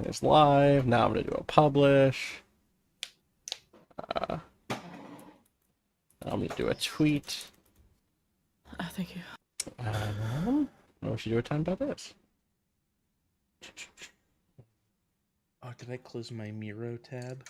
is live. Now I'm going to do a publish. I'm going to do a tweet. Thank you. What should you do a time about this? Oh, did I close my Miro tab?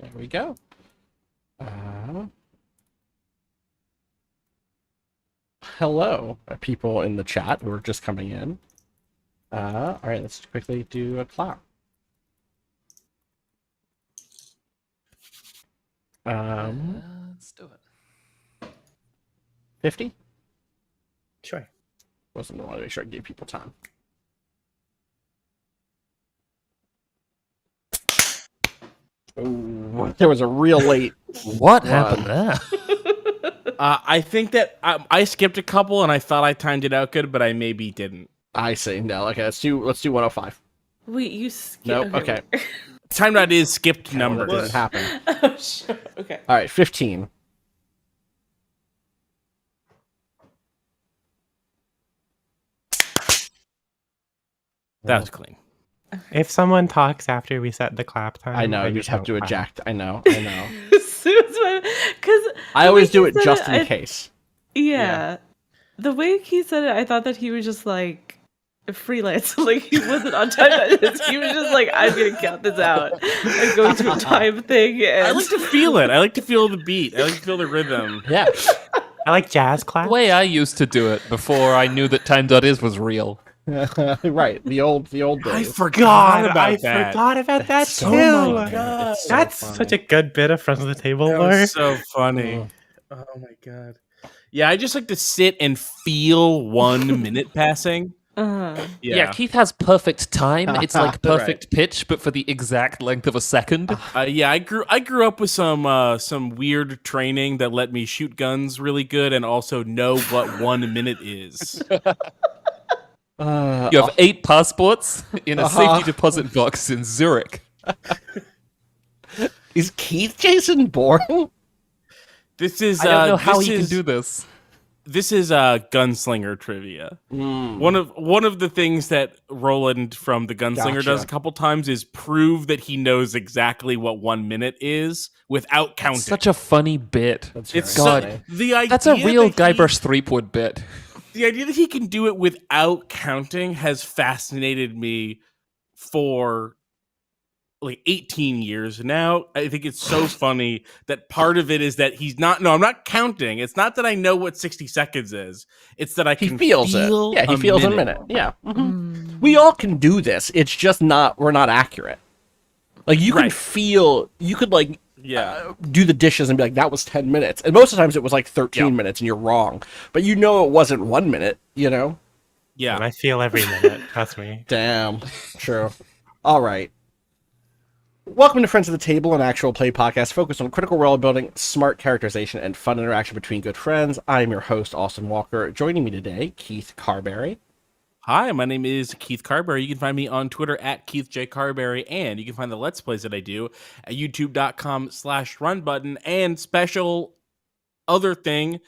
There we go. Hello, people in the chat who are just coming in. All right, let's quickly do a clap. Let's do it. 50? Sure. Wasn't want to make sure I gave people time. Oh, there was a real late. What happened there? I think that I skipped a couple and I thought I timed it out good, but I maybe didn't. I see. No, okay, let's do 105. Wait, you skipped. Nope. Okay. Timed out is skipped numbers. That didn't happen. Oh, sure. Okay. All right, 15. That was clean. If someone talks after we set the clap time, I know, you just have to clap. eject. I know. Because I always do it just in case. Yeah. The way he said it, I thought that he was just like a freelance. Like he wasn't on time. He was just like, I'm gonna count this out and go to a time thing. And... I like to feel it. I like to feel the beat. I like to feel the rhythm. Yeah. I like jazz claps. The way I used to do it before I knew that time.is was real. Right, the old days. I forgot about that. I forgot about that so too. Oh my God. That's So such a good bit of front of the table That lore. was so funny. Oh my God. Yeah, I just like to sit and feel 1 minute passing. Yeah, Keith has perfect time. It's like perfect Right. pitch, but for the exact length of a second. Yeah, I grew up with some weird training that let me shoot guns really good and also know what 1 minute is. You have 8 passports in a safety deposit box in Zurich. Is Keith Jason Bourne? This is I don't know how he can do this. This is gunslinger trivia. One of the things that Roland from the Gunslinger does a couple times is prove that he knows exactly what 1 minute is without counting. Such a funny bit. That's God, the idea that's a real that Guybrush Threepwood bit. The idea that he can do it without counting has fascinated me for like 18 years now. I think it's so funny that part of it is that he's not. No, I'm not counting. It's not that I know what 60 seconds is. It's that he feels it. Yeah, he feels a minute. Yeah, we all can do this. It's just not. We're not accurate. Like you can feel. You could like. Do the dishes and be like, that was 10 minutes. And most of the times it was like 13 minutes and you're wrong. But you know it wasn't 1 minute, you know? Yeah. And I feel every minute. Trust me. Damn. True. All right. Welcome to Friends of the Table, an actual play podcast focused on critical world building, smart characterization, and fun interaction between good friends. I'm your host, Austin Walker. Joining me today, Keith Carberry. Hi, my name is Keith Carberry. You can find me on Twitter at Keith J. Carberry, and you can find the Let's Plays that I do at youtube.com/runbutton. And special other thing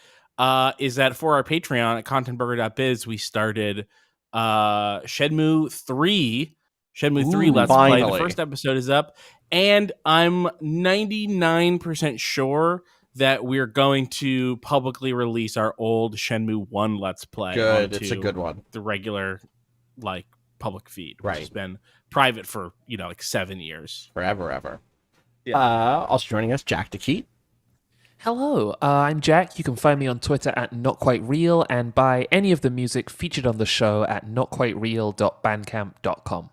is that for our Patreon at contentburger.biz, we started Shenmue 3. Shenmue 3 Let's Play. The first episode is up, and I'm 99% sure that we're going to publicly release our old Shenmue 1 Let's Play. Good, it's a good one. The regular, like, public feed, which right. has been private for, like 7 years. Forever, ever. Yeah. Also joining us, Jack DeKeat. Hello, I'm Jack. You can find me on Twitter at NotQuiteReal and buy any of the music featured on the show at notquitereal.bandcamp.com.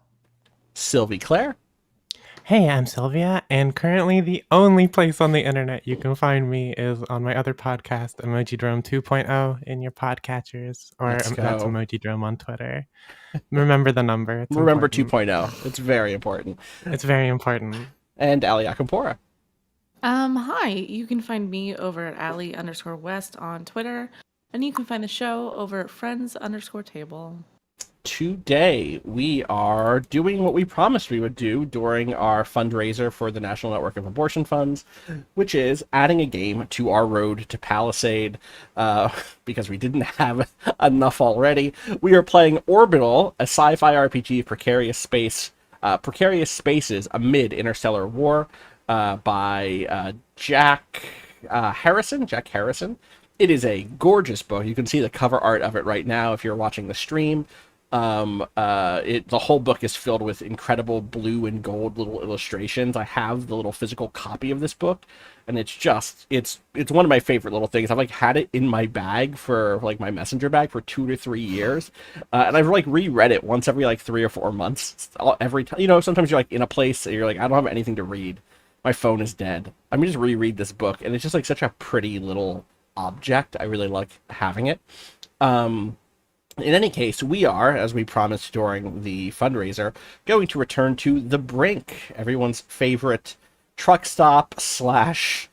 Sylvi Claire. Hey, I'm Sylvia, and currently the only place on the internet you can find me is on my other podcast, Emojidrome 2.0, in your podcatchers, or that's Emojidrome on Twitter. Remember the number. It's Remember important. 2.0. It's very important. It's very important. And Ali Akampora. Hi, you can find me over at Ali_West on Twitter, and you can find the show over at Friends_Table. Today, we are doing what we promised we would do during our fundraiser for the National Network of Abortion Funds, which is adding a game to our road to Palisade, because we didn't have enough already. We are playing Orbital, a sci-fi RPG, precarious spaces amid interstellar war, by Jack Harrison. It is a gorgeous book. You can see the cover art of it right now if you're watching the stream. The whole book is filled with incredible blue and gold little illustrations. I have the little physical copy of this book, and it's one of my favorite little things. I've like had it in my bag for like my messenger bag for 2 to 3 years, and I've like reread it once every like 3 or 4 months. Every time, sometimes you're like in a place and you're like, I don't have anything to read. My phone is dead. I'm gonna just reread this book, and it's just like such a pretty little object. I really like having it. In any case, we are, as we promised during the fundraiser, going to return to the Brink, everyone's favorite truck stop / space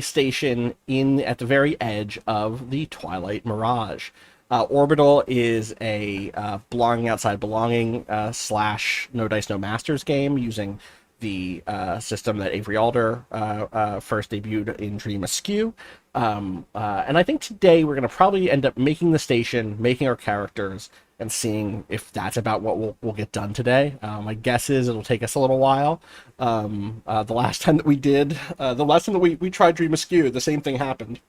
station at the very edge of the Twilight Mirage. Orbital is a belonging outside belonging / no dice no masters game using the system that Avery Alder first debuted in Dream Askew. And I think today we're going to probably end up making the station, making our characters, and seeing if that's about what we'll get done today. My guess is it'll take us a little while. The last time that we tried Dream Askew, the same thing happened.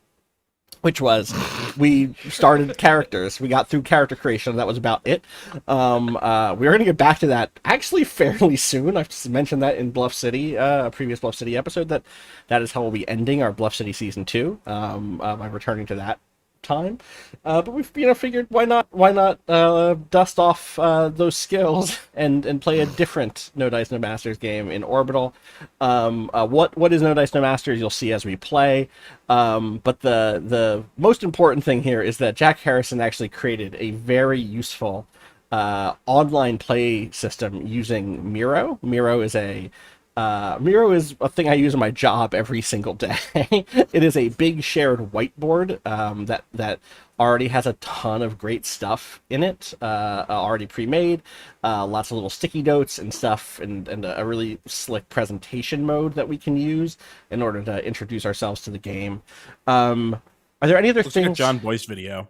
Which was, we started characters. We got through character creation. That was about it. We're going to get back to that actually fairly soon. I've mentioned that in Bluff City, a previous Bluff City episode, that is how we'll be ending our Bluff City Season 2, by returning to that time. But we've figured why not dust off those skills and play a different No Dice No Masters game in Orbital. What is No Dice No Masters you'll see as we play. But the most important thing here is that Jack Harrison actually created a very useful online play system using Miro. Miro is a thing I use in my job every single day. It is a big shared whiteboard that already has a ton of great stuff in it, already pre-made, lots of little sticky notes and stuff, and a really slick presentation mode that we can use in order to introduce ourselves to the game. Are there any other things? Like a John Boyce video.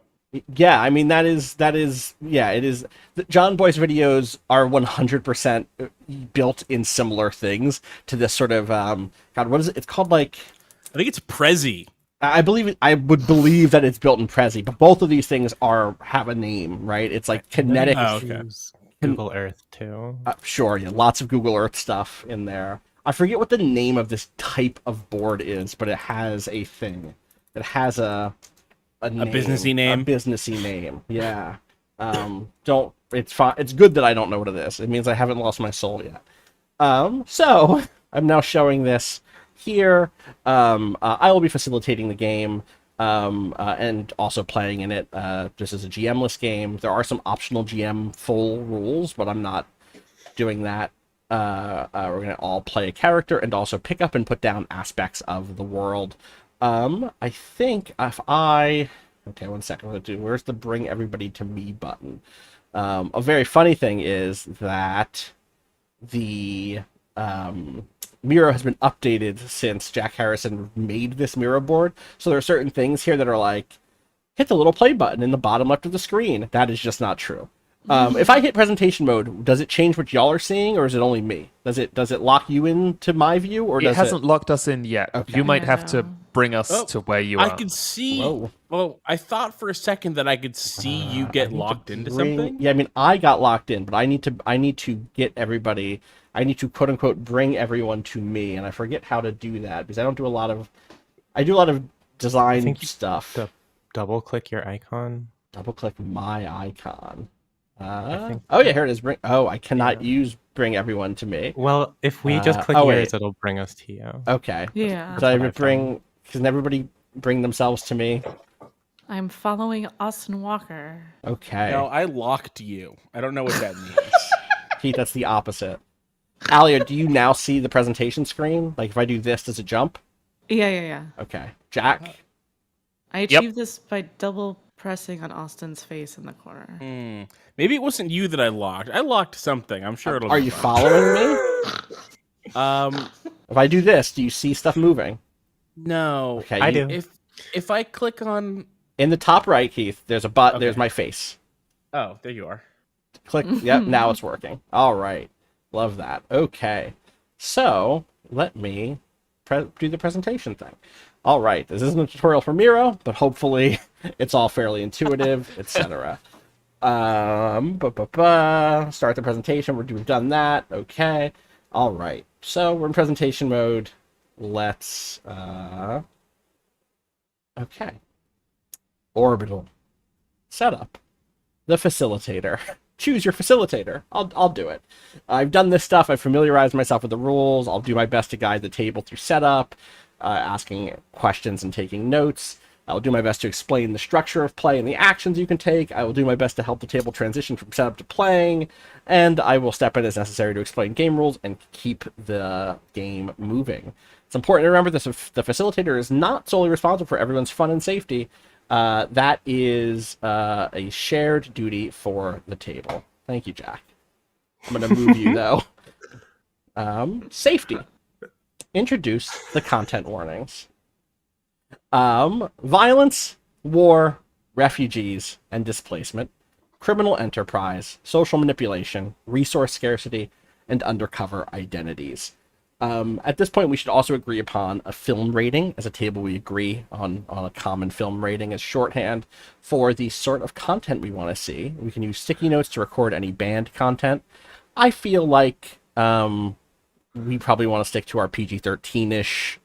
Yeah, I mean, it is. The John Boyce videos are 100% built in similar things to this sort of, God, what is it? It's called like... I think it's Prezi. I would believe that it's built in Prezi, but both of these things have a name, right? It's like kinetic... Google Earth, too. Sure, yeah, lots of Google Earth stuff in there. I forget what the name of this type of board is, but it has a thing. It has a businessy name. A businessy name. Yeah. It's fine. It's good that I don't know what it is. It means I haven't lost my soul yet. So I'm now showing this here. I will be facilitating the game, and also playing in it. This is a GM-less game. There are some optional GM full rules, but I'm not doing that. We're gonna all play a character and also pick up and put down aspects of the world. I think okay, 1 second. Where's the bring everybody to me button? A very funny thing is that the Miro has been updated since Jack Harrison made this Miro board. So there are certain things here that are like, hit the little play button in the bottom left of the screen. That is just not true. If I hit presentation mode, does it change what y'all are seeing, or is it only me? Does it lock you into my view, or does it hasn't locked us in yet? Okay. You might have to bring us to where you are. I could see. Whoa. Well, I thought for a second that I could see you get locked into something. Yeah, I mean, I got locked in, but I need to get everybody. I need to quote unquote bring everyone to me, and I forget how to do that because I do a lot of design stuff. Double click your icon. Double click my icon. Oh yeah, here it is. I cannot use bring everyone to me. Well, if we just click yours, it'll bring us to you. Okay. Yeah. Can everybody bring themselves to me? I'm following Austin Walker. Okay. No, I locked you. I don't know what that means. Keith, that's the opposite. Alia, do you now see the presentation screen? Like if I do this, does it jump? Yeah. Okay. Jack? I achieved this by double pressing on Austin's face in the corner. Maybe it wasn't you that I locked. I locked something. I'm sure it'll. Are you following me? If I do this, do you see stuff moving? No. Okay, I do. If I click on In the top right, Keith, there's a button. Okay. There's my face. Oh, there you are. Click. Yep, now it's working. All right. Love that. Okay. So, let me do the presentation thing. All right. This isn't a tutorial for Miro, but hopefully it's all fairly intuitive, etc. Start the presentation. We've done that. Okay. All right. So, we're in presentation mode. Let's... Okay. Orbital. Setup. The Facilitator. Choose your Facilitator. I'll do it. I've done this stuff. I've familiarized myself with the rules. I'll do my best to guide the table through setup, asking questions and taking notes. I'll do my best to explain the structure of play and the actions you can take. I will do my best to help the table transition from setup to playing, and I will step in as necessary to explain game rules and keep the game moving. It's important to remember that the Facilitator is not solely responsible for everyone's fun and safety. That is a shared duty for the table. Thank you, Jack. I'm going to move you, though. Safety. Introduce the content warnings. Violence, war, refugees, and displacement, criminal enterprise, social manipulation, resource scarcity, and undercover identities. At this point, we should also agree upon a film rating. As a table, we agree on a common film rating as shorthand for the sort of content we want to see. We can use sticky notes to record any banned content. I feel like we probably want to stick to our PG-13-ish,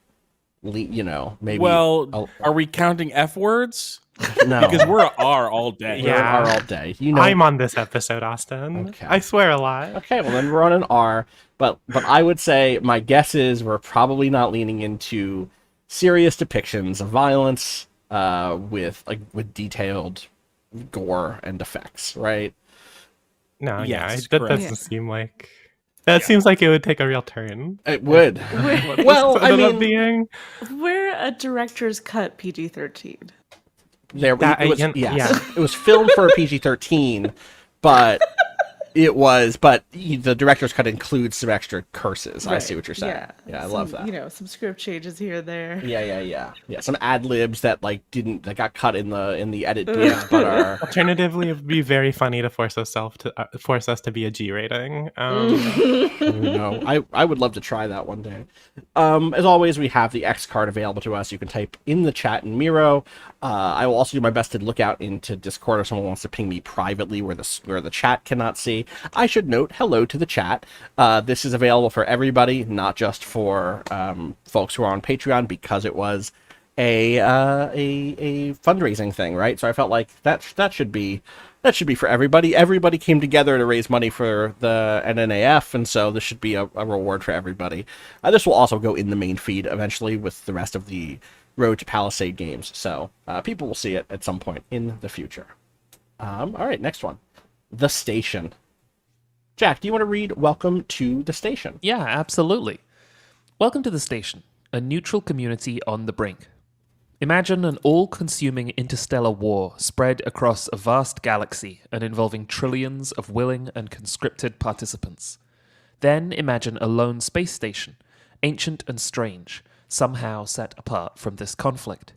maybe... Well, are we counting F words? No. Because we're R all day. We're an R all day. I'm on this episode, Austin. Okay. I swear a lot. Okay, well then we're on an R, but I would say my guess is we're probably not leaning into serious depictions of violence with detailed gore and effects, right? No, Yes, that correct. doesn't seem like... That seems like it would take a real turn. It would. Well, I mean, We're a director's cut PG-13. It was filmed for a PG-13, but the director's cut includes some extra curses. Right. I see what you're saying. Yeah, I love that. Some script changes here or there. Yeah. Some ad libs that got cut in the edit bit, but are Alternatively, it would be very funny to force us to be a G rating. I would love to try that one day. As always, we have the X card available to us. You can type in the chat in Miro. I will also do my best to look out into Discord if someone wants to ping me privately where the chat cannot see. I should note hello to the chat. This is available for everybody, not just for folks who are on Patreon, because it was a fundraising thing, right? So I felt like that should be for everybody. Everybody came together to raise money for the NNAF, and so this should be a reward for everybody. This will also go in the main feed eventually with the rest of the Road to Palisade games, so people will see it at some point in the future. All right, next one. The Station. Jack, do you want to read Welcome to the Station? Yeah, absolutely. Welcome to the Station, a neutral community on the brink. Imagine an all-consuming interstellar war spread across a vast galaxy and involving trillions of willing and conscripted participants. Then imagine a lone space station, ancient and strange, somehow set apart from this conflict.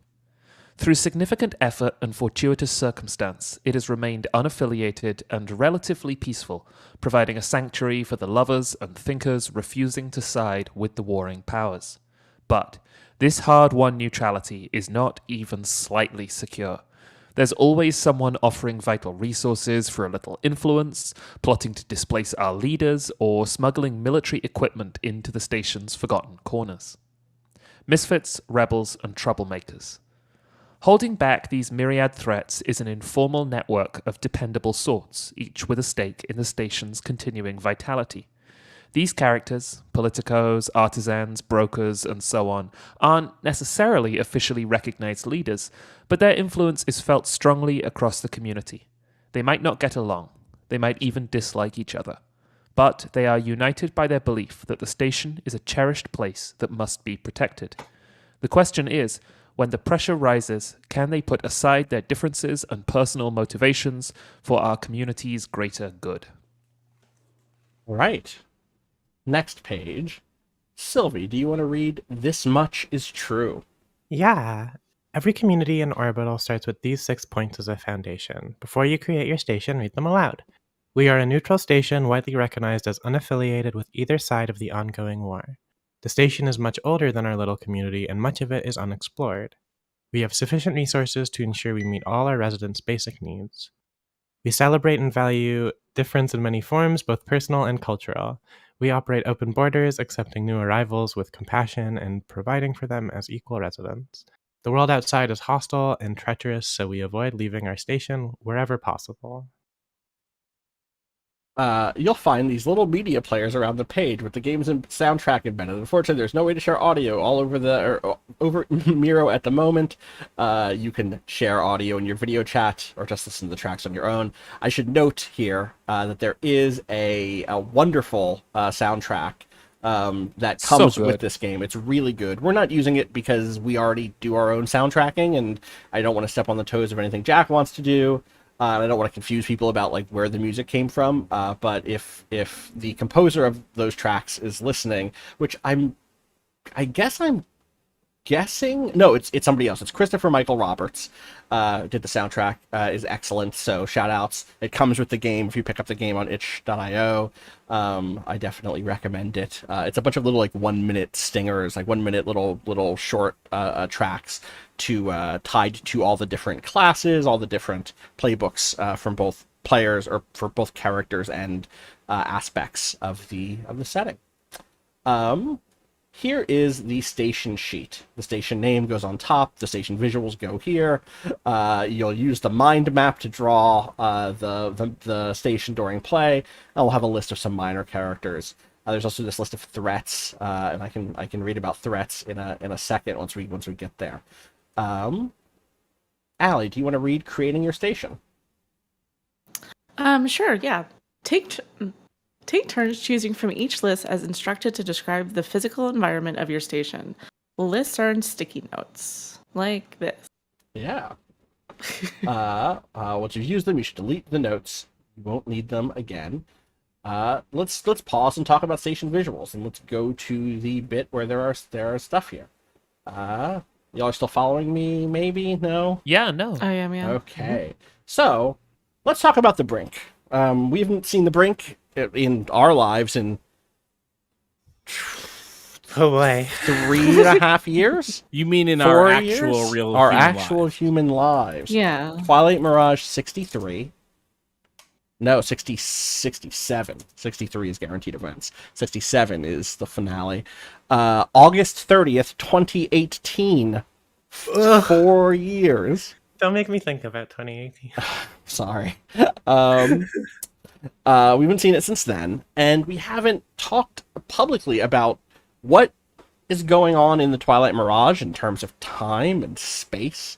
Through significant effort and fortuitous circumstance, it has remained unaffiliated and relatively peaceful, providing a sanctuary for the lovers and thinkers refusing to side with the warring powers. But this hard-won neutrality is not even slightly secure. There's always someone offering vital resources for a little influence, plotting to displace our leaders, or smuggling military equipment into the station's forgotten corners. Misfits, rebels, and troublemakers. Holding back these myriad threats is an informal network of dependable sorts, each with a stake in the station's continuing vitality. These characters, politicos, artisans, brokers, and so on, aren't necessarily officially recognized leaders, but their influence is felt strongly across the community. They might not get along, they might even dislike each other, but they are united by their belief that the station is a cherished place that must be protected. The question is, When the pressure rises, can they put aside their differences and personal motivations for our community's greater good? All right. Next page. Sylvi, do you want to read This Much Is True? Yeah. Every community in Orbital starts with these 6 points as a foundation. Before you create your station, read them aloud. We are a neutral station widely recognized as unaffiliated with either side of the ongoing war. The station is much older than our little community, and much of it is unexplored. We have sufficient resources to ensure we meet all our residents' basic needs. We celebrate and value difference in many forms, both personal and cultural. We operate open borders, accepting new arrivals with compassion and providing for them as equal residents. The world outside is hostile and treacherous, so we avoid leaving our station wherever possible. You'll find these little media players around the page with the games and soundtrack embedded. Unfortunately, there's no way to share audio all over Miro at the moment. You can share audio in your video chat or just listen to the tracks on your own. I should note here that there is a wonderful soundtrack that comes with this game. It's really good. We're not using it because we already do our own soundtracking, and I don't want to step on the toes of anything Jack wants to do. I don't want to confuse people about like where the music came from, but if the composer of those tracks is listening, which I'm guessing, no, it's somebody else. It's Christopher Michael Roberts. Did the soundtrack, is excellent. So shout outs. It comes with the game. If you pick up the game on itch.io, I definitely recommend it. It's a bunch of little like 1 minute stingers, like 1 minute little short tracks tied to all the different classes, all the different playbooks from both players or for both characters and aspects of the setting. Here is the station sheet. The station name goes on top. The station visuals go here. You'll use the mind map to draw the station during play. I'll have a list of some minor characters. There's also this list of threats, and I can read about threats in a second once we get there. Allie, do you want to read Creating Your Station? Sure, yeah. Take turns choosing from each list as instructed to describe the physical environment of your station. Lists are in sticky notes, like this. Yeah. Once you've used them, you should delete the notes. You won't need them again. Let's pause and talk about station visuals, and let's go to the bit where there are stuff here. Y'all are still following me? Maybe? No? Yeah, no. I am, yeah. Okay. So let's talk about the Brink. We haven't seen the Brink in our lives in Oh boy. 3.5 years? You mean in 4 our years? actual real Our human actual lives. human lives. Yeah. Twilight Mirage 63. No, 67. 63 is guaranteed events. 67 is the finale. August 30th, 2018. 4 years. Don't make me think about 2018. Sorry. We haven't seen it since then, and we haven't talked publicly about what is going on in the Twilight Mirage in terms of time and space.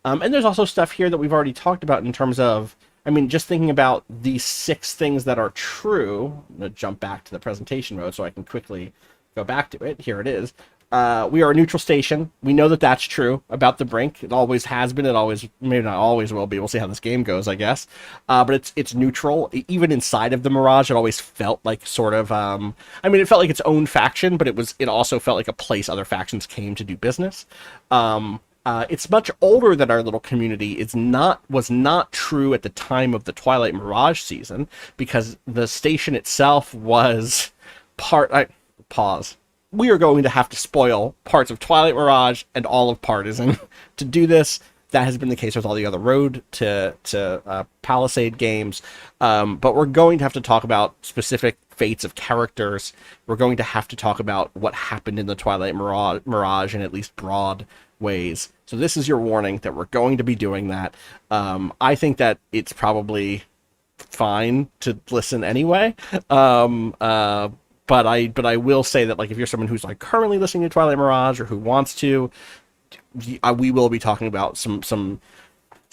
And there's also stuff here that we've already talked about in terms of, I mean, just thinking about these 6 things that are true. I'm going to jump back to the presentation mode so I can quickly go back to it. Here it is. We are a neutral station. We know that that's true about the Brink. It always has been. It always, maybe not always will be. We'll see how this game goes, I guess. But it's neutral. Even inside of the Mirage, it always felt like sort of, I mean, it felt like its own faction, but it also felt like a place other factions came to do business. It's much older than our little community. Was not true at the time of the Twilight Mirage season, because the station itself was pause. We are going to have to spoil parts of Twilight Mirage and all of Partisan to do this. That has been the case with all the other Road to PALISADE games. But we're going to have to talk about specific fates of characters. We're going to have to talk about what happened in the Twilight Mirage in at least broad ways. So this is your warning that we're going to be doing that. I think that it's probably fine to listen anyway. But I will say that, like, if you're someone who's like currently listening to Twilight Mirage or who wants to, we will be talking about some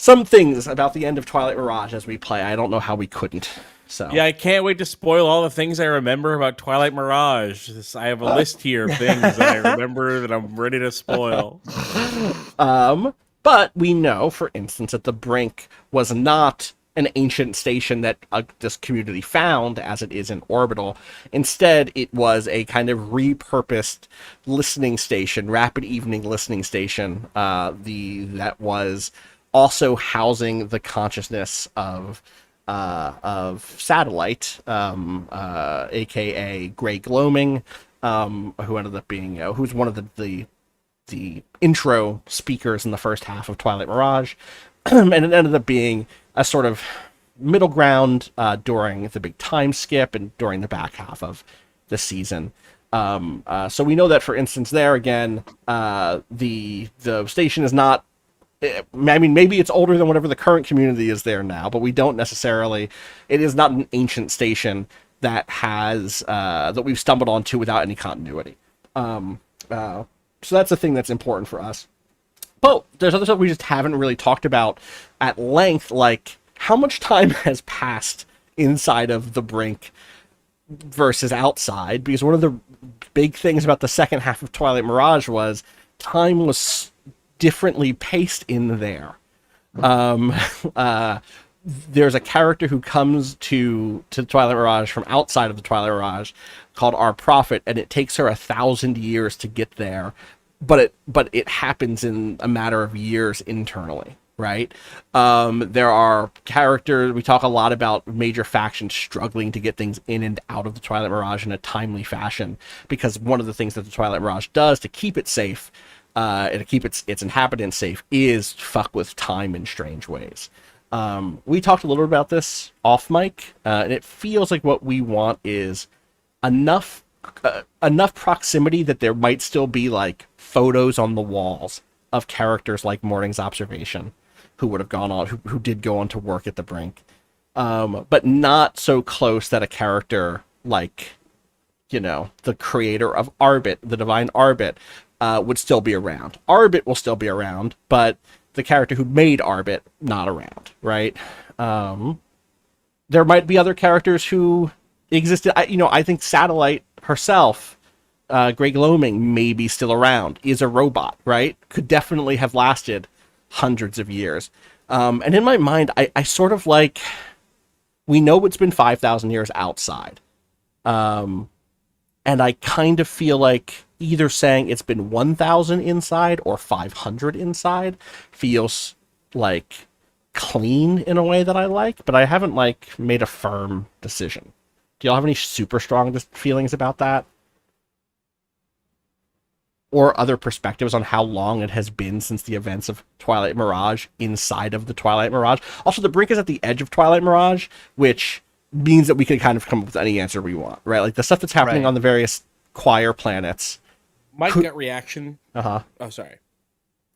some things about the end of Twilight Mirage as we play. I don't know how we couldn't. So yeah, I can't wait to spoil all the things I remember about Twilight Mirage. I have a list here of things that I remember that I'm ready to spoil. But we know, for instance, that the Brink was not an ancient station that this community found, as it is in Orbital. Instead, it was a kind of repurposed listening station, rapid evening listening station, that was also housing the consciousness of Satellite, aka Grey Gloaming, who ended up being, who's one of the intro speakers in the first half of Twilight Mirage, and it ended up being a sort of middle ground during the big time skip and during the back half of the season. So we know that, for instance, there again, the station is not. I mean, maybe it's older than whatever the current community is there now, but we don't necessarily. It is not an ancient station that has that we've stumbled onto without any continuity. So that's the thing that's important for us. But there's other stuff we just haven't really talked about at length, like how much time has passed inside of the Brink versus outside, because one of the big things about the second half of Twilight Mirage was time was differently paced in there. There's a character who comes to Twilight Mirage from outside of the Twilight Mirage called Our Prophet, and it takes her 1,000 years to get there, but it happens in a matter of years internally, right? There are characters, we talk a lot about major factions struggling to get things in and out of the Twilight Mirage in a timely fashion, because one of the things that the Twilight Mirage does to keep it safe, and to keep its inhabitants safe, is fuck with time in strange ways. We talked a little bit about this off mic, and it feels like what we want is enough proximity that there might still be like photos on the walls of characters like Morning's Observation, who would have gone on, who did go on to work at the Brink, but not so close that a character like, the creator of Arbit, the Divine Arbit, would still be around. Arbit will still be around, but the character who made Arbit, not around, right? There might be other characters who existed. I think Satellite herself, Grey Gloaming, may be still around, is a robot, right? Could definitely have lasted hundreds of years. And in my mind, I sort of like, we know it's been 5,000 years outside. And I kind of feel like either saying it's been 1,000 inside or 500 inside feels like clean in a way that I like, but I haven't made a firm decision. Do y'all have any super strong feelings about that? Or other perspectives on how long it has been since the events of Twilight Mirage inside of the Twilight Mirage? Also, the Brink is at the edge of Twilight Mirage, which means that we can kind of come up with any answer we want, right? Like the stuff that's happening on the various choir planets. My gut reaction. Oh, sorry.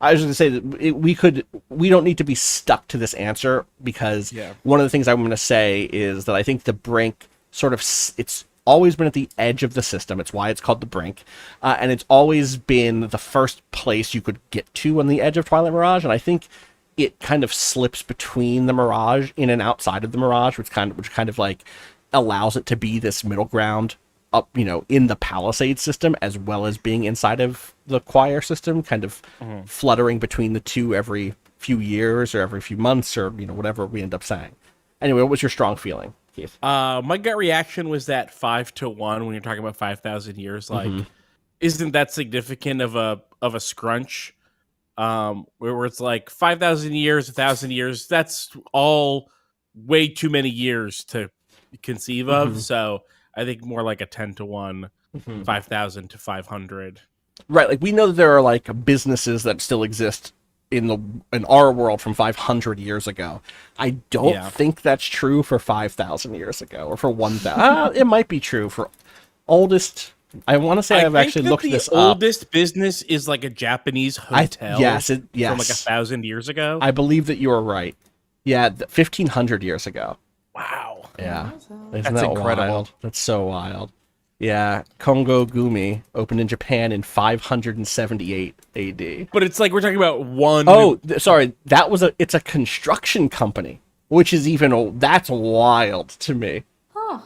I was going to say that we don't need to be stuck to this answer, because one of the things I'm going to say is that I think the Brink it's always been at the edge of the system. It's why it's called the Brink. And it's always been the first place you could get to on the edge of Twilight Mirage. And I think it kind of slips between the Mirage, in and outside of the Mirage, which kind of like allows it to be this middle ground up, in the Palisade system, as well as being inside of the choir system, kind of fluttering between the two every few years or every few months, or, whatever we end up saying. Anyway, what was your strong feeling, Keith? My gut reaction was that 5-1 when you're talking about 5,000 years. Like, isn't that significant of a scrunch? Where it's like 5,000 years, 1,000 years, that's all way too many years to conceive of. So I think more like a 10-1, 5,000 to 500. Right. Like, we know that there are like businesses that still exist in our world from 500 years ago. I don't think that's true for 5,000 years ago, or for 1,000. It might be true for oldest. I want to say I've actually looked this up. The oldest business is like a Japanese hotel. Yes. From like 1,000 years ago. I believe that you are right. Yeah, 1,500 years ago. Wow. Yeah. That's incredible. Wild? That's so wild. Yeah, Kongo Gumi opened in Japan in 578 AD. But it's like we're talking about one. Oh, sorry, it's a construction company, which is that's wild to me. Huh.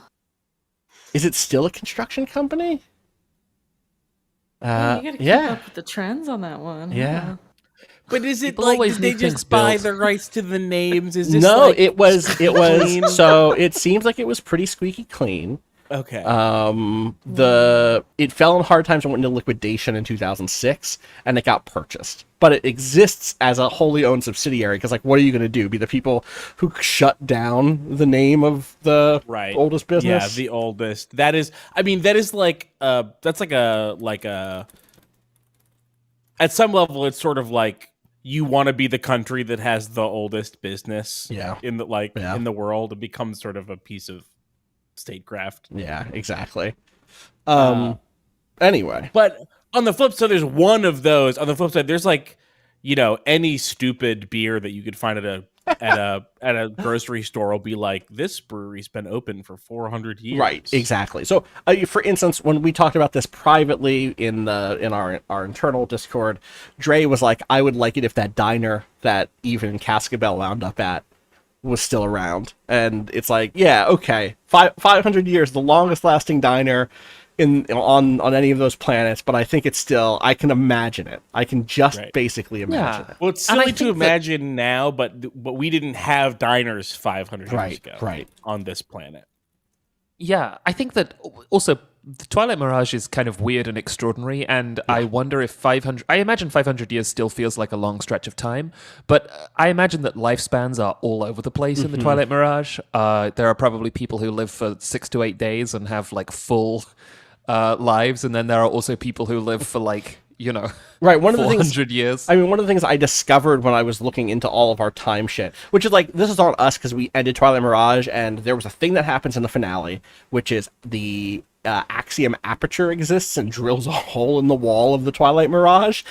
Is it still a construction company? Yeah, you gotta keep up with the trends on that one. Yeah. But is it People like always did they need things just buy built. the rights to the names? Is this No, like it was clean? so it seems like it was pretty squeaky clean. Okay. It fell in hard times and went into liquidation in 2006, and it got purchased. But it exists as a wholly owned subsidiary because, like, what are you going to do? Be the people who shut down the name of the oldest business? Yeah, the oldest. That is. I mean, that is like. That's like a. At some level, it's sort of like you want to be the country that has the oldest business. Yeah. In the world, it becomes sort of a piece of statecraft. Yeah, exactly. Anyway, but on the flip side, there's one of those. On the flip side, there's like, any stupid beer that you could find at a grocery store will be like, this brewery's been open for 400 years. Right, exactly. So, for instance, when we talked about this privately in our internal Discord, Dre was like, I would like it if that diner that even Cascabel wound up at was still around. And it's like, yeah, okay, 500 years, the longest lasting diner on any of those planets, but I think it's still, I can imagine it. I can just basically imagine it. Well, it's silly to imagine now, but we didn't have diners 500 years ago on this planet. Yeah, I think that also the Twilight Mirage is kind of weird and extraordinary, and I wonder if 500... I imagine 500 years still feels like a long stretch of time, but I imagine that lifespans are all over the place in the Twilight Mirage. There are probably people who live for 6 to 8 days and have, like, full lives, and then there are also people who live for, like, right, one of the 400 years. I mean, one of the things I discovered when I was looking into all of our time shit, which is like, this is on us because we ended Twilight Mirage, and there was a thing that happens in the finale, which is the Axiom Aperture exists and drills a hole in the wall of the Twilight Mirage,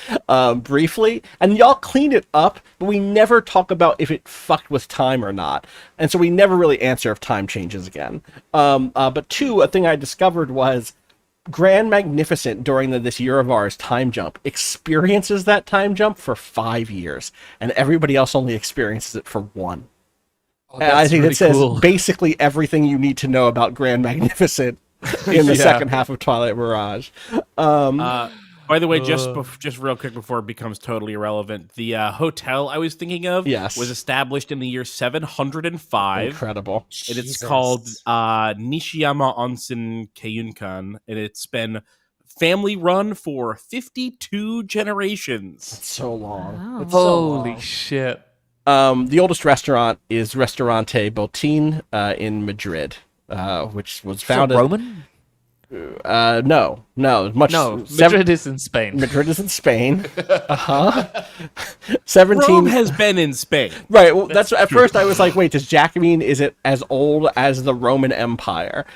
briefly, and y'all cleaned it up, but we never talk about if it fucked with time or not, and so we never really answer if time changes again. But two, a thing I discovered was Grand Magnificent during this year of ours time jump experiences that time jump for 5 years, and everybody else only experiences it for 1. And I think really it says cool. Basically everything you need to know about Grand Magnificent in the second half of Twilight Mirage. By the way, just real quick before it becomes totally irrelevant, the hotel I was thinking of was established in the year 705. Incredible. And it's called Nishiyama Onsen Keiyunkan, and it's been family run for 52 generations. That's so long. Wow. It's so Holy long. shit. The oldest restaurant is Restaurante Botín in Madrid, which was founded... Roman? No. Madrid is in Spain. Madrid is in Spain. 17. Rome has been in Spain. Right. Well, that's at first I was like, wait, does Jack mean is it as old as the Roman Empire?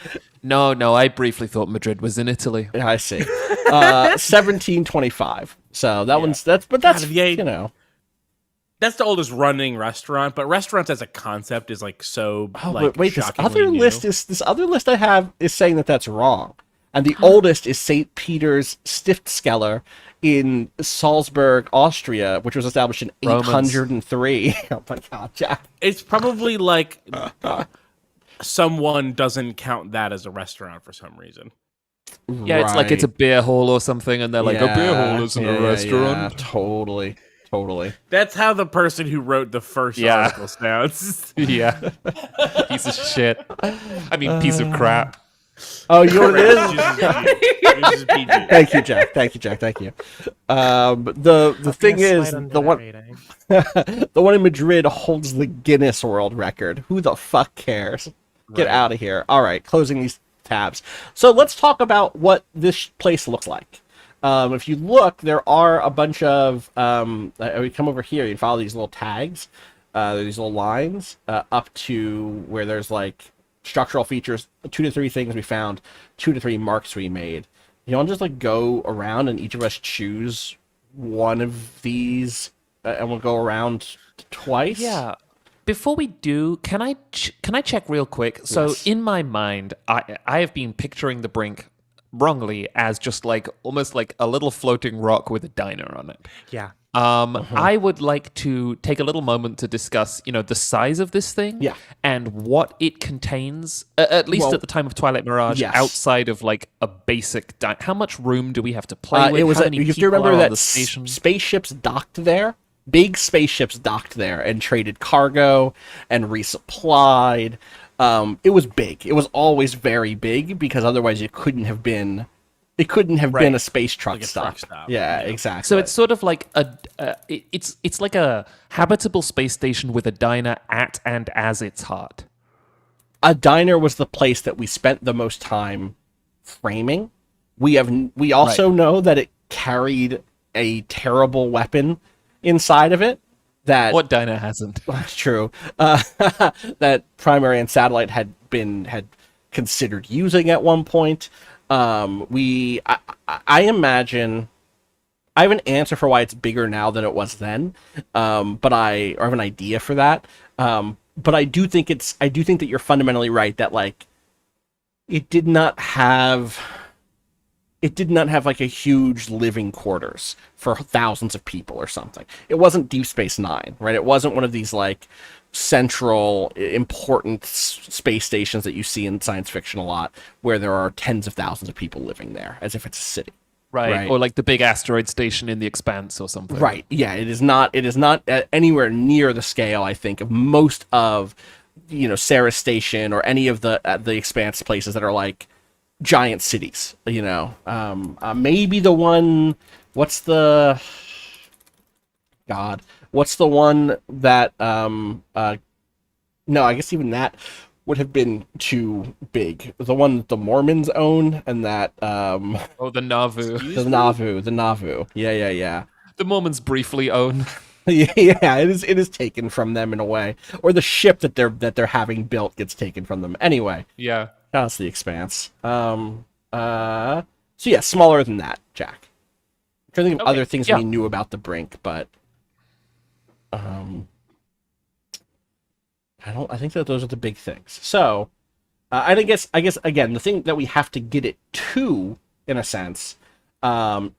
No, I briefly thought Madrid was in Italy. I see. 1725. So that's God, That's the oldest running restaurant, but restaurants as a concept is like so. But wait, this other new. list I have is saying that that's wrong, and the oldest is St. Peter's Stiftskeller in Salzburg, Austria, which was established in 803. Oh my god, Jack! It's probably like someone doesn't count that as a restaurant for some reason. Yeah, it's like it's a beer hall or something, and they're like, a beer hall isn't a restaurant. Yeah, totally. That's how the person who wrote the first article sounds. Yeah. Piece of shit. I mean, piece of crap. Oh, you know what it is? Thank you, Jack. Thank you. The thing is, the one in Madrid holds the Guinness World Record. Who the fuck cares? Get out of here. All right, closing these tabs. So let's talk about what this place looks like. If you look, there are a bunch of, we come over here, you follow these little tags, these little lines, up to where there's like structural features, 2 to 3 things we found, 2 to 3 marks we made. You want to just like go around and each of us choose one of these, and we'll go around twice? Yeah. Before we do, can I check real quick? So Yes. in my mind, I have been picturing the Brink wrongly as just like almost like a little floating rock with a diner on it. Yeah. I would like to take a little moment to discuss, the size of this thing and what it contains, at least at the time of Twilight Mirage, outside of like a basic how much room do we have to play with? You have to remember that station? Spaceships docked there. Big spaceships docked there and traded cargo and resupplied. It was big. It was always very big because otherwise it couldn't have been a space truck Like a stop. truck stop. Yeah, exactly. So it's sort of like it's like a habitable space station with a diner at and as its heart. A diner was the place that we spent the most time framing. We also know that it carried a terrible weapon inside of it. What diner hasn't? True. That Primary and Satellite had considered using at one point. I imagine I have an answer for why it's bigger now than it was then. But I have an idea for that. But I do think that you're fundamentally right that like it did not have like a huge living quarters for thousands of people or something. It wasn't Deep Space Nine, right? It wasn't one of these like central important space stations that you see in science fiction a lot, where there are tens of thousands of people living there, as if it's a city. Right. Or like the big asteroid station in The Expanse or something. Right. Yeah. It is not anywhere near the scale, I think, of most of Sarah Station or any of the Expanse places that are like giant cities. Maybe the one. What's the one that no, I guess even that would have been too big. The one that the Mormons own, and that the Nauvoo. The Nauvoo. Yeah. The Mormons briefly own. Yeah, it is taken from them in a way. Or the ship that they're having built gets taken from them. Anyway. Yeah. That's the Expanse. So yeah, smaller than that, Jack. I'm trying to think of other things we knew about the Brink, but I think that those are the big things. So, I guess again, the thing that we have to get it to, in a sense,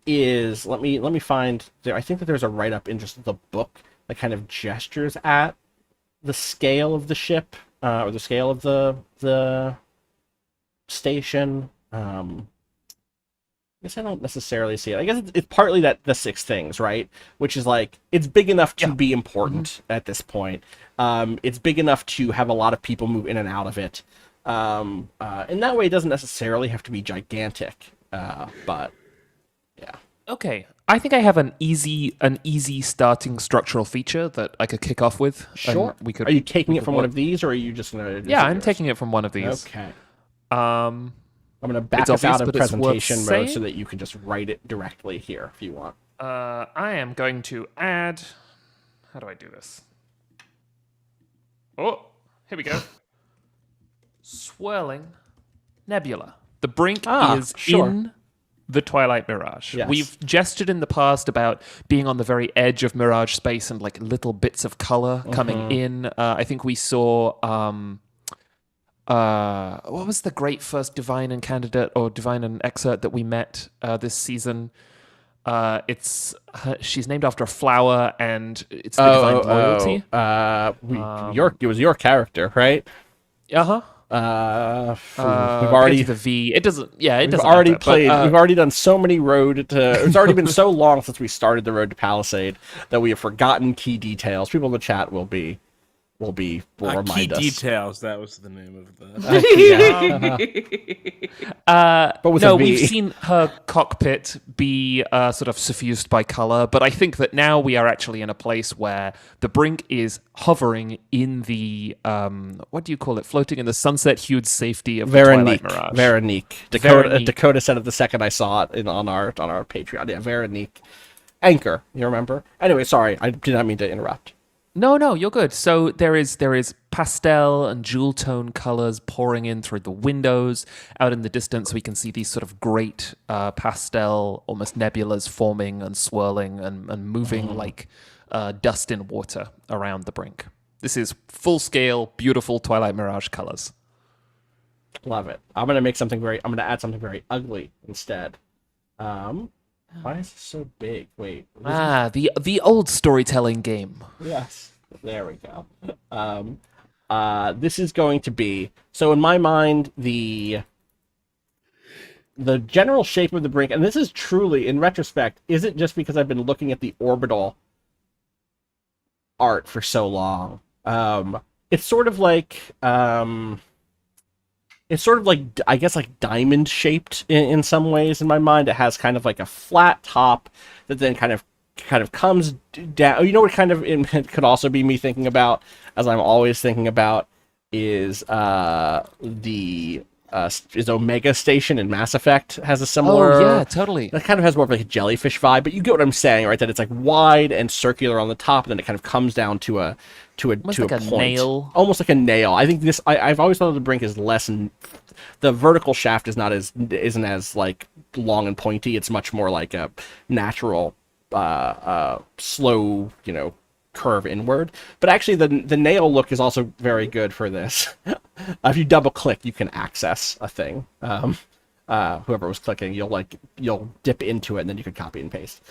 is let me find there. I think that there's a write up in just the book that kind of gestures at the scale of the ship or the scale of the station. I guess I don't necessarily see it. I guess it's partly that the 6 things, right? Which is like, it's big enough to be important at this point. It's big enough to have a lot of people move in and out of it. In that way, it doesn't necessarily have to be gigantic. But yeah. Okay. I think I have an easy starting structural feature that I could kick off with. Sure. Are you taking it from one of these, or are you just gonna? Yeah, I'm taking it from one of these. Okay. I'm going to back us out of presentation mode so that you can just write it directly here if you want. I am going to add... How do I do this? Oh, here we go. Swirling Nebula. The Brink is in the Twilight Mirage. Yes. We've gestured in the past about being on the very edge of Mirage space and like little bits of color coming in. I think we saw... what was the great first Divine and Candidate or Divine and Excerpt that we met this season? She's named after a flower, and it's the Divine Loyalty. It was your character, right? We've already the V. It doesn't. Yeah, it we've doesn't. Already matter, played. but, we've already done so many it's already been so long since we started the road to Palisade that we have forgotten key details. People in the chat will remind Key us. Details. That was the name of the. But with a V. we've seen her cockpit be sort of suffused by color, but I think that now we are actually in a place where the Brink is hovering in the what do you call it? Floating in the sunset-hued safety of the Twilight Mirage. Veronique. Dakota said it the second I saw it on our Patreon. Yeah, Veronique. Anchor. You remember? Anyway, sorry, I did not mean to interrupt. No, you're good. So there is pastel and jewel tone colors pouring in through the windows. Out in the distance, we can see these sort of great pastel, almost nebulas forming and swirling and moving like dust in water around the Brink. This is full-scale, beautiful Twilight Mirage colors. Love it. I'm gonna add something very ugly instead. Why is it so big? Wait. The old storytelling game. Yes. There we go. This is going to be, so in my mind, the general shape of the Brink, and this is truly, in retrospect, isn't just because I've been looking at the Orbital art for so long. It's sort of like, I guess, like diamond shaped in some ways in my mind. It has kind of like a flat top that then kind of comes down. You know what it could also be me thinking about, as I'm always thinking about, is is Omega Station in Mass Effect has a similar. Oh yeah, totally. That kind of has more of like a jellyfish vibe, but you get what I'm saying, right? That it's like wide and circular on the top, and then it kind of comes down to a Almost like a point. nail. Almost like a nail. I think I've always thought of the Brink is less. The vertical shaft isn't as like long and pointy. It's much more like a natural, slow, curve inward. But actually, the nail look is also very good for this. If you double click, you can access a thing. Whoever was clicking, you'll dip into it, and then you can copy and paste.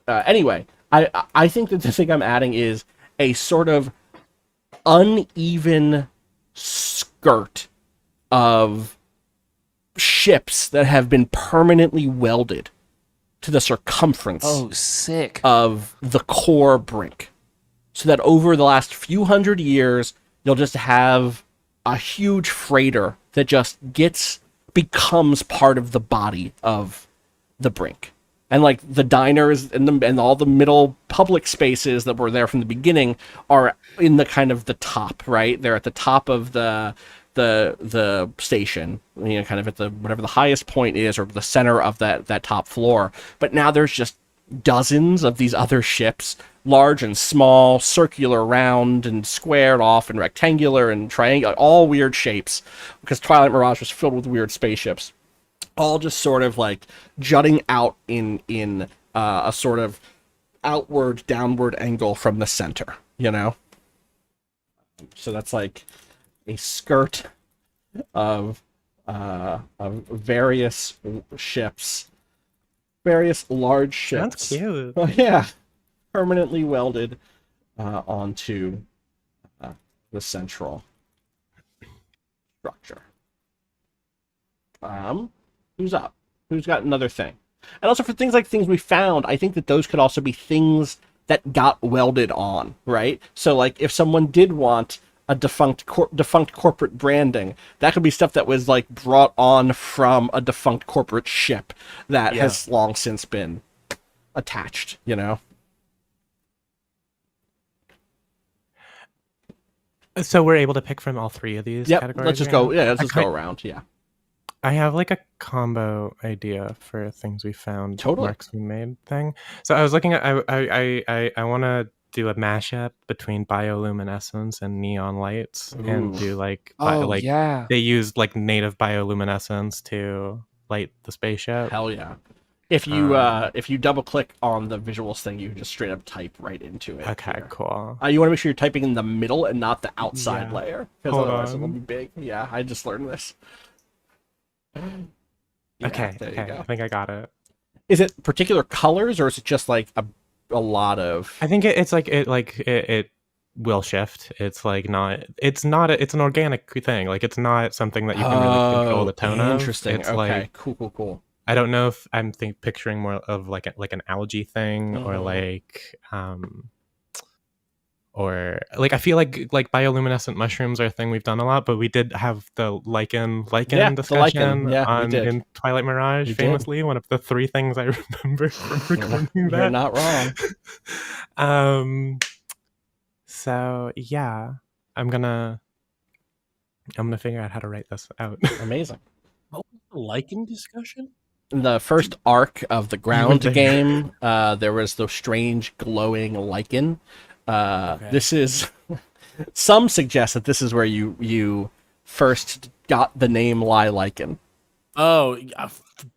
Anyway, I think that the thing I'm adding is a sort of uneven skirt of ships that have been permanently welded to the circumference sick. of the core Brink. So that over the last few hundred years, you'll just have a huge freighter that just becomes part of the body of the Brink. And like the diners and all the middle public spaces that were there from the beginning are in the kind of the top, right? They're at the top of the station, kind of at the whatever the highest point is, or the center of that top floor. But now there's just dozens of these other ships, large and small, circular, round and squared off, and rectangular and triangular, all weird shapes, because Twilight Mirage was filled with weird spaceships, all just sort of like jutting out in a sort of outward, downward angle from the center, So that's like a skirt of various ships, various large ships. That's cute. Oh yeah, permanently welded onto the central structure. Who's up? Who's got another thing? And also for things we found, I think that those could also be things that got welded on, right? So like if someone did want a defunct corporate branding, that could be stuff that was like brought on from a defunct corporate ship that has long since been attached, So we're able to pick from all three of these categories? Let's just go. Yeah, let's just go around. Yeah. I have like a combo idea for things we found. Totally. Marks we made thing. So I was looking at. I want to do a mashup between bioluminescence and neon lights, and do they used like native bioluminescence to light the spaceship. Hell yeah. If you double click on the visuals thing, you can just straight up type right into it. Okay, cool. You want to make sure you're typing in the middle and not the outside layer, because Hold otherwise on. it will be big. Yeah, I just learned this. Yeah, Okay, there you go. I think I got it. Is it particular colors, or is it just like a lot of? I think it will shift. It's like it's an organic thing. Like it's not something that you can really control the tone of. Interesting. It's okay. like Cool. I don't know if I'm picturing more of like an algae thing, or or like I feel like bioluminescent mushrooms are a thing we've done a lot, but we did have the lichen discussion in Twilight Mirage, famously one of the three things I remember from recording that. You're not wrong. So yeah, I'm gonna figure out how to write this out. Amazing. What was the lichen discussion? In the first arc of the ground game, there was the strange glowing lichen. This is some suggest that this is where you first got the name Lichen. Oh, I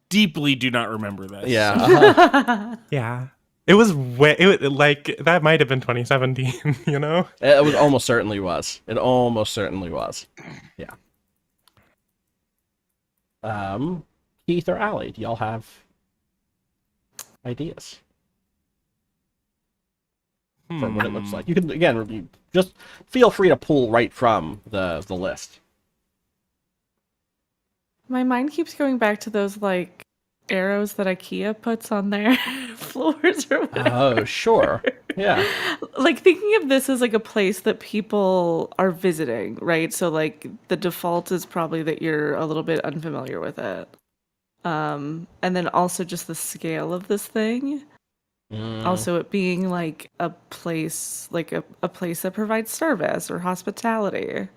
deeply do not remember this. Yeah. Yeah. It was like that might have been 2017, It almost certainly was. Yeah. Keith or Allie, do y'all have ideas for what it looks like? You can, again, just feel free to pull right from the list. My mind keeps going back to those like arrows that IKEA puts on their floors or whatever. Oh, sure. Yeah. Like thinking of this as like a place that people are visiting, right? So like the default is probably that you're a little bit unfamiliar with it. And then also just the scale of this thing. Also it being like a place that provides service or hospitality.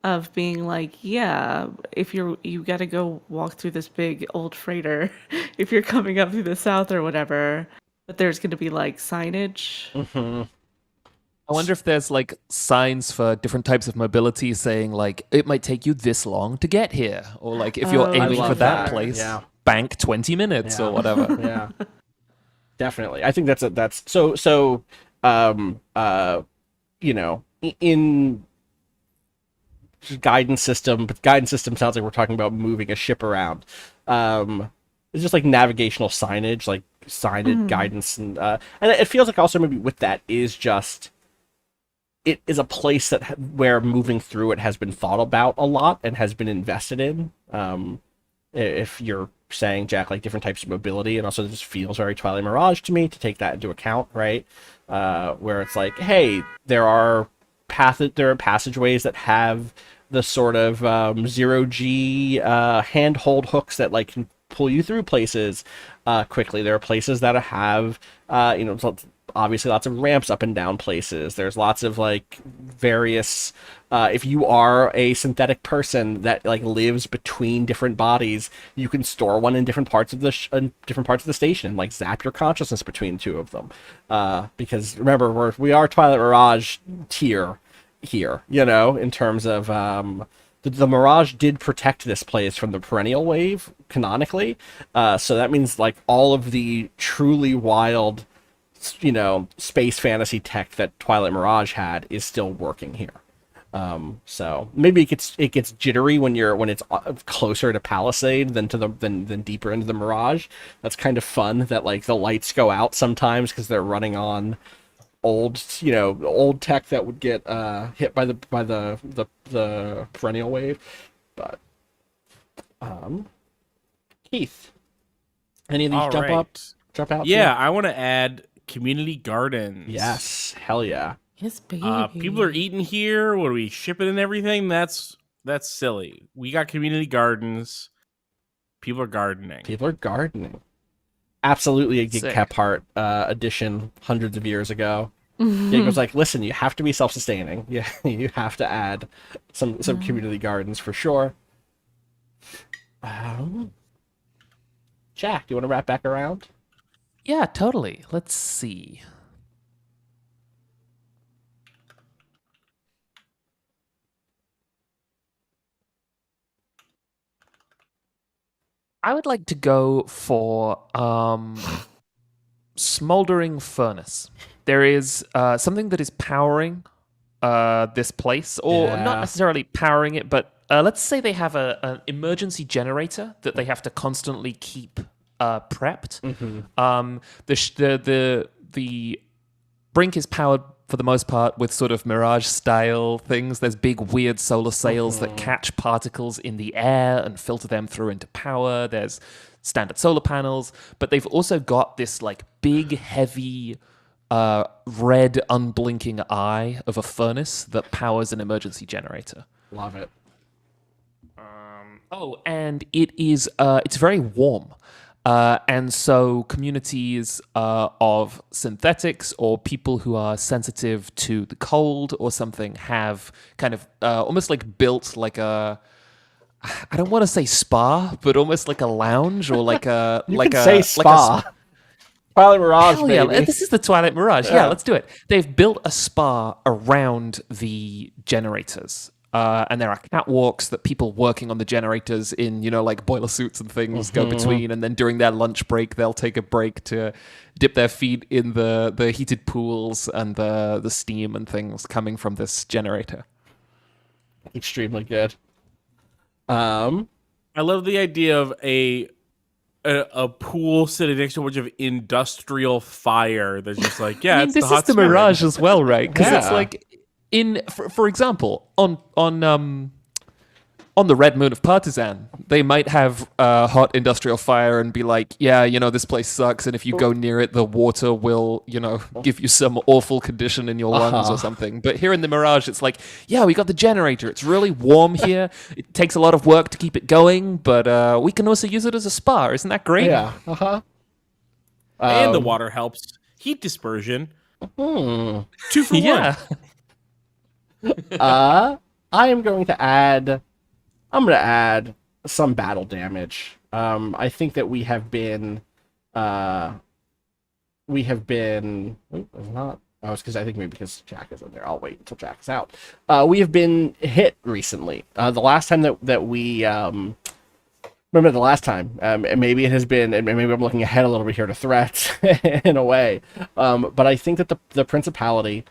Of being like, yeah, if you got to go walk through this big old freighter, if you're coming up through the south or whatever, but there's going to be like signage. I wonder if there's like signs for different types of mobility saying like it might take you this long to get here, or like if you're aiming for that place, bank 20 minutes or whatever. Yeah, definitely. I think that's so. In guidance system, but guidance system sounds like we're talking about moving a ship around. It's just like navigational signage, like signed guidance, and it feels like also maybe with that is just it is a place that where moving through it has been thought about a lot and has been invested in. If you're saying, Jack, like different types of mobility, and also it just feels very Twilight Mirage to me to take that into account, right? Where it's like, hey, there are passageways that have the sort of 0G handhold hooks that like can pull you through places quickly. There are places that have obviously lots of ramps up and down places. There's lots of like various if you are a synthetic person that like lives between different bodies, you can store one in different parts of the station and like zap your consciousness between two of them. Because remember, we are Twilight Mirage tier here, in terms of the Mirage did protect this place from the perennial wave canonically. So that means like all of the truly wild space fantasy tech that Twilight Mirage had is still working here. So maybe it gets jittery when it's closer to Palisade than deeper into the Mirage. That's kind of fun that like the lights go out sometimes because they're running on old tech that would get hit by the perennial wave. But Keith, any of these jump out? Yeah, I want to add community gardens. Yes, hell yeah. Yes, baby. People are eating here. What are we shipping and everything? That's silly. We got community gardens. People are gardening. Absolutely a Gig Kephart edition hundreds of years ago. Gig was like, listen, you have to be self-sustaining. Yeah, you have to add some community gardens for sure. Jack, do you want to wrap back around? Yeah, totally. Let's see. I would like to go for Smoldering Furnace. There is something that is powering this place, or not necessarily powering it, but let's say they have an emergency generator that they have to constantly keep prepped. The Brink is powered for the most part with sort of Mirage style things. There's big weird solar sails that catch particles in the air and filter them through into power. There's standard solar panels, but they've also got this like big heavy red unblinking eye of a furnace that powers an emergency generator. Love it. And it is it's very warm. And so communities of synthetics or people who are sensitive to the cold or something have kind of almost like built like a, I don't want to say spa, but almost like a lounge or like a say spa. Twilight Mirage, hell baby. Yeah, this is the Twilight Mirage. Yeah, let's do it. They've built a spa around the generators. And there are catwalks that people working on the generators in, like boiler suits and things go between. And then during their lunch break, they'll take a break to dip their feet in the heated pools and the steam and things coming from this generator. Extremely good. I I love the idea of a pool sitting next to a bunch of industrial fire. That's just like, yeah, I mean, it's this the hot is the spring. Mirage as well, right? Because it's Yeah. like for example, on the Red Moon of Partisan, they might have hot industrial fire and be like, yeah, this place sucks, and if you go near it, the water will, give you some awful condition in your lungs or something. But here in the Mirage, it's like, yeah, we got the generator. It's really warm here. It takes a lot of work to keep it going, but we can also use it as a spa. Isn't that great? Yeah. And the water helps. Heat dispersion. 2 for 1. Yeah. I'm going to add some battle damage. I think that we have been. It's because I think maybe because Jack is in there. I'll wait until Jack is out. We have been hit recently. The last time that we remember the last time, and maybe it has been, and maybe I'm looking ahead a little bit here to threats in a way. But I think that the Principality,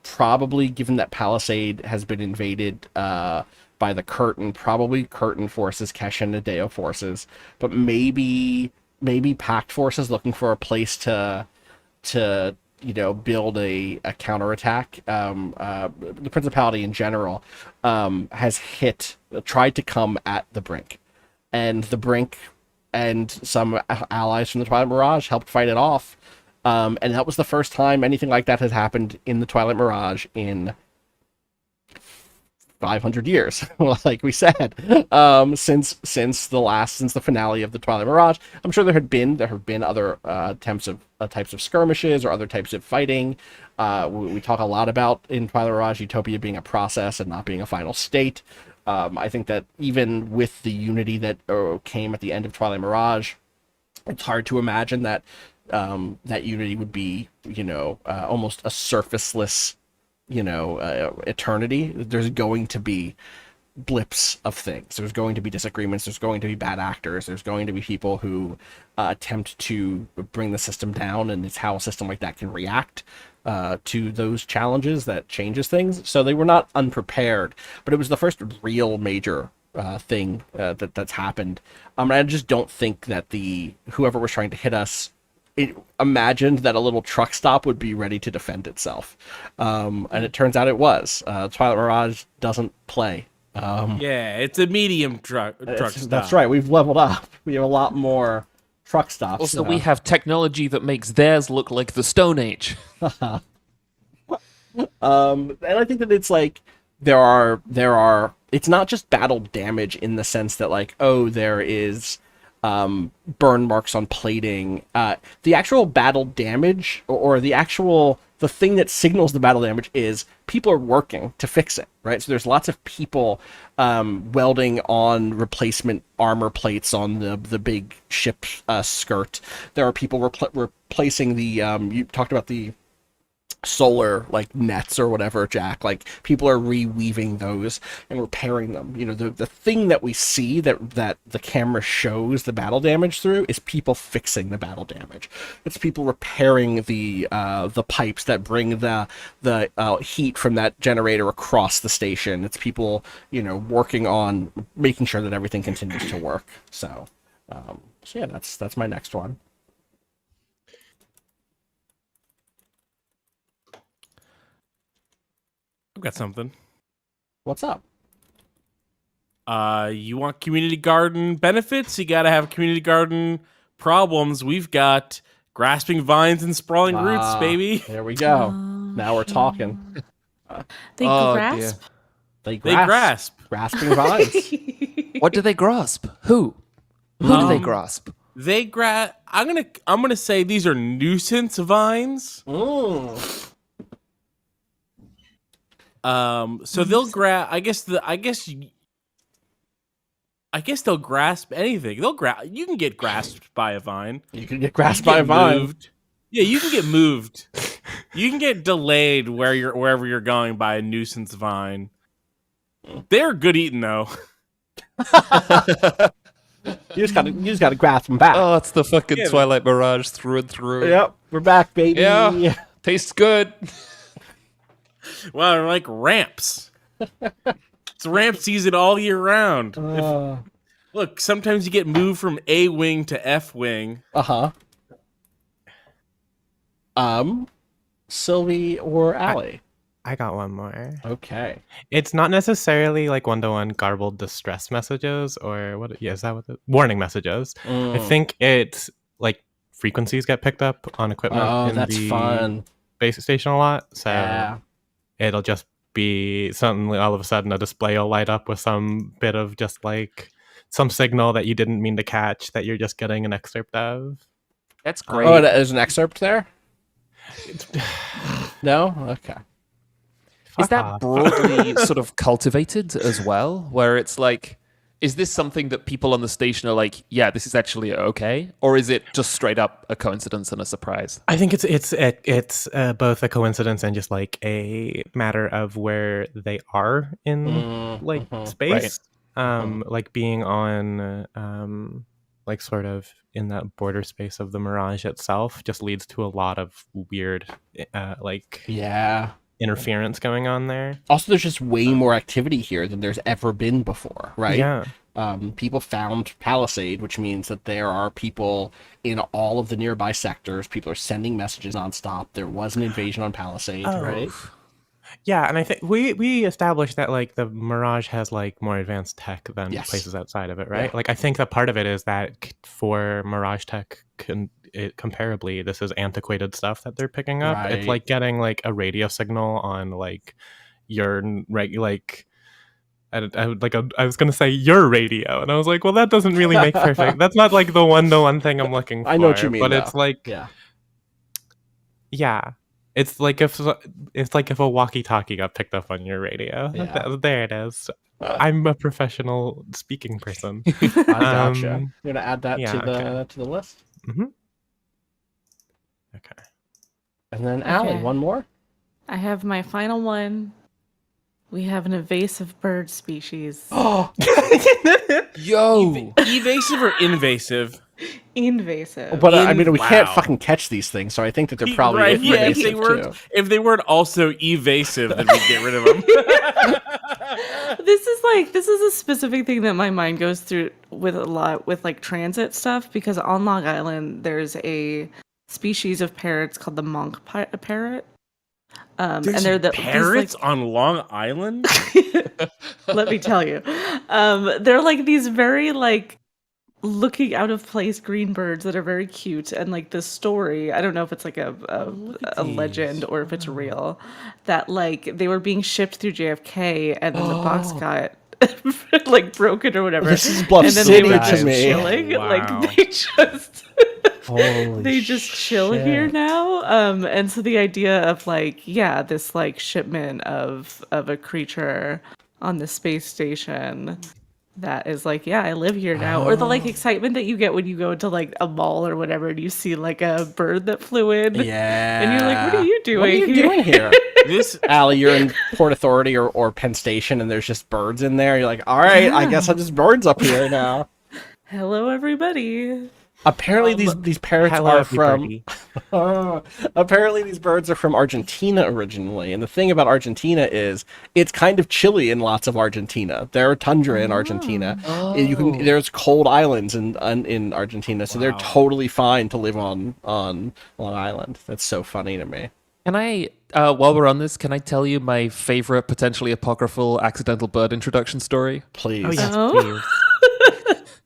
probably given that Palisade has been invaded by the Curtain, probably Curtain forces, Kesha and Nadeo forces, but maybe Pact forces looking for a place to build a counterattack. The Principality in general has tried to come at the Brink, and the Brink and some allies from the Twilight Mirage helped fight it off. And that was the first time anything like that has happened in the Twilight Mirage in 500 years, like we said, since the finale of the Twilight Mirage. I'm sure there have been other types of skirmishes or other types of fighting. We talk a lot about in Twilight Mirage Utopia being a process and not being a final state. I think that even with the unity that came at the end of Twilight Mirage, it's hard to imagine that that unity would be, almost a surfaceless, eternity. There's going to be blips of things. There's going to be disagreements. There's going to be bad actors. There's going to be people who attempt to bring the system down, and it's how a system like that can react to those challenges that changes things. So they were not unprepared, but it was the first real major thing that's happened. I just don't think that whoever was trying to hit us imagined that a little truck stop would be ready to defend itself, and it turns out it was. Twilight Mirage doesn't play. Yeah, it's a medium truck stop. That's right. We've leveled up. We have a lot more truck stops. Also, we have technology that makes theirs look like the Stone Age. And I think that it's like there are. It's not just battle damage in the sense that like, oh, there is burn marks on plating. The actual battle damage, or the thing that signals the battle damage, is people are working to fix it, right? So there's lots of people welding on replacement armor plates on the big ship skirt. There are people replacing the you talked about the solar like nets or whatever, Jack. Like, people are reweaving those and repairing them. The thing that we see that the camera shows the battle damage through is people fixing the battle damage. It's people repairing the pipes that bring the heat from that generator across the station. It's people working on making sure that everything continues to work. So yeah, that's my next one. I've got something. What's up? You want community garden benefits? You gotta have community garden problems. We've got grasping vines and sprawling roots, baby. There we go. Now we're talking. They grasp. Dear. They grasp. Grasping vines. What do they grasp? Who do they grasp? I'm gonna say these are nuisance vines. So they'll grab. I guess they'll grasp anything. You can get grasped by a vine. You can get grasped by a vine. Moved. Yeah, you can get moved. You can get delayed wherever you're going by a nuisance vine. They're good eating though. You just gotta grasp them back. Oh, it's the fucking Twilight Mirage through and through. Yep, we're back, baby. Yeah, tastes good. Well, they're like ramps. It's ramp season all year round. Look, sometimes you get moved from A wing to F wing. Sylvi or Allie? I got one more. Okay. It's not necessarily like one-to-one garbled distress messages or what? Yeah, is that what warning messages? I think it's like frequencies get picked up on equipment in that's the fun. base station a lot. So Yeah. it'll just be suddenly all of a sudden a display will light up with some bit of just like some signal that you didn't mean to catch that you're just getting an excerpt of. That's great. Oh, there's an excerpt there? No? Okay. Is that broadly sort of cultivated as well? Where it's like, is this something that people on the station are like, yeah, this is actually okay? Or is it just straight up a coincidence and a surprise? I think it's both a coincidence and just like a matter of where they are in like space. Like being on like sort of in that border space of the Mirage itself just leads to a lot of weird interference going on there. Also, there's just way more activity here than there's ever been before, right? Yeah. People found Palisade, which means that there are people in all of the nearby sectors. People are sending messages nonstop. There was an invasion on Palisade, right? Yeah, and I think we established that like the Mirage has like more advanced tech than places outside of it, right? Yeah. Like I think that part of it is that for Mirage tech, comparably, this is antiquated stuff that they're picking up. Right. It's like getting like a radio signal on like your like. I was gonna say your radio, and I was like, well, that doesn't really make perfect. That's not like the one-to-one thing I'm looking for. I know what you mean, but though. it's like, yeah. It's like if a walkie-talkie got picked up on your radio. Yeah. There it is. I'm a professional speaking person. I gotcha. You're gonna add that to the list. Mm-hmm. Okay. And then Allie, one more. I have my final one. We have an invasive bird species. Oh, Yo, evasive or invasive? Invasive. But I mean, we can't fucking catch these things, so I think that they're probably invasive too. If they weren't also evasive, then we'd get rid of them. This is a specific thing that my mind goes through with a lot with like transit stuff, because on Long Island there's a species of parrots called the monk parrot. And they're the parrots on Long Island. Let me tell you, they're like these very like looking out of place green birds that are very cute, and like the story, I don't know if it's like a legend or if it's real, that like they were being shipped through JFK and then the box got like broken or whatever. This is Bluff and then City they were to just me. chilling, like they just chill here now. And so the idea of like, this like shipment of a creature on the space station that is like, I live here now. Or the like excitement that you get when you go to like a mall or whatever and you see like a bird that flew in. Yeah. And you're like, what are you doing What are you here? doing here? Allie, you're in Port Authority or Penn Station and there's just birds in there. You're like, all right, I guess I'm just birds up here now. Hello, everybody. Apparently these parrots are from apparently these birds are from Argentina originally, and the thing about Argentina is it's kind of chilly in lots of Argentina. There are tundra in Argentina. There's cold islands in Argentina, so they're totally fine to live on Long Island. That's so funny to me. Can I, while we're on this, can I tell you my favorite potentially apocryphal accidental bird introduction story? Please. Oh, yes, please.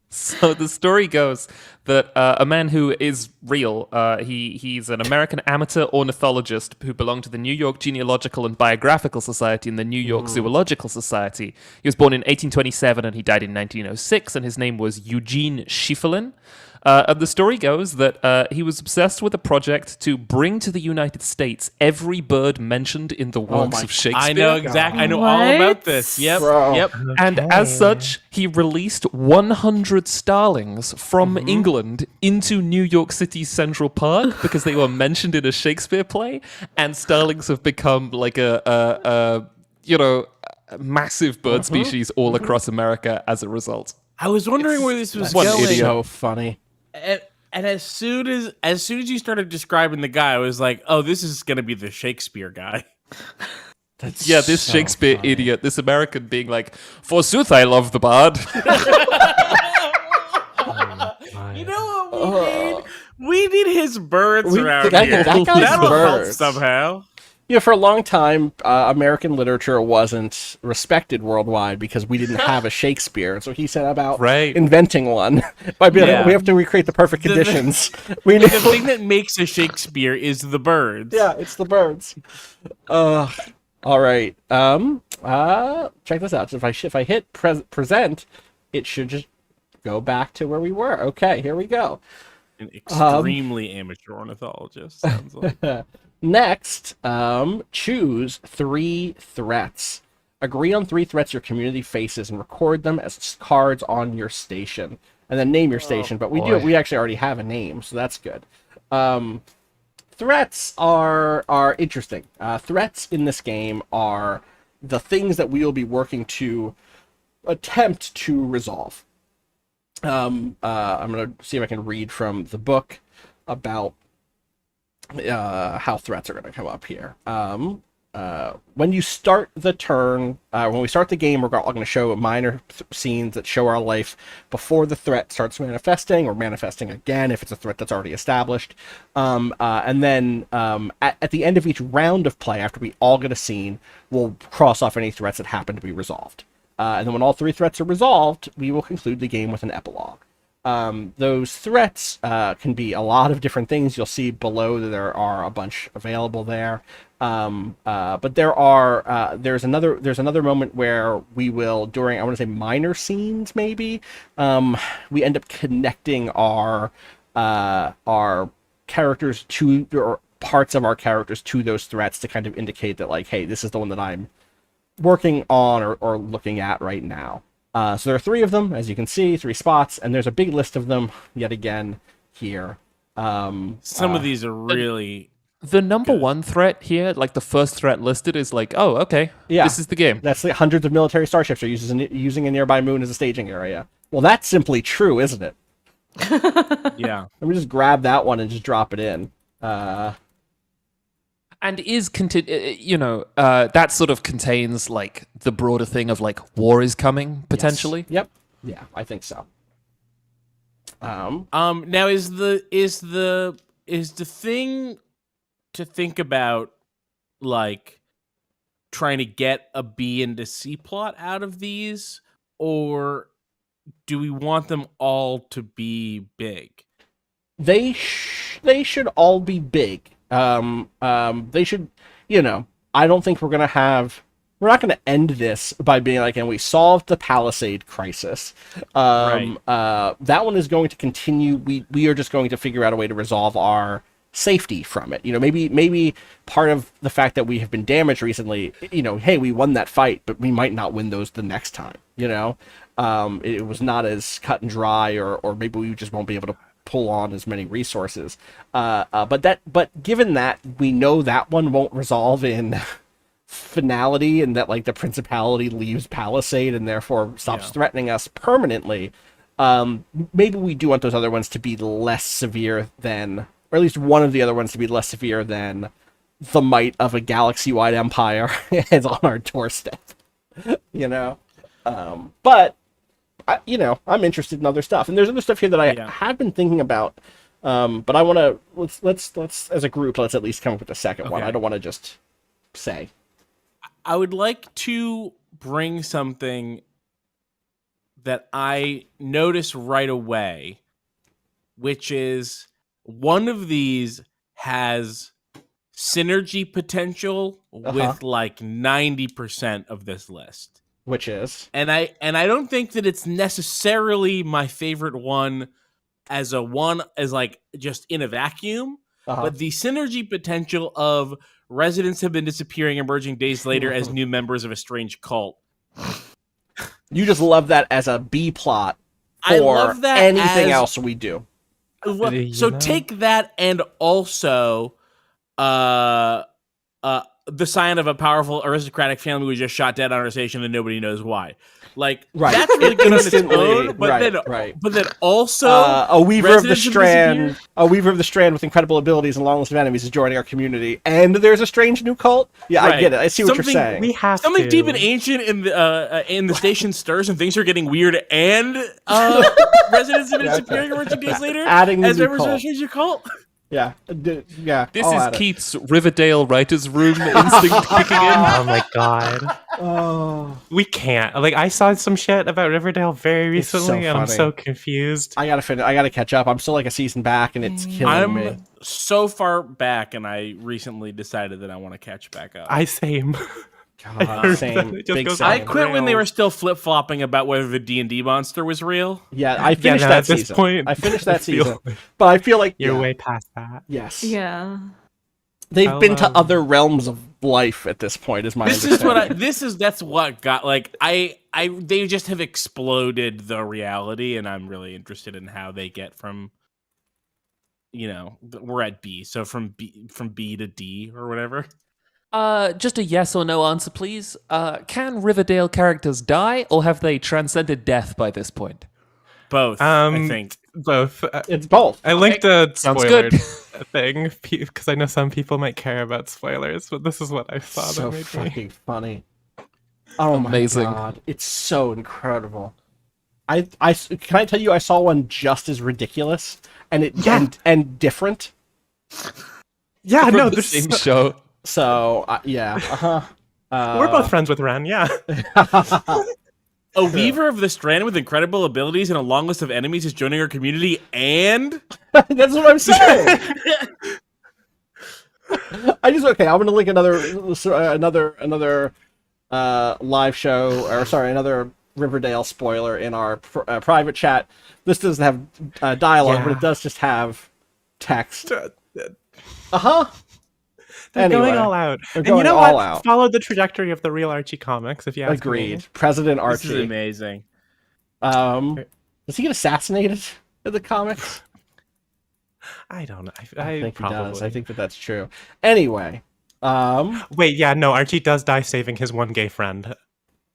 So the story goes that a man who is real, he's an American amateur ornithologist who belonged to the New York Genealogical and Biographical Society and the New York Zoological Society. He was born in 1827 and he died in 1906, and his name was Eugene Schiefelin. And the story goes that he was obsessed with a project to bring to the United States every bird mentioned in the works of Shakespeare. I know exactly. I know all about this. Yep. Bro. Yep. And as such, he released 100 starlings from England into New York City's Central Park because they were mentioned in a Shakespeare play, and starlings have become like a massive bird species all across America as a result. I was wondering where this was One going. idiot. So funny. And as soon as you started describing the guy, I was like, oh, this is going to be the Shakespeare guy. This so Shakespeare funny. idiot, this American being like, forsooth I love the bard. You know what we need? We need his birds We- around that- here. that guy's That'll help birds. somehow. For a long time, American literature wasn't respected worldwide because we didn't have a Shakespeare. So he set about inventing one by being like, we have to recreate the perfect conditions. The thing that makes a Shakespeare is the birds. Yeah, it's the birds. All right. Check this out. So if I hit present, it should just go back to where we were. Okay, here we go. An extremely amateur ornithologist, sounds like. Next, choose 3 threats. Agree on 3 threats your community faces and record them as cards on your station. And then name your station. But we actually already have a name, so that's good. Threats are interesting. Threats in this game are the things that we will be working to attempt to resolve. I'm going to see if I can read from the book about how threats are going to come up here. When you start the turn, when we start the game, we're going to show minor scenes that show our life before the threat starts manifesting, or manifesting again if it's a threat that's already established. And then at the end of each round of play, after we all get a scene, we'll cross off any threats that happen to be resolved. And then when all 3 threats are resolved, we will conclude the game with an epilogue. Those threats can be a lot of different things. You'll see below that there are a bunch available there. But there's another moment where we will, during, I want to say, minor scenes maybe, we end up connecting our characters to, or parts of our characters to those threats to kind of indicate that, like, hey, this is the one that I'm working on or looking at right now. So there are 3 of them, as you can see, 3 spots, and there's a big list of them yet again here. Some of these are really... The number 1 threat here, like the first threat listed, is like, oh, okay, this is the game. That's like hundreds of military starships are using a nearby moon as a staging area. Well, that's simply true, isn't it? Yeah. Let me just grab that one and just drop it in. And that sort of contains like the broader thing of like war is coming potentially. Yes. Yep. Yeah, I think so. Now is the thing to think about, like, trying to get a B and C plot out of these, or do we want them all to be big? They should all be big. They should, I don't think we're not going to end this by being like, and we solved the PALISADE crisis. Right. That one is going to continue. We are just going to figure out a way to resolve our safety from it. Maybe part of the fact that we have been damaged recently, hey, we won that fight, but we might not win those the next time. It was not as cut and dry, or maybe we just won't be able to pull on as many resources. But given that we know that one won't resolve in finality, and that, like, the principality leaves PALISADE and therefore stops threatening us permanently, maybe we do want those other ones to be less severe than, or at least one of the other ones to be less severe than the might of a galaxy-wide empire is on our doorstep. But I'm interested in other stuff, and there's other stuff here that I have been thinking about. But I want to let's as a group, let's at least come up with a second one. I don't want to just say. I would like to bring something that I notice right away, which is one of these has synergy potential with like 90% of this list. Which is? And I don't think that it's necessarily my favorite one as like just in a vacuum, but the synergy potential of residents have been disappearing, emerging days later as new members of a strange cult. You just love that as a B plot for anything else we do. So take that, and also the scion of a powerful aristocratic family was just shot dead on our station and nobody knows why. Like, Right. that's really good on its Instantly, own, but then also a weaver of the residents strand, with incredible abilities and long list of enemies is joining our community, and there's a strange new cult. Yeah, I get it. I see what you're saying. We have something deep and ancient in the station stirs, and things are getting weird. And residents of its superior 2 days later, adding as the members of a cult. stranger cult. Yeah, yeah. This I'll is add it. Keith's Riverdale writers' room instinct kicking in. Oh my god. Oh, We can't. Like, I saw some shit about Riverdale very It's so recently, and I'm funny. so confused. I gotta finish. I gotta catch up. I'm still like a season back, and it's killing me. I'm so far back, and I recently decided that I want to catch back up. Same. God, same. It just Big goes same. I quit when they rails. were still flip flopping about whether the D&D monster was real. Yeah, I finished no, that at this season. point, I finished that I feel season, but I feel like You're way past that. Yes. Yeah. They've been to other realms of life at this point. Is my That's what got like they just have exploded the reality, and I'm really interested in how they get from, we're at B, so from B to D or whatever. Just a yes or no answer, please. Can Riverdale characters die, or have they transcended death by this point? Both, I think. Both. It's both. I linked a Sounds spoiler good. thing because I know some people might care about spoilers, but this is what I saw So that made me. fucking funny. Oh Amazing. my god, it's so incredible. I can I tell you, I saw one just as ridiculous and different. Yeah, From no, the this same show. So yeah, we're both friends with Ren. Yeah. A weaver of the strand with incredible abilities and a long list of enemies is joining our community, and That's what I'm saying. I'm gonna link another live show, or sorry, another Riverdale spoiler in our private chat. This doesn't have dialogue, but it does just have text. They're going all out. And going you know all what? out. Followed the trajectory of the real Archie comics, if you ask Agreed. me. President this is Archie. amazing. Does he get assassinated in the comics? I don't know. I think probably. he does. I think that's true. Anyway, Wait, yeah, no, Archie does die saving his one gay friend.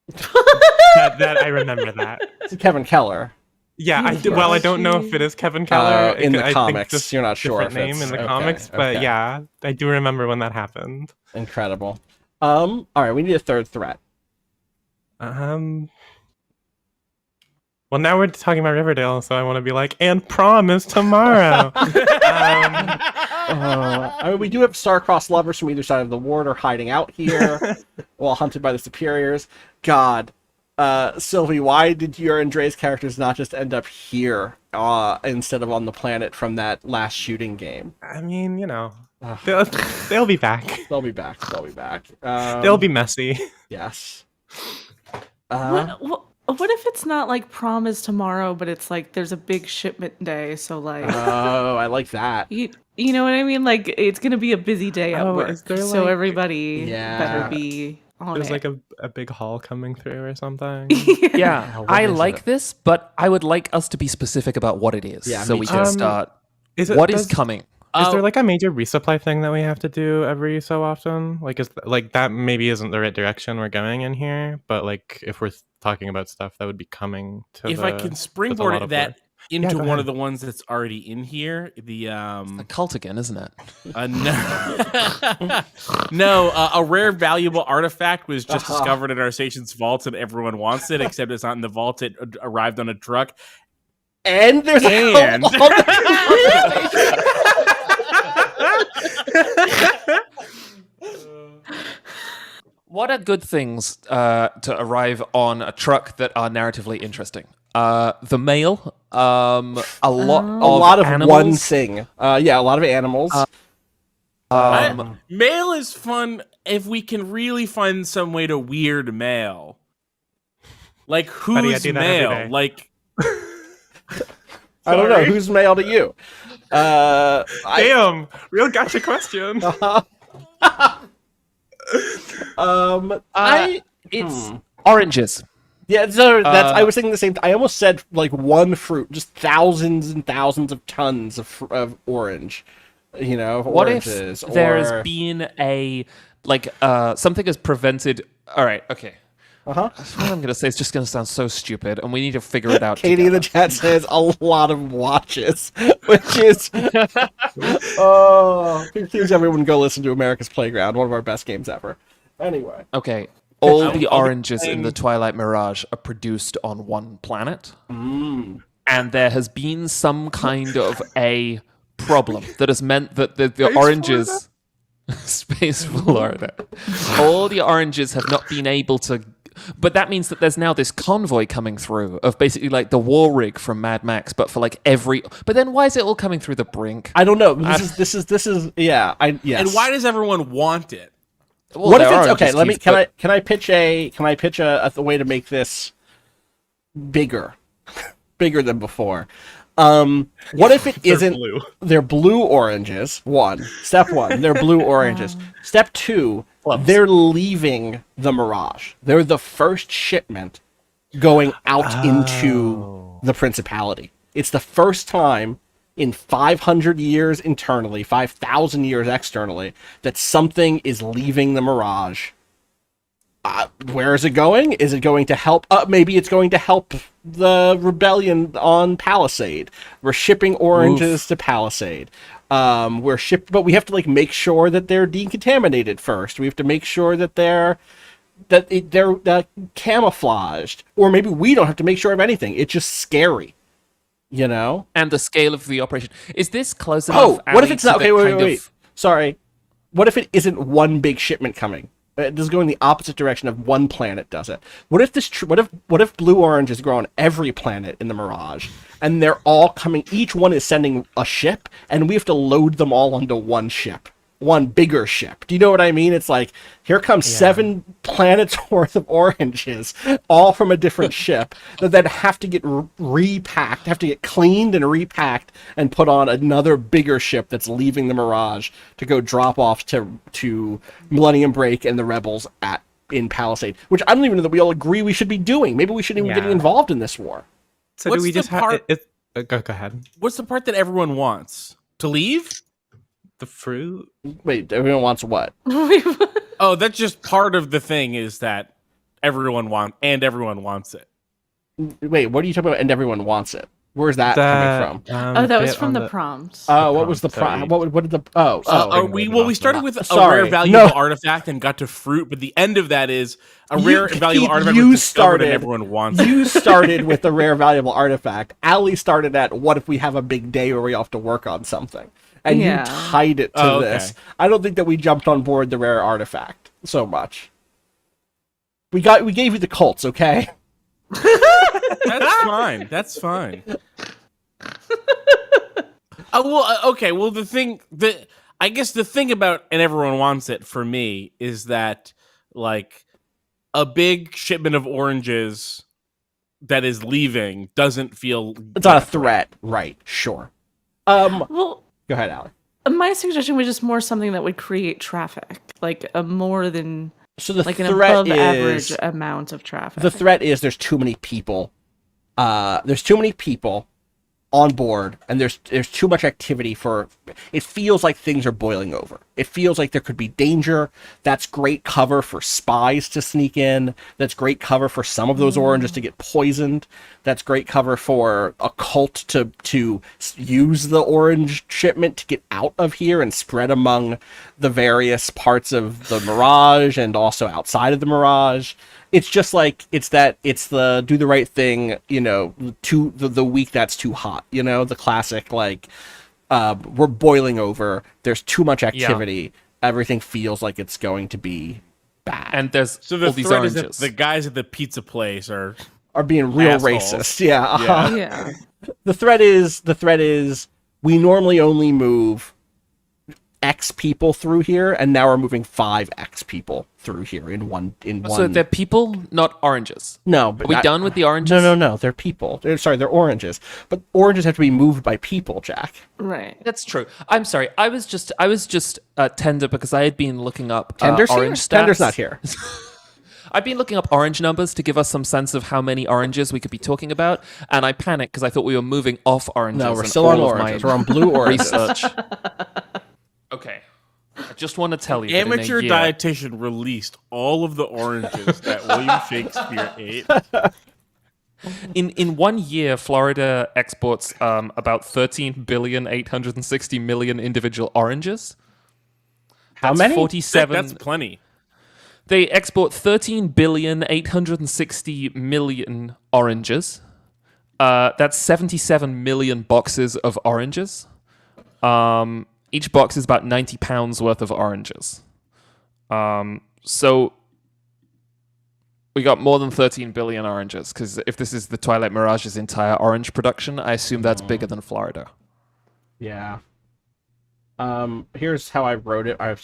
that I remember that. it's Kevin Keller. Yeah, I don't know if it is Kevin Keller In the I think comics. just You're not sure different if name it's in the okay, comics, but okay. yeah, I do remember when that happened. Incredible. All right, we need a third threat. Well, now we're talking about Riverdale, so I want to be like, and prom is tomorrow. I mean, we do have star-crossed lovers from either side of the water hiding out here while hunted by the superiors. God, Sylvi, why did your and Dre's characters not just end up here instead of on the planet from that last shooting game? I mean, they'll be back. They'll be back. They'll be back. They'll be messy. Yes. What if it's not like prom is tomorrow, but it's like there's a big shipment day, so like Oh, I like that. you know what I mean? Like it's gonna be a busy day at work, is there, so like- everybody Yeah. better be on There's it. like a big haul coming through or something. Yeah, what I is like it? this, but I would like us to be specific about what it is, Yeah, so me we too. can start. Is it What is does- coming? Is there like a major resupply thing that we have to do every so often? Like, that maybe isn't the right direction we're going in here, but like if we're talking about stuff that would be coming to If I can lot springboard of that work. into go one ahead. of the ones that's already in here, the A cult again, isn't it? no, a rare valuable artifact was just discovered in our station's vault, and everyone wants it, except it's not in the vault. It arrived on a truck. And there's And- What are good things to arrive on a truck that are narratively interesting? The mail, a lot of one animals. thing. Yeah, a lot of animals. Mail is fun if we can really find some way to weird mail. Like Buddy, I whose do that every mail? day. Like I don't know who's mail to you. Damn, real gotcha question. It's oranges. Yeah, so I was thinking the same. I almost said like one fruit, just thousands and thousands of tons of orange. Of What oranges. if there's or... been a something has prevented. All right, okay. Uh-huh. What I'm going to say is just going to sound so stupid, and we need to figure it out. Katie in the chat says a lot of watches, which is confuse everyone. Go listen to America's Playground, one of our best games ever. Anyway, okay. All the oranges in the Twilight Mirage are produced on one planet, and there has been some kind of a problem that has meant that the oranges. Space Florida. All the oranges have not been able to. But that means that there's now this convoy coming through of basically like the war rig from Mad Max, but for like every. But then why is it all coming through the Brink? I don't know. This is yeah. Yes. And why does everyone want it? Well, what if it's okay? Let me. Can I pitch a way to make this bigger, bigger than before? What if it isn't? Blue. They're blue oranges. Step one, they're blue oranges. Step two, they're leaving the Mirage. They're the first shipment going out into the Principality. It's the first time in 500 years internally, 5,000 years externally, that something is leaving the Mirage. Where is it going? Is it going to help? Maybe it's going to help the rebellion on PALISADE. We're shipping oranges to PALISADE. But we have to make sure that they're decontaminated first. We have to make sure that they're camouflaged, or maybe we don't have to make sure of anything. It's just scary, you know. And the scale of the operation is this close enough? What if it's not? Okay, wait. Sorry. What if it isn't one big shipment coming? This is going the opposite direction of one planet does it. What if blue oranges grow on every planet in the Mirage, and they're all coming? Each one is sending a ship, and we have to load them all onto one ship, one bigger ship. Do you know what I mean? It's like here comes 7 planets worth of oranges, all from a different ship that then have to get repacked, have to get cleaned and repacked, and put on another bigger ship that's leaving the Mirage to go drop off to Millennium Break and the Rebels in PALISADE, which I don't even know that we all agree we should be doing. Maybe we shouldn't even be getting involved in this war. So What's do we the just have it? Go ahead. What's the part that everyone wants? To leave? The fruit? Wait, everyone wants what? Oh, that's just part of the thing, is that everyone wants it. Wait, what are you talking about? And everyone wants it. Where's that coming from? That was from the prompt. What was the prompt? What did the? We started with a rare valuable artifact and got to fruit, but the end of that is a rare valuable artifact was discovered and everyone wants it. You started with the rare valuable artifact. Allie started at what if we have a big day where we have to work on something, and you tied it to this. I don't think that we jumped on board the rare artifact so much. We gave you the cults, okay? That's fine. That's fine. Okay. Well, I guess the thing about and everyone wants it for me is that a big shipment of oranges that is leaving doesn't feel. It's not a threat, right? Sure. Well, go ahead, Allie. My suggestion was just more something that would create traffic, more than. So the an threat above is average amount of traffic. The threat is there's too many people. There's too many people on board, and there's too much activity for. It feels like things are boiling over. It feels like there could be danger. That's great cover for spies to sneak in. That's great cover for some of those oranges to get poisoned. That's great cover for a cult to use the orange shipment to get out of here and spread among the various parts of the Mirage and also outside of the Mirage. It's just it's the do the right thing, to the week that's too hot, the classic, we're boiling over. There's too much activity. Yeah. Everything feels like it's going to be bad. And there's the all these threat oranges. is that the guys at the pizza place are being real assholes. Racist. Yeah. Uh-huh. Yeah. The threat is we normally only move X people through here, and now we're moving 5X people through here in one. So they're people, not oranges. No, but are we done with the oranges? No. They're people. They're oranges, but oranges have to be moved by people, Jack. Right. That's true. I'm sorry. I was just Tender because I had been looking up Tender's orange here? stats. Tender's not here. I've been looking up orange numbers to give us some sense of how many oranges we could be talking about, and I panicked because I thought we were moving off oranges. No, we're still on oranges. We're on blue oranges. Research. Okay. Just want to tell you, that in a Amateur year- dietitian released all of the oranges that William Shakespeare ate. In 1 year, Florida exports about 13,860,000,000 individual oranges. How That's many? 47. That's plenty. They export 13,860,000,000 oranges. That's 77 million boxes of oranges. Each box is about 90 pounds worth of oranges. So we got more than 13 billion oranges, because if this is the Twilight Mirage's entire orange production, I assume that's bigger than Florida. Yeah. Here's how I wrote it. I have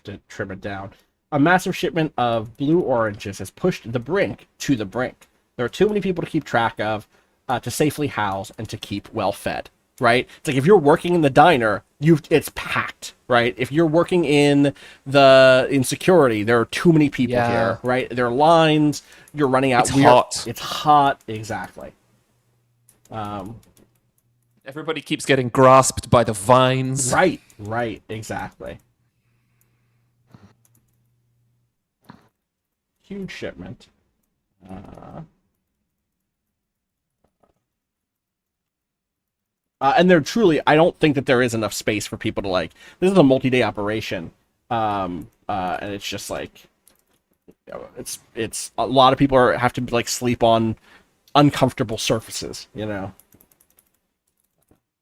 to trim it down. A massive shipment of blue oranges has pushed the brink to the brink. There are too many people to keep track of, to safely house, and to keep well fed. Right? It's like if you're working in the diner, it's packed. Right? If you're working in security, there are too many people here. Right? There are lines. You're running out. It's hot. It's hot. Exactly. Everybody keeps getting grasped by the vines. Right. Exactly. Huge shipment. And there truly, I don't think that there is enough space for people to this is a multi-day operation. And it's just it's a lot of people have to sleep on uncomfortable surfaces,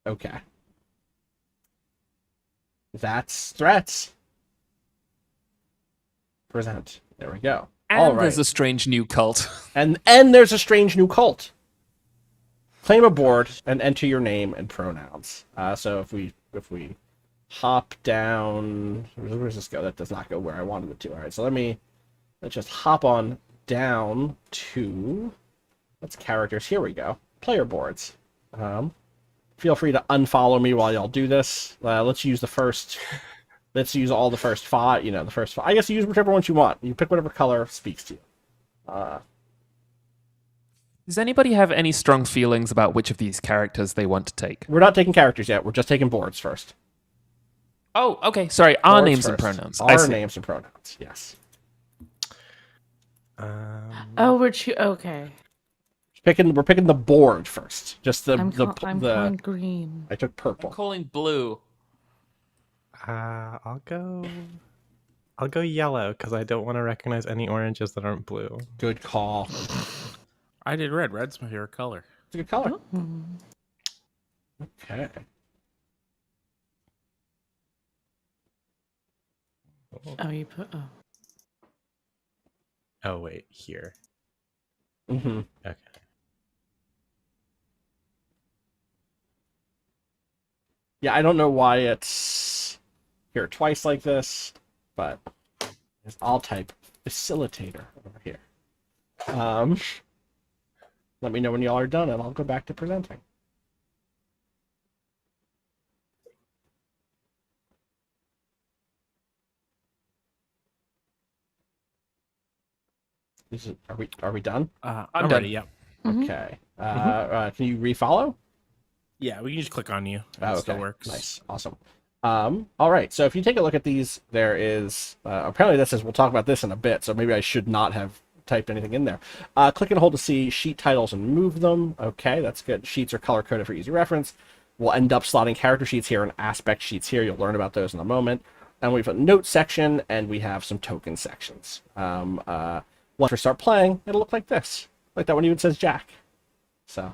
Okay. That's threats. Present. There we go. And All right. there's a strange new cult. And there's a strange new cult. Claim a board and enter your name and pronouns. So if we hop down, where does this go? That does not go where I wanted it to. All right, so let's just hop on down to characters. Here we go. Player boards. Feel free to unfollow me while y'all do this. Let's use the first. Let's use all the first five. The first five. I guess you use whichever ones you want. You pick whatever color speaks to you. Does anybody have any strong feelings about which of these characters they want to take? We're not taking characters yet. We're just taking boards first. Oh, okay. Sorry, our Boards names first. and pronouns. Our names and pronouns. Yes. Okay. We're picking the board first. Just I'm calling green. I took purple. I'm calling blue. I'll go yellow because I don't want to recognize any oranges that aren't blue. Good call. I did red. Red's my favorite color. It's a good color. Oh. Okay. Oh, you put. Oh. Oh wait, here. Mm-hmm. Okay. Yeah, I don't know why it's here twice like this, but I'll type Facilitator over here. Let me know when y'all are done, and I'll go back to presenting. Are we done? I'm done. ready. Yeah. Mhm. Okay. Can you refollow? Yeah, we can just click on you. It Oh, still okay. works. Nice. Awesome. All right. So if you take a look at these, there is apparently this says we'll talk about this in a bit. So maybe I should not have typed anything in there. Click and hold to see sheet titles and move them. Okay, that's good. Sheets are color coded for easy reference. We'll end up slotting character sheets here and aspect sheets here. You'll learn about those in a moment. And we have a note section and we have some token sections. Once we start playing, it'll look like this, like that one even says Jack. So.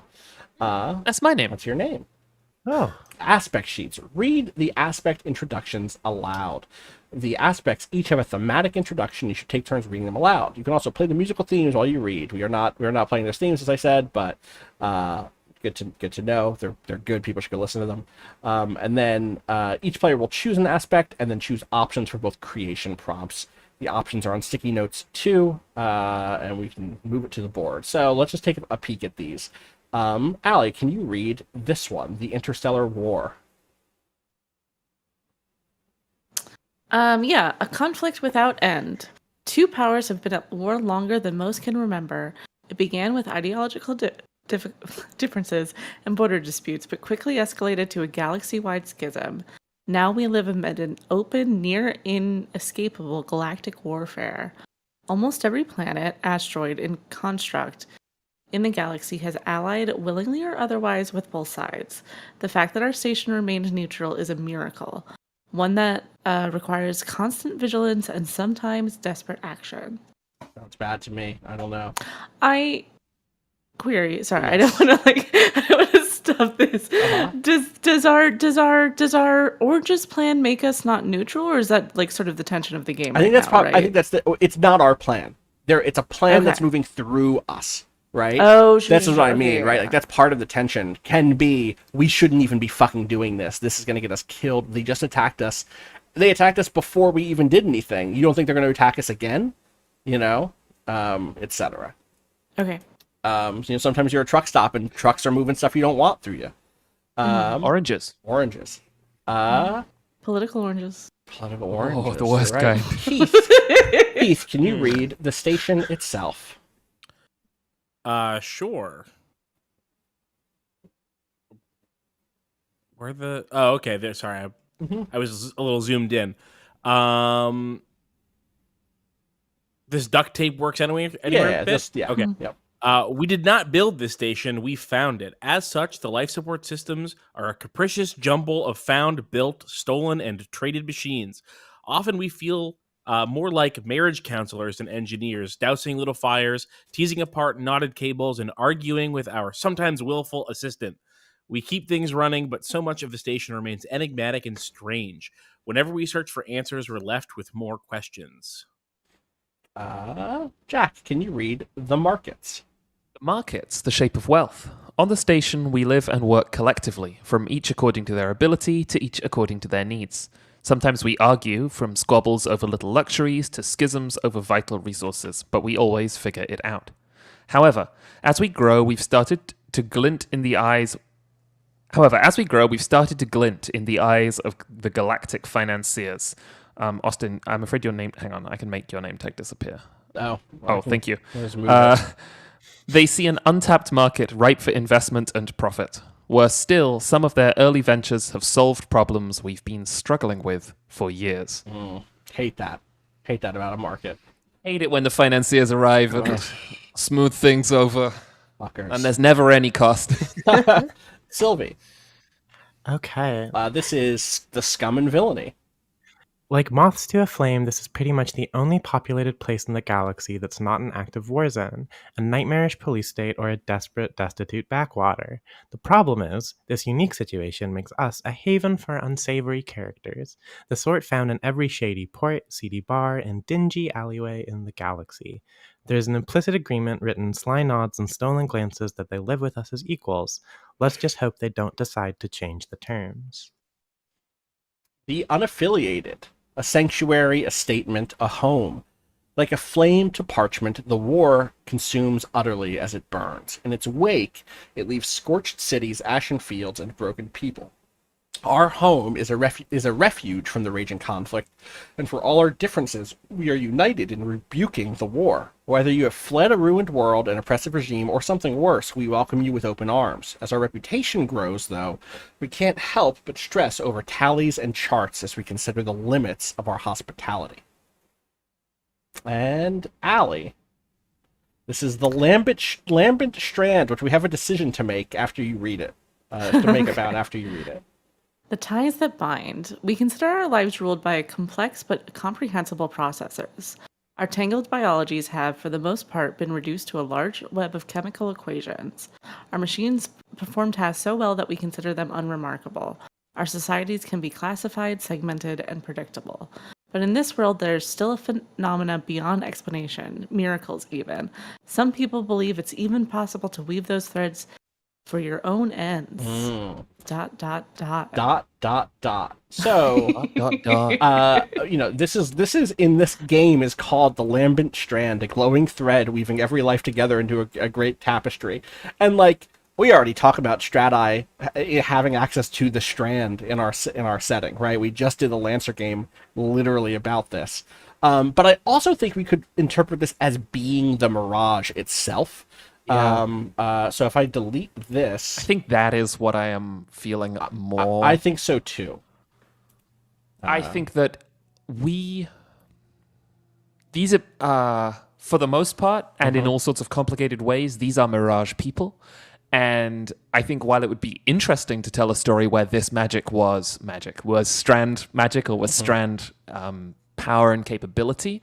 That's my name. What's your name? Oh. Aspect sheets. Read the aspect introductions aloud. The aspects each have a thematic introduction. You should take turns reading them aloud. You can also play the musical themes while you read. We are not playing those themes, as I said, but good to know. They're good. People should go listen to them. And then each player will choose an aspect and then choose options for both creation prompts. The options are on sticky notes too, and we can move it to the board. So let's just take a peek at these. Allie, can you read this one, The Interstellar War? Yeah, a conflict without end. Two powers have been at war longer than most can remember. It began with ideological differences and border disputes, but quickly escalated to a galaxy-wide schism. Now we live amid an open, near inescapable galactic warfare. Almost every planet, asteroid, and construct in the galaxy has allied, willingly or otherwise, with both sides. The fact that our station remained neutral is a miracle, one that requires constant vigilance and sometimes desperate action. Sounds bad to me. I don't know. I query. Sorry, I don't want to I don't want to stop this. Does our Orange's plan make us not neutral, or is that like sort of the tension of the game? I think that's probably. I think that's it's not our plan. It's a plan that's moving through us. Right? Oh, that's what I mean, okay, right? yeah. Like that's part of the tension. Can be we shouldn't even be fucking doing this. This is gonna get us killed. They just attacked us. They attacked us before we even did anything. You don't think they're gonna attack us again? You know, etc. Okay. Sometimes you're a truck stop and trucks are moving stuff you don't want through you. Oranges. Oranges. Political oranges. Political oranges. Oh, the worst right. kind. Keith, can you read the station itself? Sure. Where the... Oh, okay. There. Sorry, I was a little zoomed in. This duct tape works anywhere. Yeah. Okay. Yep. We did not build this station. We found it. As such, the life support systems are a capricious jumble of found, built, stolen, and traded machines. Often we feel more like marriage counselors than engineers, dousing little fires, teasing apart knotted cables, and arguing with our sometimes willful assistant. We keep things running, but so much of the station remains enigmatic and strange. Whenever we search for answers, we're left with more questions. Jack, can you read the markets? Markets, the shape of wealth. On the station, we live and work collectively, from each according to their ability to each according to their needs. Sometimes we argue, from squabbles over little luxuries to schisms over vital resources, but we always figure it out. However, as we grow, we've started to glint in the eyes of the galactic financiers. Austin, I'm afraid your name... Hang on, I can make your name tag disappear. Thank you. They see an untapped market ripe for investment and profit. Worse still, some of their early ventures have solved problems we've been struggling with for years. Hate that. Hate that about a market. Hate it when the financiers arrive and smooth things over. Fuckers. And there's never any cost. Sylvi. Okay. This is the scum and villainy. Like moths to a flame, this is pretty much the only populated place in the galaxy that's not an active war zone, a nightmarish police state, or a desperate, destitute backwater. The problem is, this unique situation makes us a haven for unsavory characters, the sort found in every shady port, seedy bar, and dingy alleyway in the galaxy. There's an implicit agreement written in sly nods and stolen glances that they live with us as equals. Let's just hope they don't decide to change the terms. The unaffiliated. A sanctuary, a statement, a home. Like a flame to parchment, the war consumes utterly as it burns. In its wake, it leaves scorched cities, ashen fields, and broken people. Our home is a refuge from the raging conflict, and for all our differences, we are united in rebuking the war. Whether you have fled a ruined world, an oppressive regime, or something worse, we welcome you with open arms. As our reputation grows, though, we can't help but stress over tallies and charts as we consider the limits of our hospitality. And Allie. This is the lambent strand, which we have a decision to make after you read it. After you read it. The ties that bind. We consider our lives ruled by complex but comprehensible processors. Our tangled biologies have, for the most part, been reduced to a large web of chemical equations. Our machines perform tasks so well that we consider them unremarkable. Our societies can be classified, segmented, and predictable. But in this world, there's still a phenomena beyond explanation, miracles even. Some people believe it's even possible to weave those threads for your own ends. ... So, this is in this game is called the lambent strand, a glowing thread weaving every life together into a great tapestry. And like we already talk about Strati having access to the strand in our setting, right? We just did the Lancer game literally about this. But I also think we could interpret this as being the Mirage itself. Yeah. So if I delete this, I think that is what I am feeling more. I think so too. I think that these are, for the most part, and in all sorts of complicated ways, these are Mirage people. And I think while it would be interesting to tell a story where this magic was strand magic, or was strand power and capability,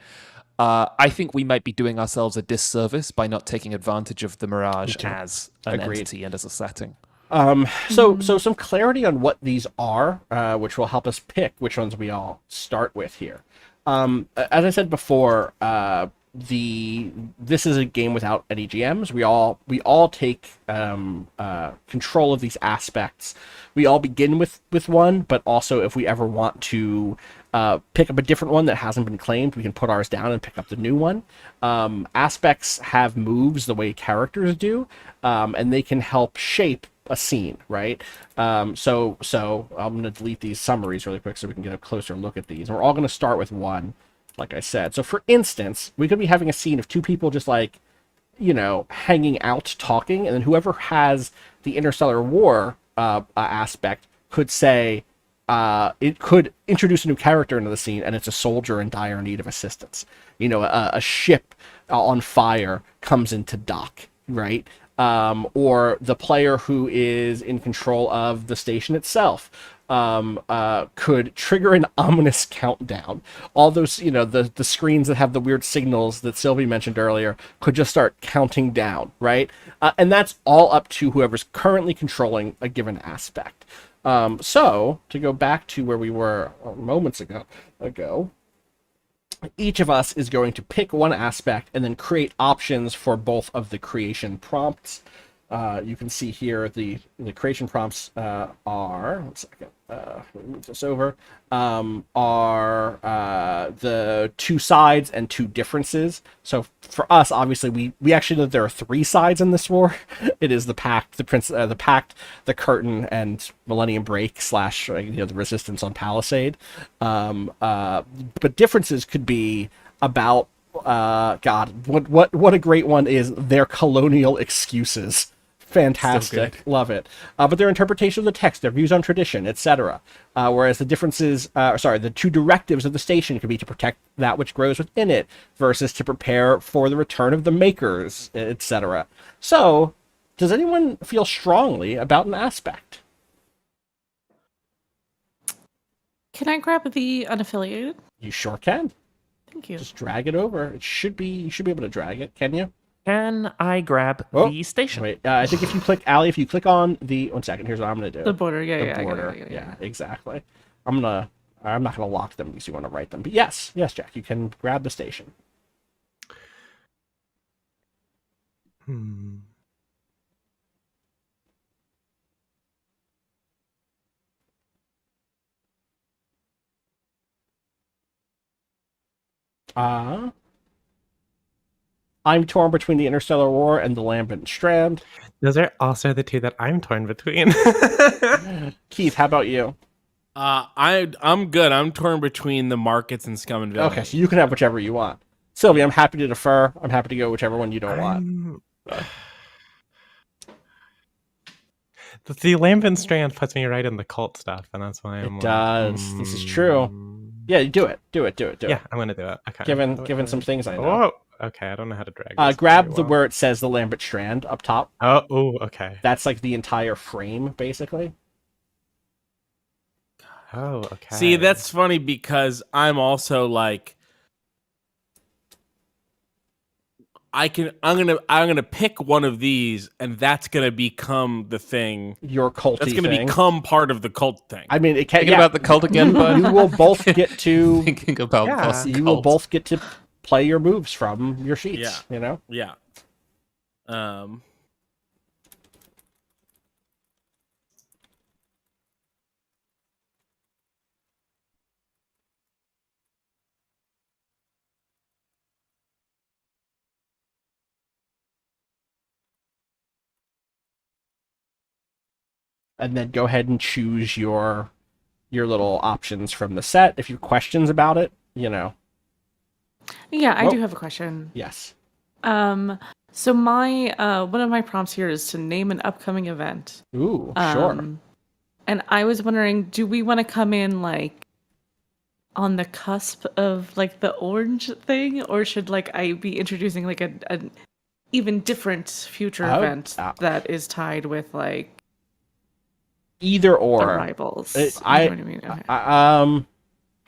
I think we might be doing ourselves a disservice by not taking advantage of the Mirage as an entity and as a setting. So some clarity on what these are, which will help us pick which ones we all start with here. As I said before, this is a game without any GMs. We all take control of these aspects. We all begin with one, but also if we ever want to pick up a different one that hasn't been claimed, we can put ours down and pick up the new one. Aspects have moves the way characters do, and they can help shape a scene, right? So I'm going to delete these summaries really quick so we can get a closer look at these. And we're all going to start with one, like I said. So for instance, we could be having a scene of two people just like, hanging out, talking, and then whoever has the Interstellar War aspect could say, it could introduce a new character into the scene, and it's a soldier in dire need of assistance. A ship on fire comes into dock, right? Or the player who is in control of the station itself could trigger an ominous countdown. All those, the screens that have the weird signals that Sylvie mentioned earlier could just start counting down, right? And that's all up to whoever's currently controlling a given aspect. So, to go back to where we were moments ago, each of us is going to pick one aspect and then create options for both of the creation prompts. You can see here the creation prompts are, one second, let me move this over, are the two sides and two differences. So for us, obviously, we actually know there are three sides in this war. It is the Pact, the Pact, the Curtain, and Millennium Break / the Resistance on Palisade. But differences could be about God, what a great one is their colonial excuses. Fantastic, love it. But their interpretation of the text, their views on tradition, etc. Whereas the differences, the two directives of the station could be to protect that which grows within it versus to prepare for the return of the makers, etc. So, does anyone feel strongly about an aspect? Can I grab the unaffiliated? You sure can. Thank you. Just drag it over. You should be able to drag it. Can you? Can I grab the station? Wait, I think if you click, Allie, if you click on the, one second, here's what I'm going to do. The border, The border, yeah, exactly. I'm not going to lock them because you want to write them. But yes, Jack, you can grab the station. I'm torn between the Interstellar War and the Lambent Strand. Those are also the two that I'm torn between. Keith, how about you? I'm good. I'm torn between the markets and Scum and Villainy. Okay, so you can have whichever you want. Sylvie, I'm happy to defer. I'm happy to go whichever one you don't want. The Lambent Strand puts me right in the cult stuff, and that's why I'm. It does. This is true. Yeah, do it. Yeah, I'm gonna do it. Okay. Given some things I know. Oh, okay. I don't know how to drag this grab the where it says the Lambent Strand up top. Oh, okay. That's like the entire frame, basically. Oh, okay. See, that's funny because I'm also like, I'm gonna pick one of these, and that's gonna become the thing. Your culty That's gonna thing. become part of the cult thing. I mean, it can't. Thinking about the cult again, bud? You will both get to. Thinking about the You will cult. both get to play your moves from your sheets. Yeah. You know. Yeah. And then go ahead and choose your little options from the set. If you have questions about it, Yeah, I do have a question. Yes. So my one of my prompts here is to name an upcoming event. Ooh, sure. And I was wondering, do we want to come in like on the cusp of like the orange thing, or should like I be introducing like an even different future event that is tied with like either or arrivals? You know what I mean? Okay.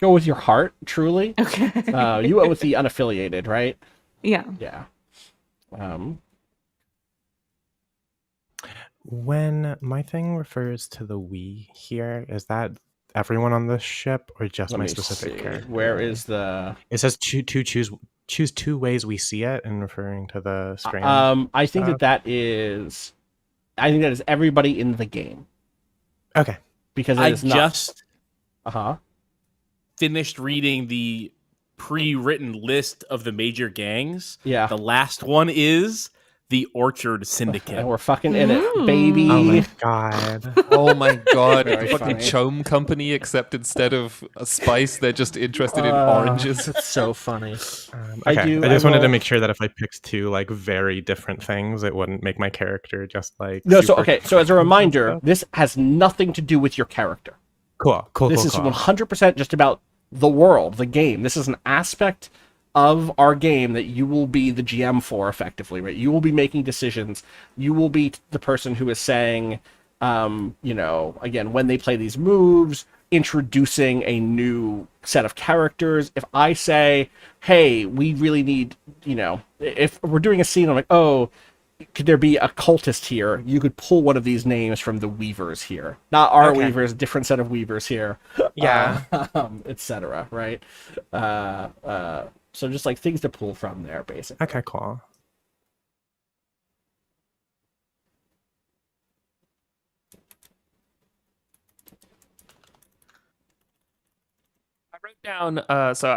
Go with your heart, truly. Okay. You went with the unaffiliated, right? Yeah. Yeah. When my thing refers to the we here, is that everyone on the ship or just my specific character? Where is the? It says choose two ways we see it, and referring to the strange. I think that is everybody in the game. Okay. Because I is not... just finished reading the pre-written list of the major gangs. Yeah. The last one is the Orchard Syndicate. And we're fucking in it, baby. Oh my god. Oh my god. Very Fucking funny. Chome Company, except instead of a spice, they're just interested in oranges. It's so funny. Okay. I just wanted will... to make sure that if I picked two like very different things, it wouldn't make my character just like No, so as a reminder, this has nothing to do with your character. Cool. This is 100% just about the world, the game. This is an aspect of our game that you will be the GM for, effectively, right? You will be making decisions. You will be the person who is saying, again, when they play these moves, introducing a new set of characters. If I say, hey, we really need, if we're doing a scene, I'm like, oh, could there be a cultist here? You could pull one of these names from the Weavers here. Not our Weavers, different set of Weavers here. Yeah. Etc., right? So just like things to pull from there, basically. Okay, cool. I wrote down. So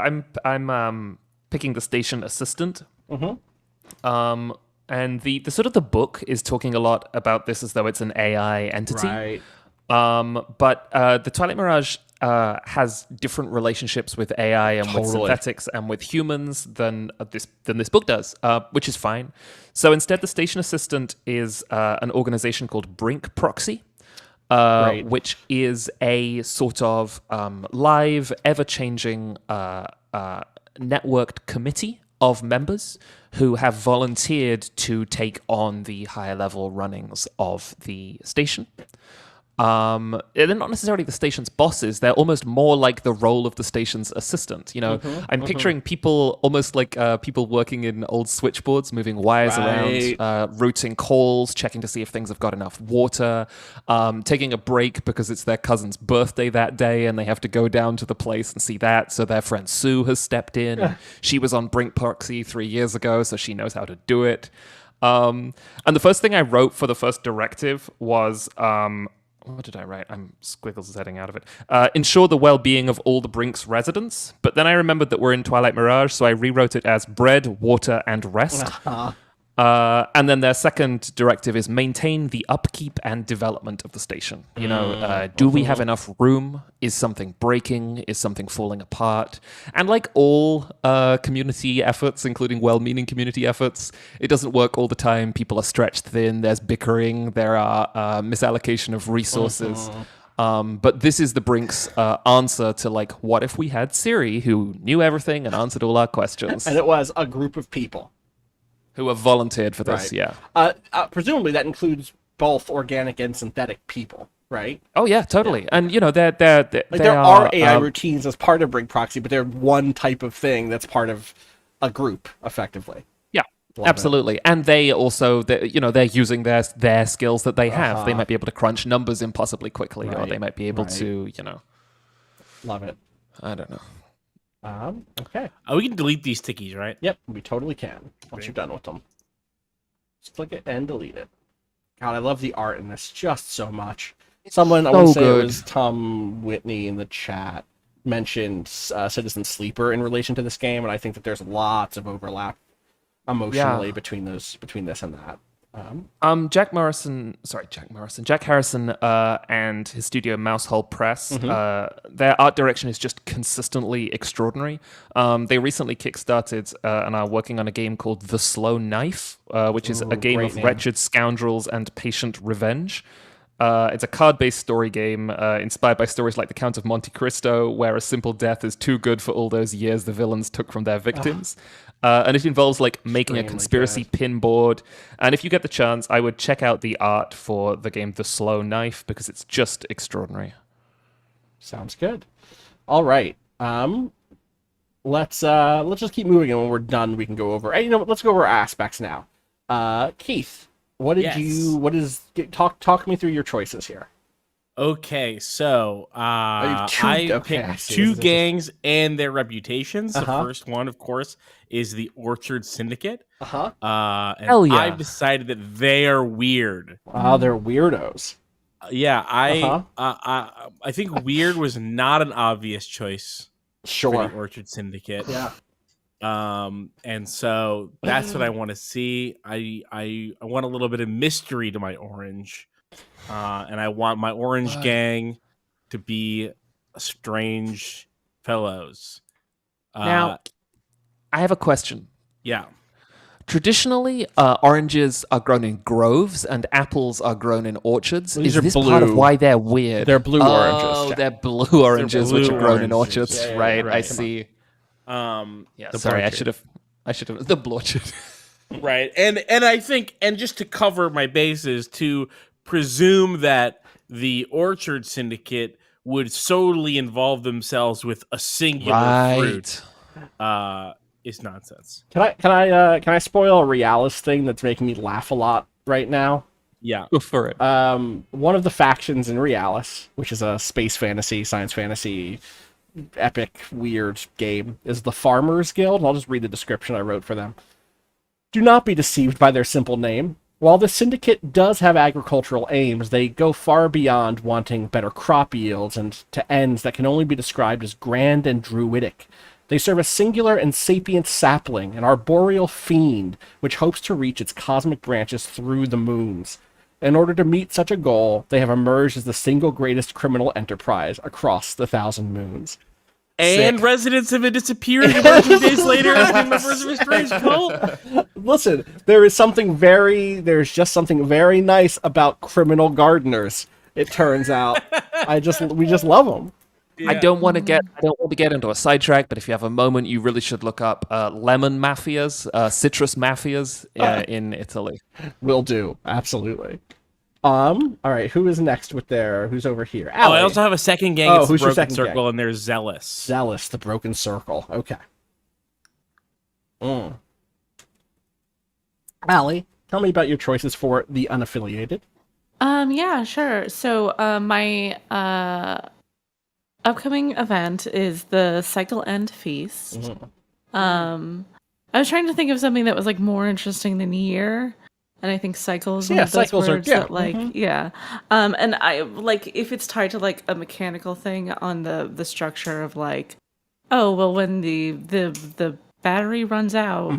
I'm picking the station assistant. Mm-hmm. And the sort of the book is talking a lot about this as though it's an AI entity. Right. But the Twilight Mirage has different relationships with AI and with synthetics and with humans than this book does, which is fine. So instead, the station assistant is an organization called Brink Proxy, which is a sort of live, ever-changing networked committee of members who have volunteered to take on the higher level runnings of the station. They're not necessarily the station's bosses. They're almost more like the role of the station's assistant. I'm picturing people almost like people working in old switchboards, moving wires around, routing calls, checking to see if things have got enough water, taking a break because it's their cousin's birthday that day and they have to go down to the place and see that. So their friend Sue has stepped in. She was on Brink Proxy 3 years ago, so she knows how to do it. And the first thing I wrote for the first directive was... what did I write? I'm squiggles heading out of it. Ensure the well-being of all the Brink's residents. But then I remembered that we're in Twilight Mirage, so I rewrote it as bread, water, and rest. And then their second directive is maintain the upkeep and development of the station. Do we have enough room? Is something breaking? Is something falling apart? And like all community efforts, including well-meaning community efforts, it doesn't work all the time. People are stretched thin. There's bickering. There are misallocation of resources. But this is the Brink's answer to like, what if we had Siri who knew everything and answered all our questions? And it was a group of people. Who have volunteered for this, yeah. Presumably that includes both organic and synthetic people, right? Oh yeah, totally. And there are AI routines as part of Brink Proxy, but they're one type of thing that's part of a group, effectively. Yeah, absolutely. And they also, they're using their skills that they have. They might be able to crunch numbers impossibly quickly, or they might be able to, Love it. I don't know. Okay. We can delete these tickies, right? Yep, we totally can. Once you're done with them. Just click it and delete it. God, I love the art in this just so much. Someone, I want to say it was Tom Whitney in the chat, mentioned Citizen Sleeper in relation to this game, and I think that there's lots of overlap emotionally between this and that. Jack Harrison, and his studio Mousehole Press, their art direction is just consistently extraordinary. They recently kickstarted and are working on a game called The Slow Knife, which is a game of wretched scoundrels and patient revenge. It's a card-based story game inspired by stories like The Count of Monte Cristo, where a simple death is too good for all those years the villains took from their victims. And it involves like making a conspiracy pin board. And if you get the chance, I would check out the art for the game The Slow Knife, because it's just extraordinary. Sounds good. All right. Let's just keep moving, and when we're done, we can go over. You know, let's go over aspects now. Keith, what did talk me through your choices here? Okay, so I picked two gangs and their reputations. The first one, of course, is the Orchard Syndicate. And Hell yeah. I've decided that they are weird. They're weirdos. I think weird was not an obvious choice. Sure. For the Orchard Syndicate. Yeah. And so that's what I want to see. I want a little bit of mystery to my orange. And I want my orange gang to be strange fellows. Now, I have a question. Yeah. Traditionally, oranges are grown in groves and apples are grown in orchards. These Is are this blue. part of why they're weird? They're blue oranges. Oh, they're blue oranges, which are grown in orchards. Yeah, right, right. I see. Sorry, I should have the blorchard. Right. And I think, and just to cover my bases, to presume that the Orchard Syndicate would solely involve themselves with a singular fruit is nonsense. Can I spoil a Realis thing that's making me laugh a lot right now? Yeah. Go for it. One of the factions in Realis, which is a space fantasy, science fantasy, epic, weird game, is the Farmers Guild. I'll just read the description I wrote for them. Do not be deceived by their simple name. While the syndicate does have agricultural aims, they go far beyond wanting better crop yields and to ends that can only be described as grand and druidic. They serve a singular and sapient sapling, an arboreal fiend, which hopes to reach its cosmic branches through the moons. In order to meet such a goal, they have emerged as the single greatest criminal enterprise across the 1,000 moons. And Sick. residents have disappeared a bunch of days later as members of a strange cult. Listen, there's just something very nice about criminal gardeners, it turns out. We just love them. Yeah. I don't want to get into a sidetrack, but if you have a moment, you really should look up lemon mafias, citrus mafias in Italy. Will do, absolutely. All right, who is next who's over here? Allie. I also have a second gang. It's who's the your Broken second Circle, gang? and there's Zealous. Zealous, the Broken Circle. Okay. Allie, tell me about your choices for the unaffiliated. Yeah, sure. So, my upcoming event is the Cycle End Feast. I was trying to think of something that was like more interesting than year. And I think cycles one of those words that and I like if it's tied to like a mechanical thing on the structure of like, oh well, when the battery runs out,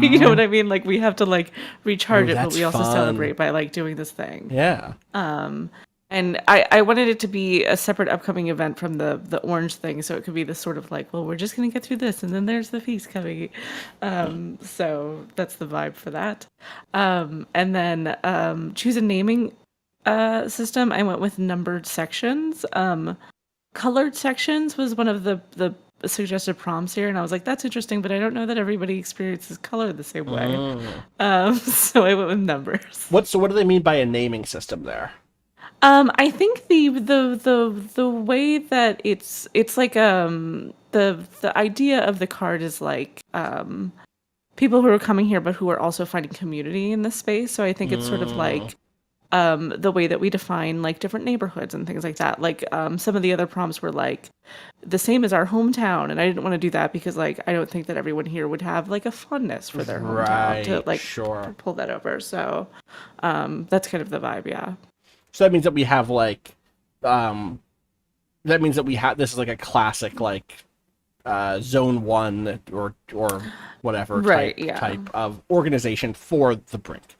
you know what I mean? Like we have to like recharge it, but we also celebrate by like doing this thing. Yeah. And I wanted it to be a separate upcoming event from the orange thing, so it could be this sort of like, well, we're just gonna get through this, and then there's the feast coming. So that's the vibe for that. And then choose a naming system. I went with numbered sections. Colored sections was one of the suggested prompts here, and I was like, that's interesting, but I don't know that everybody experiences color the same way. So I went with numbers. What do they mean by a naming system there? I think the way that it's like the idea of the card is like people who are coming here but who are also finding community in this space. So I think it's sort of like the way that we define like different neighborhoods and things like that. Like some of the other prompts were like the same as our hometown, and I didn't want to do that because like I don't think that everyone here would have like a fondness for their hometown to like pull that over. So that's kind of the vibe, yeah. So that means that we have like, this is like a classic like zone 1 or whatever type of organization for the Brink,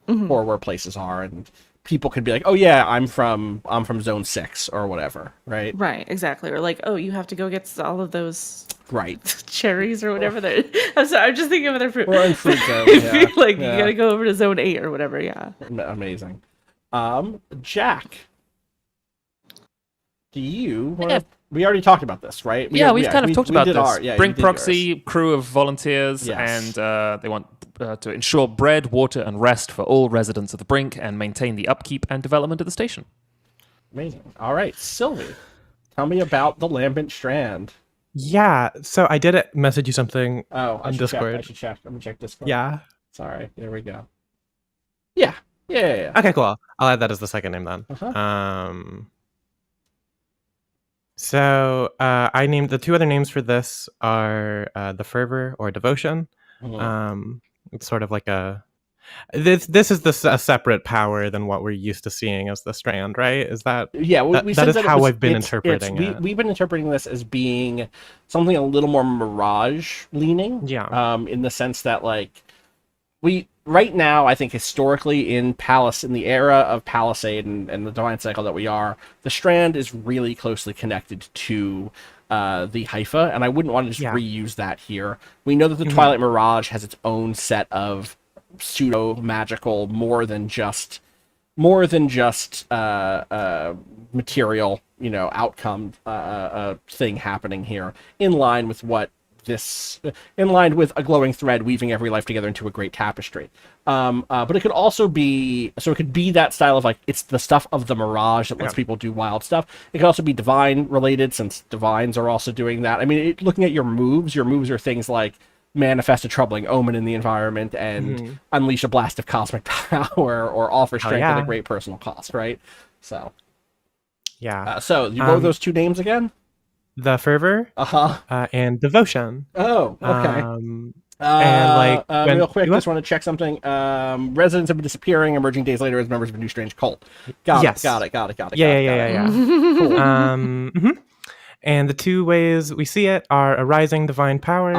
or where places are, and people could be like, oh yeah, I'm from zone 6 or whatever, right? Right, exactly. Or like, oh, you have to go get all of those cherries or whatever. I'm sorry, I'm just thinking of other fruit. We're in fruit zone. Yeah. Like you gotta go over to zone 8 or whatever. Yeah. Amazing. Jack, do you want to... We already talked about this, right? We've kind of talked about this. Brink proxy, yours. crew of volunteers, Yes. and they want to ensure bread, water, and rest for all residents of the Brink and maintain the upkeep and development of the station. Amazing. All right, Sylvi, tell me about the Lambent Strand. Yeah, so I did message you something on Discord. I should check. Let me check Discord. Yeah. Sorry. There we go. Yeah. Okay, cool. I'll add that as the second name then. Uh-huh. So I named the two other names for this are the Fervor or Devotion. It's sort of like this is a separate power than what we're used to seeing as the Strand, right? Is that... Yeah, we that said is that how I've been interpreting it. We've been interpreting this as being something a little more Mirage leaning. Yeah. In the sense that, like, right now, I think historically in the era of Palisade and the Divine Cycle that we are, the Strand is really closely connected to the Haifa, and I wouldn't want to just reuse that here. We know that the Twilight Mirage has its own set of pseudo magical, more than just material, outcome thing happening here, in line with a glowing thread weaving every life together into a great tapestry. But it could also be, so it could be that style of, like, it's the stuff of the Mirage that lets people do wild stuff. It could also be divine related, since divines are also doing that. I mean, looking at your moves are things like manifest a troubling omen in the environment and unleash a blast of cosmic power or offer strength at a great personal cost, right? So, so you know those two names again? The Fervor and Devotion. Oh, okay. Real quick, just want to check something. Residents have been disappearing, emerging days later as members of a new strange cult. Got it. Yeah. Cool. And the two ways we see it are a rising divine power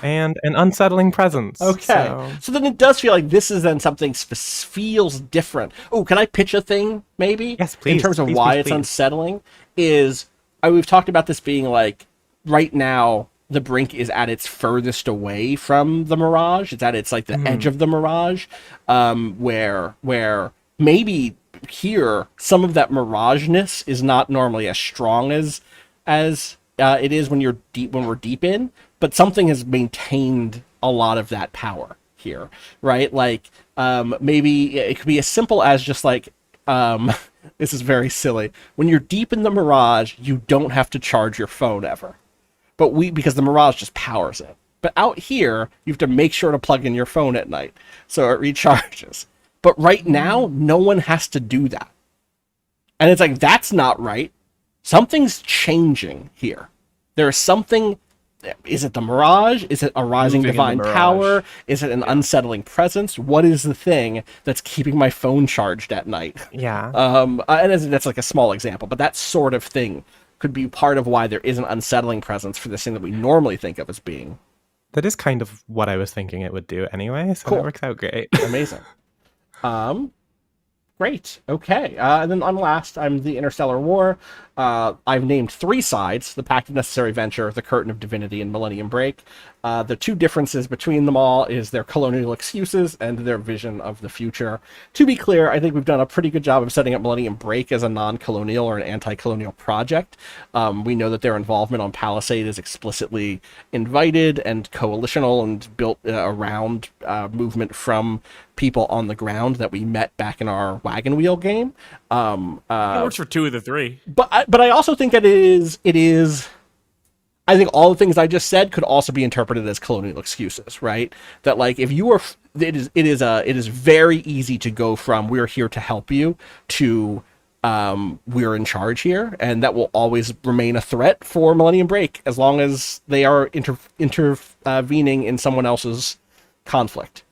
and an unsettling presence. Okay. So then it does feel like this is then something feels different. Oh, can I pitch a thing, maybe? Yes, please. In terms of why it's unsettling, we've talked about this being like, right now, the Brink is at its furthest away from the Mirage. It's at its, like, the edge of the Mirage, where maybe here some of that Mirage-ness is not normally as strong as it is when we're deep in, but something has maintained a lot of that power here, right? Like, maybe it could be as simple as just like, this is very silly. When you're deep in the Mirage, you don't have to charge your phone ever, because the Mirage just powers it. But out here, you have to make sure to plug in your phone at night so it recharges. But right now, no one has to do that. And it's like, that's not right. Something's changing here. There's something... Is it the Mirage? Is it a rising divine power? Is it an unsettling presence? What is the thing that's keeping my phone charged at night? Yeah. And that's like a small example, but that sort of thing could be part of why there is an unsettling presence for this thing that we normally think of as being. That is kind of what I was thinking it would do anyway, so that works out great. Amazing. Great. Okay. And then on last, I'm the Interstellar War. I've named 3 sides: the Pact of Necessary Venture, the Curtain of Divinity, and Millennium Break. The 2 differences between them all is their colonial excuses and their vision of the future. To be clear, I think we've done a pretty good job of setting up Millennium Break as a non-colonial or an anti-colonial project. We know that their involvement on Palisade is explicitly invited and coalitional and built around movement from people on the ground that we met back in our Wagon Wheel game. It works for 2 of the 3. But I also think that it is. I think all the things I just said could also be interpreted as colonial excuses, right? That, like, if you are, it is very easy to go from "we're here to help you" to "we're in charge here," and that will always remain a threat for Millennium Break as long as they are intervening in someone else's conflict.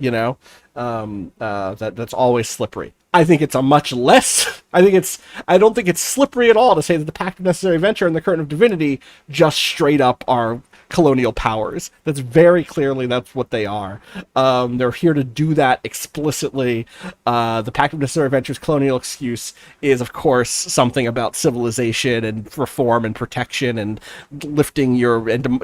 That's always slippery. I think it's a much less... I don't think it's slippery at all to say that the Pact of Necessary Venture and the Curtain of Divinity just straight up are colonial powers. That's very clearly that's what they are. They're here to do that explicitly. The Pact of Necessary Adventures colonial excuse is, of course, something about civilization and reform and protection and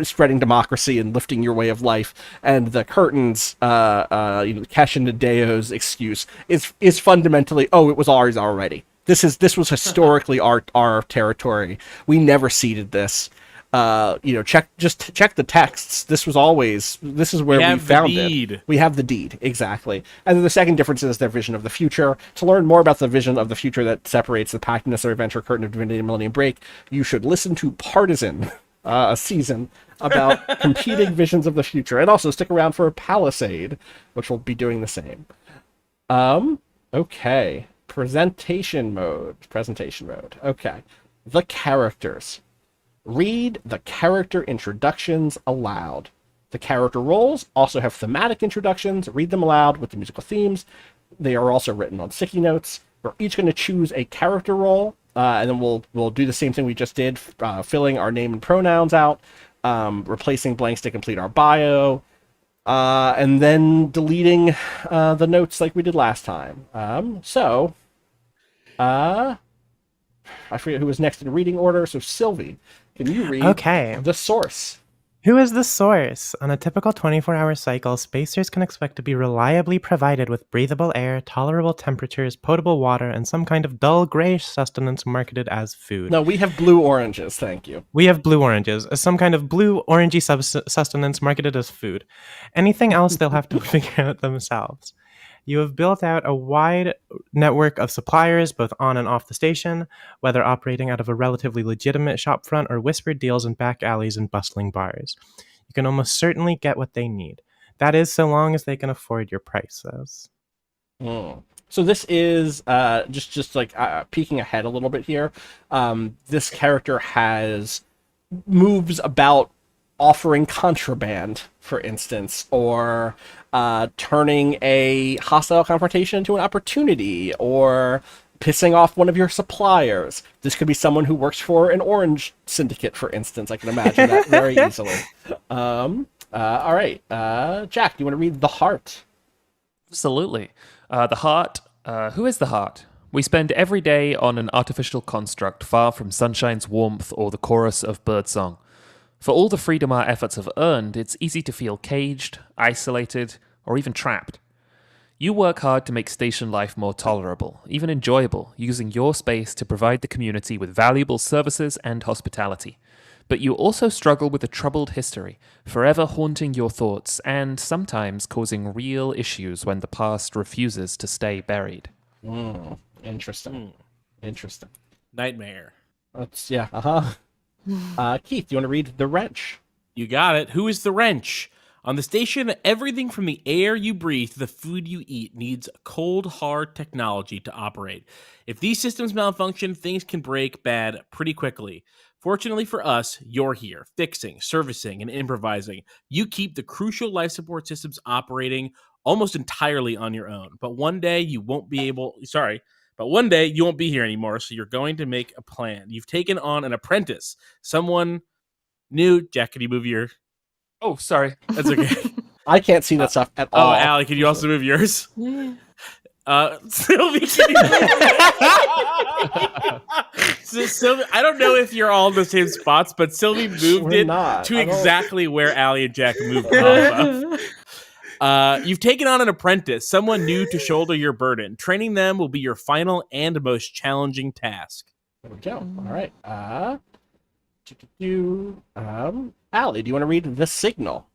spreading democracy and lifting your way of life. And the curtains, Kesh and Deo's excuse is fundamentally, oh, it was ours already. This was historically our territory. We never ceded this. Check the texts. This is where we found it. We have the deed, exactly. And then the second difference is their vision of the future. To learn more about the vision of the future that separates the Pact of Necessary Adventure, Curtain of Divinity, and Millennium Break, you should listen to Partisan, a season about competing visions of the future, and also stick around for PALISADE, which will be doing the same. Okay. Presentation mode. Okay. The characters. Read the character introductions aloud. The character roles also have thematic introductions. Read them aloud with the musical themes. They are also written on sticky notes. We're each going to choose a character role, and then we'll do the same thing we just did, filling our name and pronouns out, replacing blanks to complete our bio, and then deleting the notes like we did last time. I forget who was next in reading order, so Sylvi, can you read the source? Who is the source? On a typical 24-hour cycle, spacers can expect to be reliably provided with breathable air, tolerable temperatures, potable water, and some kind of dull grayish sustenance marketed as food. No, we have blue oranges, thank you. We have blue oranges, some kind of blue orangey sustenance marketed as food. Anything else they'll have to figure out themselves. You have built out a wide network of suppliers, both on and off the station, whether operating out of a relatively legitimate shopfront or whispered deals in back alleys and bustling bars. You can almost certainly get what they need. That is, so long as they can afford your prices. So this is just like peeking ahead a little bit here. This character has moves about offering contraband, for instance, or turning a hostile confrontation into an opportunity, or pissing off one of your suppliers. This could be someone who works for an orange syndicate, for instance. I can imagine that very easily. All right. Jack, do you want to read The Heart? Absolutely. The Heart. Who is the Heart? We spend every day on an artificial construct far from sunshine's warmth or the chorus of birdsong. For all the freedom our efforts have earned, it's easy to feel caged, isolated, or even trapped. You work hard to make station life more tolerable, even enjoyable, using your space to provide the community with valuable services and hospitality. But you also struggle with a troubled history, forever haunting your thoughts, and sometimes causing real issues when the past refuses to stay buried. Interesting. Nightmare. Keith, do you want to read The Wrench? You got it. Who is the wrench? On the station, everything from the air you breathe to the food you eat needs cold, hard technology to operate. If these systems malfunction, things can break bad pretty quickly. Fortunately for us, you're here, fixing, servicing, and improvising. You keep the crucial life support systems operating almost entirely on your own. But one day you won't be here anymore, so you're going to make a plan. You've taken on an apprentice, someone new. Jack, can you move your... Oh, sorry. That's okay. I can't see that stuff at all. Oh, Allie, can you also move yours? Yeah. Sylvi, can you So Sylvi, I don't know if you're all in the same spots, but Sylvi moved to exactly where Allie and Jack moved off of. You've taken on an apprentice, someone new to shoulder your burden. Training them will be your final and most challenging task. There we go. All right. Allie, do you want to read The Signal?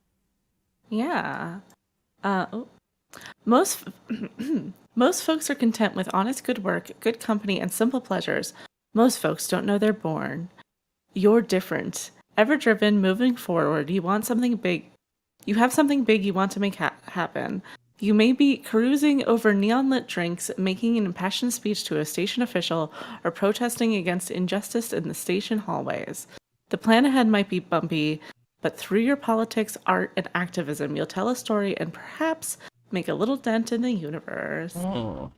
Yeah. Most folks are content with honest good work, good company, and simple pleasures. Most folks don't know they're born. You're different. Ever driven, moving forward. You want something big. You have something big you want to make happen. You may be carousing over neon-lit drinks, making an impassioned speech to a station official, or protesting against injustice in the station hallways. The plan ahead might be bumpy, but through your politics, art, and activism, you'll tell a story and perhaps make a little dent in the universe. The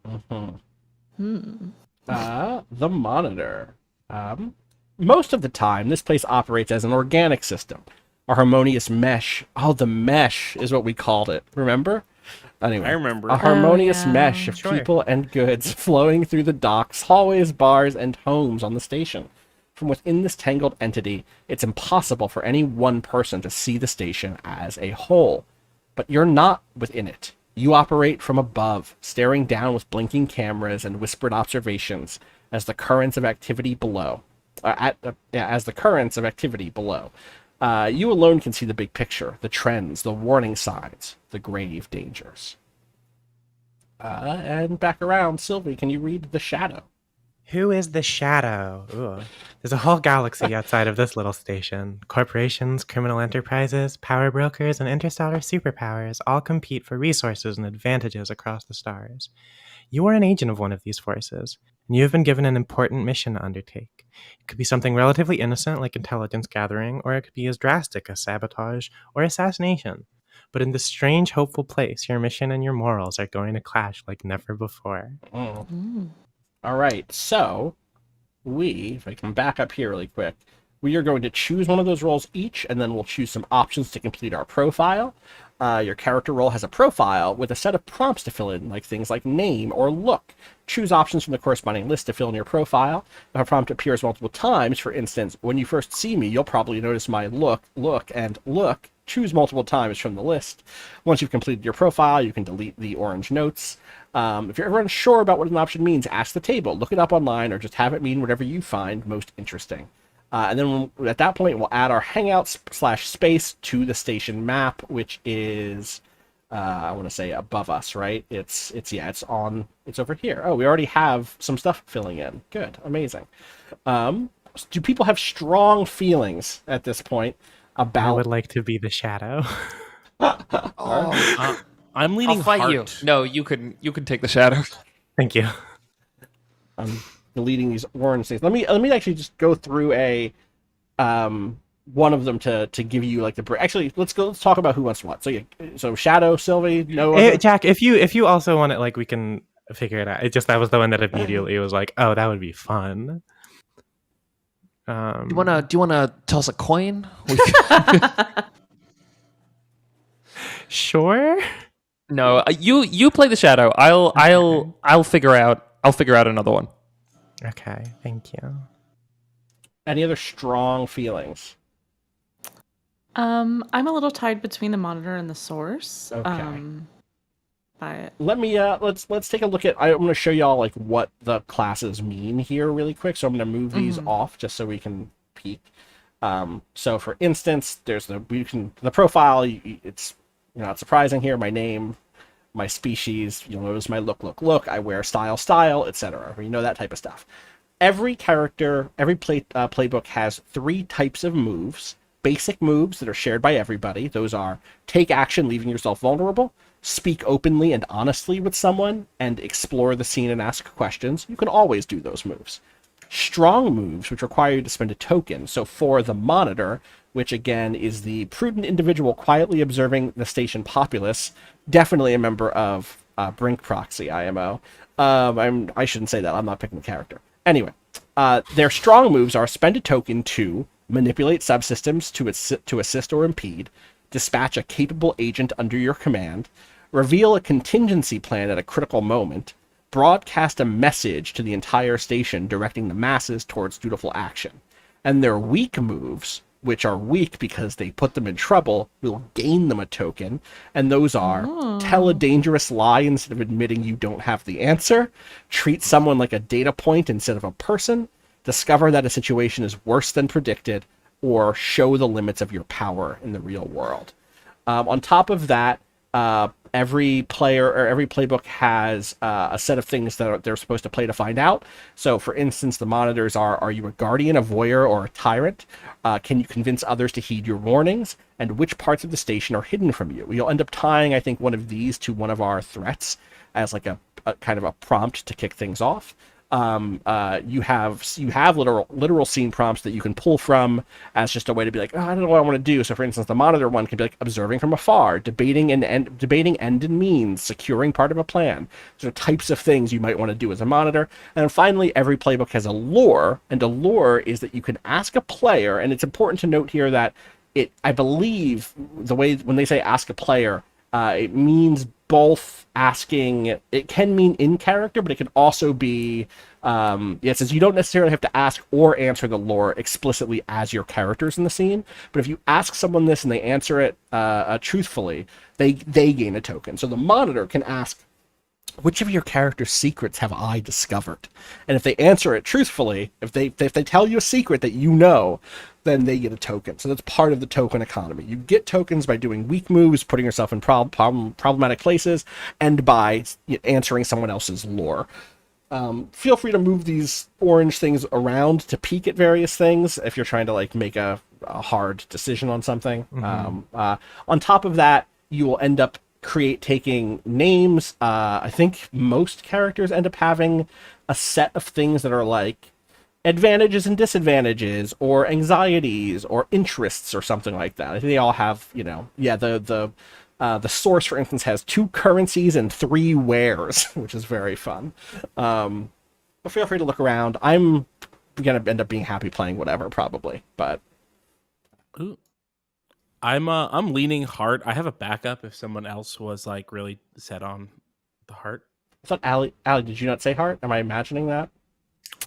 Monitor. Most of the time, this place operates as an organic system. A harmonious mesh. Oh, the mesh is what we called it. Remember? Anyway, I remember. A harmonious yeah. mesh of Sure. people and goods flowing through the docks, hallways, bars, and homes on the station. From within this tangled entity, it's impossible for any one person to see the station as a whole. But you're not within it. You operate from above, staring down with blinking cameras and whispered observations as the currents of activity below. As the currents of activity below. You alone can see the big picture, the trends, the warning signs, the grave dangers. And back around, Sylvi, can you read the shadow? Who is the shadow? Ooh. There's a whole galaxy outside of this little station. Corporations, criminal enterprises, power brokers, and interstellar superpowers all compete for resources and advantages across the stars. You are an agent of one of these forces, and you have been given an important mission to undertake. It could be something relatively innocent like intelligence gathering, or it could be as drastic as sabotage or assassination. But in this strange, hopeful place, your mission and your morals are going to clash like never before. All right, so if I can back up here really quick, we are going to choose one of those roles each, and then we'll choose some options to complete our profile. Your character role has a profile with a set of prompts to fill in, like things like name or look. Choose options from the corresponding list to fill in your profile. If a prompt appears multiple times, for instance, when you first see me, you'll probably notice my look, and look. Choose multiple times from the list. Once you've completed your profile, you can delete the orange notes. If you're ever unsure about what an option means, ask the table, look it up online, or just have it mean whatever you find most interesting. And then at that point, we'll add our Hangouts/space to the station map, which is, I want to say above us, right? It's over here. Oh, we already have some stuff filling in. Good, amazing. Do people have strong feelings at this point about? I would like to be the shadow. I'm leaning I'll fight heart. you. No, you can take the shadow. Thank you. I'm deleting these orange things. Let me actually just go through one of them to give you like the. Actually, let's talk about who wants what. So Shadow, Sylvi, no. Hey, Jack, if you also want it, like, we can figure it out. It just, that was the one that immediately was like, oh, that would be fun. Do you wanna toss a coin? Sure. No, you play the shadow. I'll figure out another one. Okay, thank you. Any other strong feelings? I'm a little tied between the monitor and the source. Okay. But Let me let's take a look at. I'm going to show y'all like what the classes mean here really quick. So I'm going to move these off just so we can peek. So for instance, there's the profile. It's not surprising here. My name, my species. You'll notice my look. I wear style, etc. You know, that type of stuff. Every character, every playbook has 3 types of moves. Basic moves that are shared by everybody. Those are take action, leaving yourself vulnerable, speak openly and honestly with someone, and explore the scene and ask questions. You can always do those moves. Strong moves, which require you to spend a token. So for the monitor, which again is the prudent individual quietly observing the station populace, definitely a member of Brink Proxy IMO. I shouldn't say that. I'm not picking the character. Anyway, their strong moves are spend a token to manipulate subsystems to assist or impede, dispatch a capable agent under your command, reveal a contingency plan at a critical moment, broadcast a message to the entire station directing the masses towards dutiful action. And their weak moves, which are weak because they put them in trouble, will gain them a token, and those are tell a dangerous lie instead of admitting you don't have the answer, treat someone like a data point instead of a person, discover that a situation is worse than predicted, or show the limits of your power in the real world. On top of that, every player or every playbook has a set of things that they're supposed to play to find out. So, for instance, the monitors are you a guardian, a voyeur, or a tyrant? Can you convince others to heed your warnings? And which parts of the station are hidden from you? You'll end up tying, I think, one of these to one of our threats as like a kind of a prompt to kick things off. You have literal scene prompts that you can pull from as just a way to be like, oh, I don't know what I want to do. So for instance, the monitor one can be like observing from afar, debating end and means, securing part of a plan. So types of things you might want to do as a monitor. And then finally, every playbook has a lore, and a lore is that you can ask a player, and it's important to note here that I believe the way when they say ask a player, it means both asking. It can mean in character, but it can also be. It says you don't necessarily have to ask or answer the lore explicitly as your characters in the scene. But if you ask someone this and they answer it truthfully, they gain a token. So the monitor can ask, which of your character's secrets have I discovered? And if they answer it truthfully, if they tell you a secret that you know, then they get a token. So that's part of the token economy. You get tokens by doing weak moves, putting yourself in problematic places, and by answering someone else's lore. Feel free to move these orange things around to peek at various things if you're trying to like make a hard decision on something. On top of that, you will end up taking names. I think most characters end up having a set of things that are like advantages and disadvantages or anxieties or interests or something like that. I think they all have, the source, for instance, has 2 currencies and 3 wares, which is very fun. But feel free to look around. I'm gonna end up being happy playing whatever, probably. But Ooh. I'm leaning heart. I have a backup if someone else was like really set on the heart. I thought Allie, did you not say heart? Am I imagining that?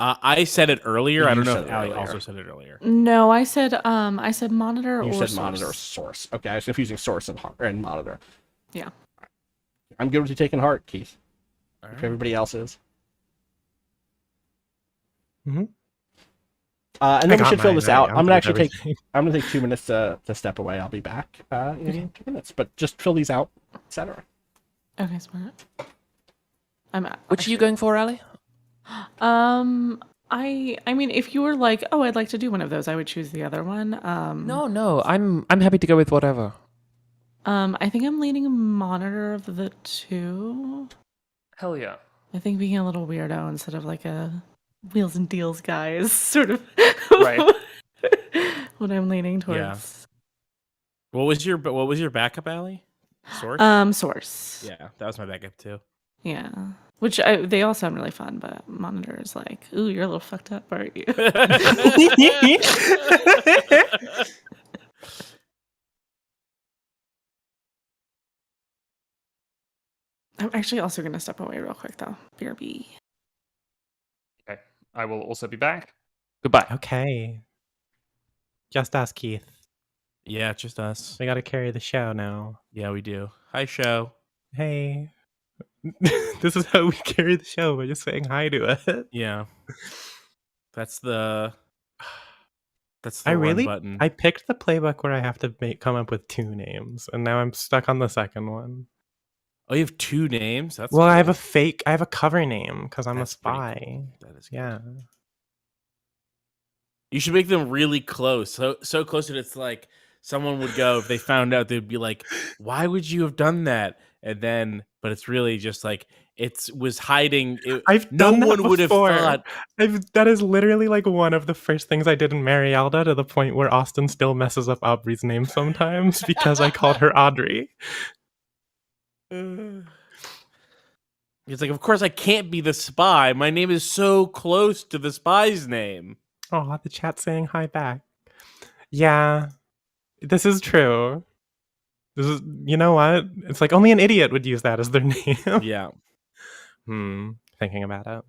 I said it earlier. I don't know said if it Allie earlier. also said it earlier. No, I said monitor You or said source. monitor or source. Okay, I was confusing source and monitor. Yeah. I'm good with you taking heart, Keith. All If right. everybody else is. Mm-hmm. And then we should fill this out. I'm gonna actually everything. I'm gonna take 2 minutes to step away. I'll be back in 2 minutes. But just fill these out, etc. Okay, smart. Which are you going for, Ali? I mean, if you were like, oh, I'd like to do one of those, I would choose the other one. No, I'm happy to go with whatever. I think I'm leaning monitor of the 2. Hell yeah. I think being a little weirdo instead of like a wheels and deals guy is sort of Right. what I'm leaning towards. Yeah. What was your backup, Allie? Source? Source. Yeah, that was my backup too. Yeah. Which they all sound really fun, but monitor is like, ooh, you're a little fucked up, aren't you? I'm actually also going to step away real quick, though. BRB. Okay. I will also be back. Goodbye. Okay. Just ask Keith. Yeah, just us. We got to carry the show now. Yeah, we do. Hi, show. Hey. This is how we carry the show. We're just saying hi to it. Yeah. That's the I run button. I picked the playbook where I have to come up with 2 names, and now I'm stuck on the second one. Oh, you have 2 names? That's Well, I have cool. I have a cover name because I'm That's a pretty spy. cool. That is good. Yeah. You should make them really close. So close that it's like someone would go, if they found out, they'd be like, why would you have done that? And then, but it's really just like, was hiding. No one would have thought. That is literally like one of the first things I did in Marielda, to the point where Austin still messes up Aubrey's name sometimes because I called her Audrey. It's like, of course I can't be the spy. My name is so close to the spy's name. Oh, the chat's saying hi back. Yeah, this is true. You know what? It's like only an idiot would use that as their name. Yeah. Thinking about it.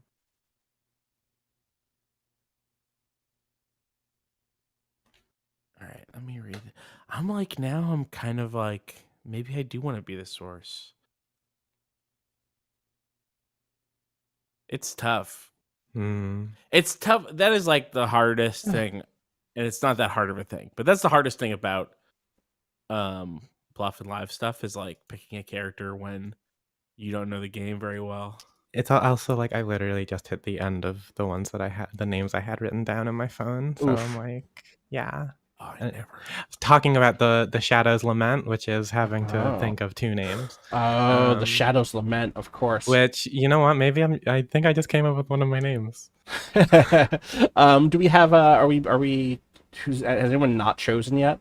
All right, let me read it. I'm kind of like, maybe I do want to be the source. It's tough. It's tough. That is like the hardest thing. And it's not that hard of a thing. But that's the hardest thing about Bluff and Live stuff, is like picking a character when you don't know the game very well. It's also like I literally just hit the end of the ones that I had, the names I had written down in my phone. So I'm like, yeah. Oh, I never. Talking about the Shadow's Lament, which is having to think of 2 names. Oh, the Shadow's Lament, of course. Which, you know what? Maybe I think I just came up with one of my names. Do we have has anyone not chosen yet?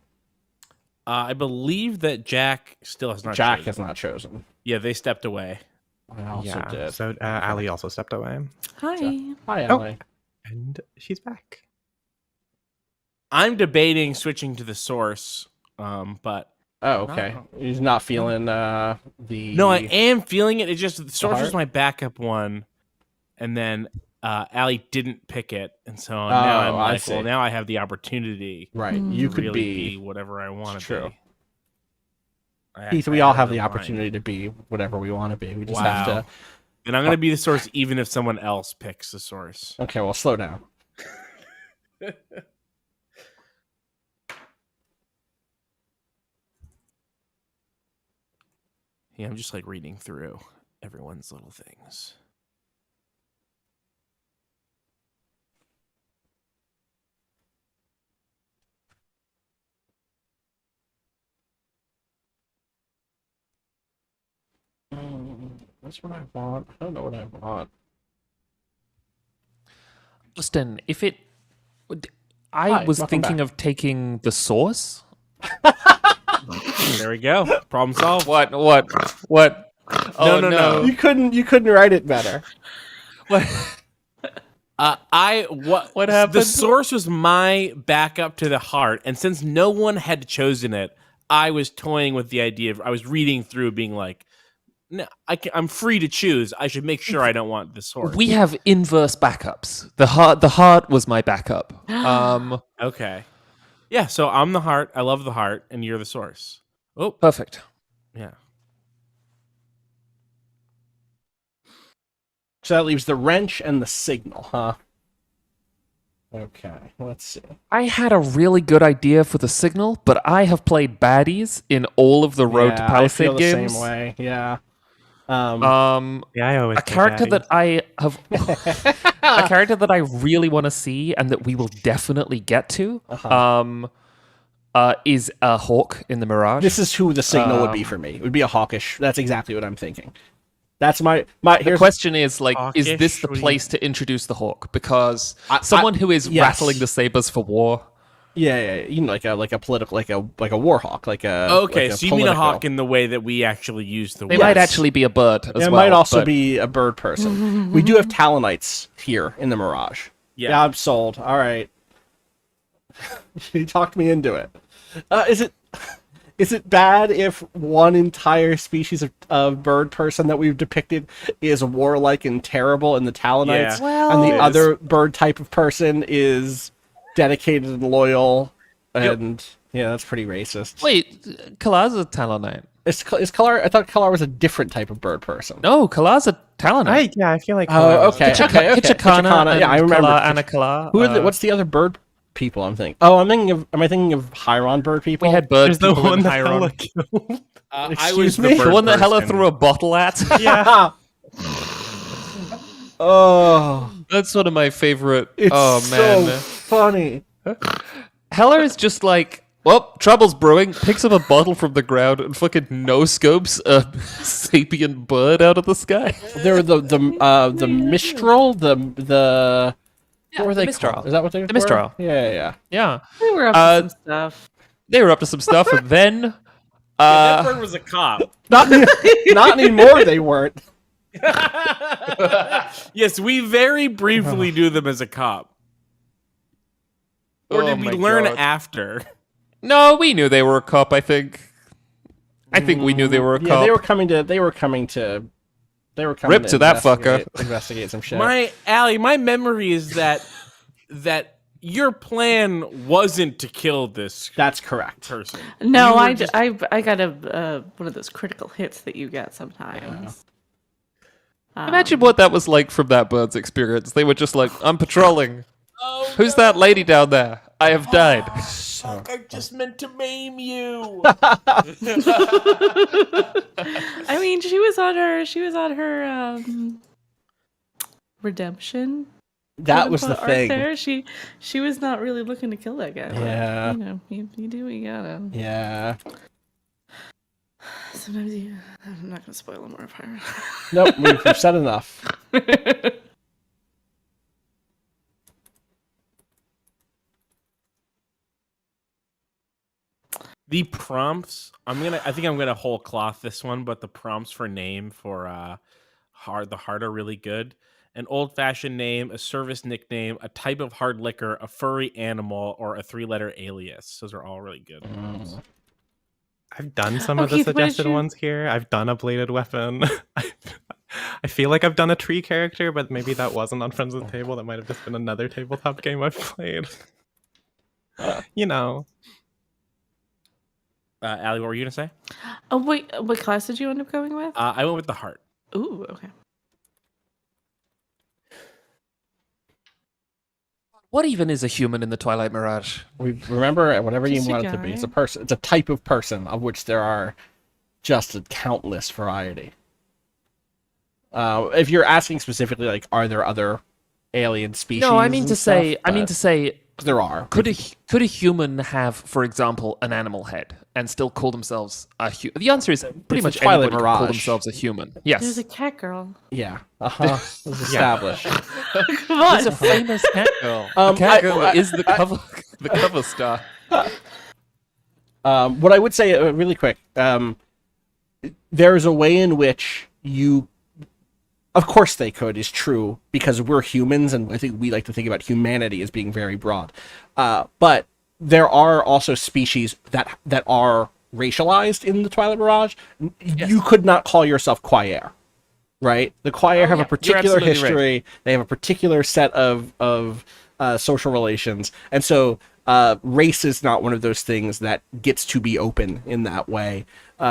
I believe that Jack still has not. Jack chosen. has not chosen. Yeah, they stepped away. I also did. So Ali also stepped away. Hi. Hi, Oh. Allie. And she's back. I'm debating switching to the source, but Oh, okay. He's not feeling the. No, I am feeling it. It's just the source heart? was my backup one, and then Allie didn't pick it, and so now I'm I like, see. well, now I have the opportunity. Right, you to could really be whatever I want to true. be. Keith, we all have the opportunity to be whatever we want to be. We just have to. And I'm going to be the source even if someone else picks the source. Okay, well, slow down. Yeah, I'm just like reading through everyone's little things. That's what I want. I don't know what I want. Austin, if it... I Hi, was welcome thinking back. of taking the source. There we go. Problem solved. What? Oh, no. You couldn't write it better. What? What happened? The source was my backup to the heart, and since no one had chosen it, I was toying with the idea of I was reading through, being like, "No, I'm free to choose. I should make sure I don't want the source." We have inverse backups. The heart was my backup. Okay, yeah. So I'm the heart. I love the heart, and you're the source. Oh, Perfect. yeah. So that leaves the wrench and the signal, huh? Okay, let's see. I had a really good idea for the signal, but I have played baddies in all of the Road to I Palisade feel the games. same way. Yeah. Yeah, I always A character that I have, a character that I really want to see and that we will definitely get to, is a hawk in the Mirage. This is who the signal would be for me. It would be a hawkish. That's exactly what I'm thinking. That's my. The Here's question is, like, is Hawkish? this the What do you- place to introduce the hawk? Because I- someone who is yes. rattling the sabers for war. yeah, you know, like a political, like a war hawk, like a. Okay, like a so you mean a political. hawk in the way that we actually use the They word. might actually be a bird as It well. might also but be a bird person. We do have Talonites here in the Mirage. Yeah. I'm sold. All right. You talked me into it. Is it bad if one entire species of bird person that we've depicted is warlike and terrible in the Talonites, Yeah. and the Well- other bird type of person is dedicated and loyal? And yeah, that's pretty racist. Wait, Kalar's a Talonite. Is Kalar? I thought Kalar was a different type of bird person. No, Kalar's a Talonite. I feel like. Oh, okay. Hitchikana and Yeah, I remember. Kalar and a Kalar. Who are what's the other bird people I'm thinking? Oh, am I thinking of Hyron bird people? We had bird There's the people one in that Hyron. Hella killed. I Excuse was me? The one that Hella person. threw a bottle at. Yeah. Oh, That's one of my favorite. it's Oh man, so funny. Hella is just like, well, trouble's brewing. Picks up a bottle from the ground and fucking no scopes a sapient bird out of the sky. They were the Mistral, the what were they Mistral. called? Is that what they were? The Mistral. Yeah. Yeah, They were up to some stuff. they were up to some stuff, and then. That bird was a cop. Not anymore. They weren't. Yes, we very briefly do them as a cop. Or Oh did we my learn God. after? No, we knew they were a cop. I think we knew they were a Yeah, cop. they were coming to Rip to that fucker. Investigate some shit. Allie, my memory is that your plan wasn't to kill this That's correct. person. No, You were I just- got a one of those critical hits that you get sometimes. Imagine what that was like from that bird's experience. They were just like, I'm patrolling. Oh, Who's that lady down there? I have died. fuck, I just meant to maim you. I mean, she was on her redemption. That was the quote-unquote, arc thing. There, she was not really looking to kill that guy. but, Yeah. you know, you do what you gotta. Yeah. Sometimes I'm not gonna spoil more of her. Nope. We've said enough. The prompts, I think I'm gonna whole cloth this one, but the prompts for name for the heart are really good. an old-fashioned name, a service nickname, a type of hard liquor, a furry animal, or a 3-letter alias. Those are all really good ones. I've done some Oh, of the Keith, what did suggested you- ones here. I've done a bladed weapon. I feel like I've done a tree character, but maybe that wasn't on Friends of the Table. That might have just been another tabletop game I've played. You know. Allie, what were you going to say? Oh, wait, what class did you end up going with? I went with the heart. Ooh, okay. What even is a human in the Twilight Mirage? We remember whatever you Just a want it to be. guy. It's a person. It's a type of person of which there are just a countless variety. If you're asking specifically, like, are there other alien species? No, I mean and to stuff, say, there are. could a human have, for example, an animal head and still call themselves a human? The answer is pretty It's much a Twilight anybody can call Mirage. themselves a human. There's Yes, a cat girl. Yeah. It was established. Come on. there's a famous cat girl. Um, the cat I- girl I- is the cover star. What I would say really quick, there's a way in which you, of course they could, is true, because we're humans, and I think we like to think about humanity as being very broad. But there are also species that are racialized in the Twilight Mirage. You could not call yourself Quaer, right? The Quaer have yeah, a particular you're absolutely history. right. They have a particular set of social relations, and so race is not one of those things that gets to be open in that way,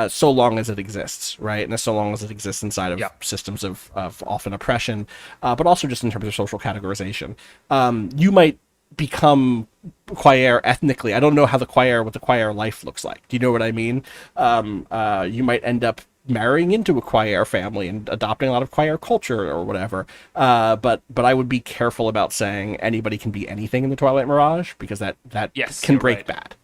so long as it exists, right? And so long as it exists inside of systems of often oppression, but also just in terms of social categorization. You might become Quaer ethnically. I don't know how what the Quaer life looks like. Do you know what I mean? You might end up marrying into a Quaer family and adopting a lot of Quaer culture or whatever. But I would be careful about saying anybody can be anything in the Twilight Mirage, because that Yes, can you're break right. bad.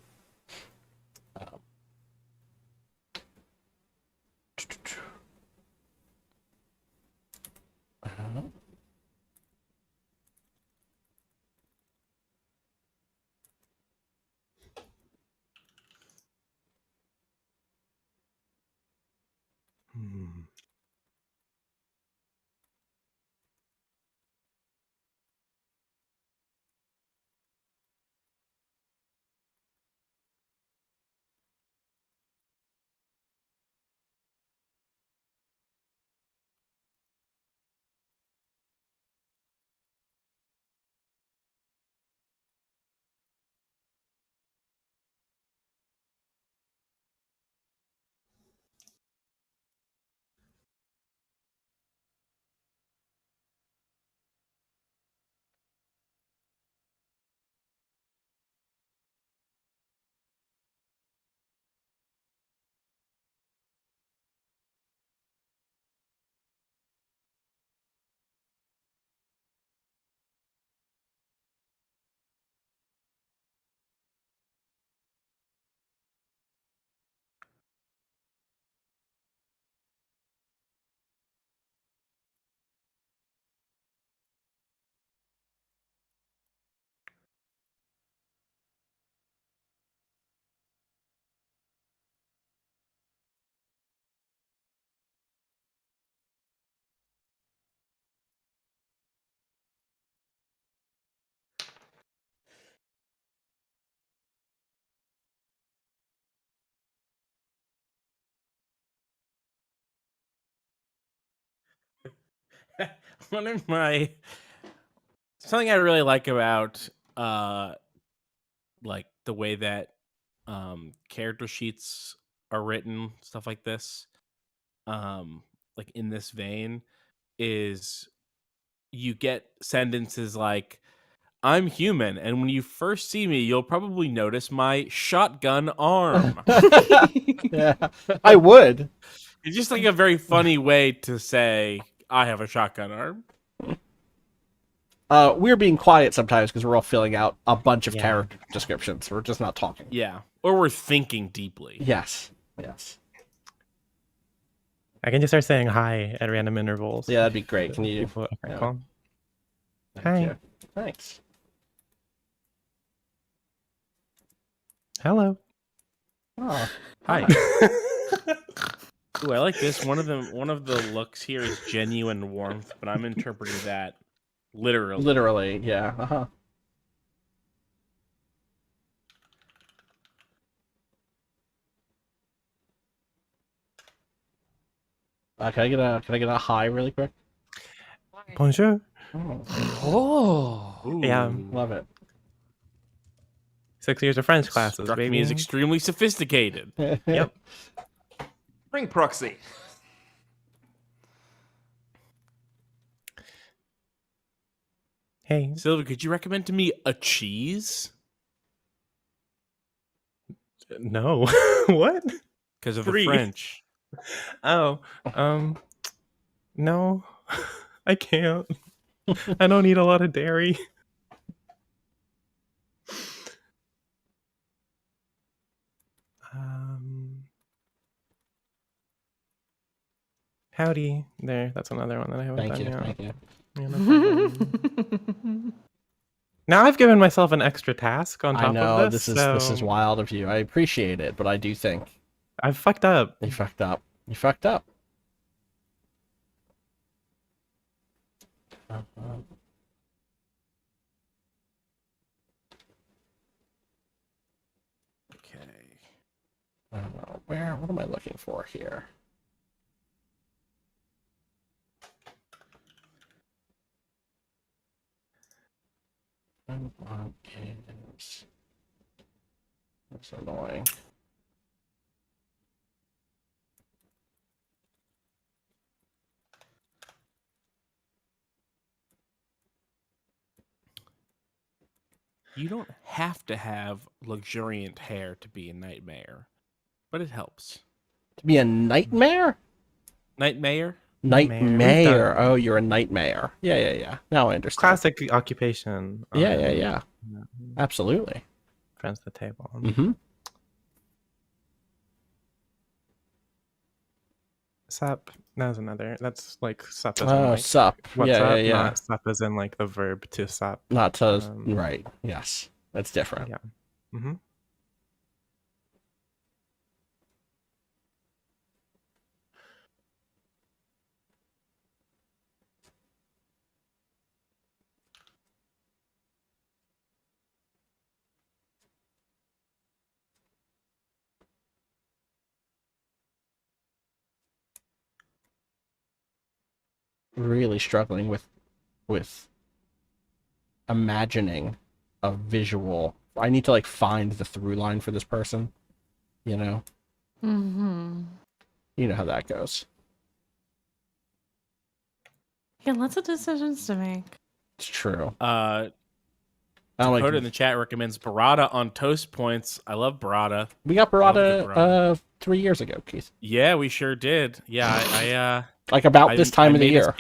One of my something I really like about like the way that character sheets are written, stuff like this, like in this vein, is you get sentences like, I'm human, and when you first see me, you'll probably notice my shotgun arm. Yeah, I would. It's just like a very funny way to say, I have a shotgun arm. We're being quiet sometimes because we're all filling out a bunch of character descriptions. We're just not talking. Yeah. Or we're thinking deeply. Yes. I can just start saying hi at random intervals. Yeah, that'd be great. Can you? Okay, Yeah. cool. Thank Hi. you. Thanks. Hello. Oh, Hi. Ooh, I like this. One of the looks here is genuine warmth, but I'm interpreting that literally. Literally, yeah. Uh-huh. Can I get a high really quick? Bonjour. Oh, Ooh. Yeah. love it. 6 years of French classes, Struck baby. me as extremely sophisticated. Yep. Brink proxy. Hey. Sylvi, could you recommend to me a cheese? No. What? Because of Free. the French. Oh. No. I can't. I don't eat a lot of dairy. Howdy. There. That's another one that I haven't Thank done you. yet. Thank you. Yeah, no problem. Now I've given myself an extra task on top I know of this. this is so wild of you. I appreciate it, but I do think I've fucked up. you fucked up. You fucked up. Okay. I don't know. What am I looking for here? That's annoying. You don't have to have luxuriant hair to be a nightmare, but it helps. To be a nightmare? Nightmare? Nightmare. Oh, you're a nightmare. Yeah. Now I understand. Classic occupation. Yeah. Absolutely. Friends at the table. Mm-hmm. Sup. That was another. That's like sup as in Oh, like sup. what's Yeah. up, not sup as in like the verb to sup. Not to right. Yes, that's different. Yeah. Mm-hmm. Really struggling with imagining a visual. I need to like find the through line for this person. You know. Mm-hmm. You know how that goes. Yeah, lots of decisions to make. It's true. Dakota I don't like. in the chat recommends burrata on toast points. I love burrata. We got Love a good burrata 3 years ago, Keith. Yeah, we sure did. Yeah, I Like about this time of the year.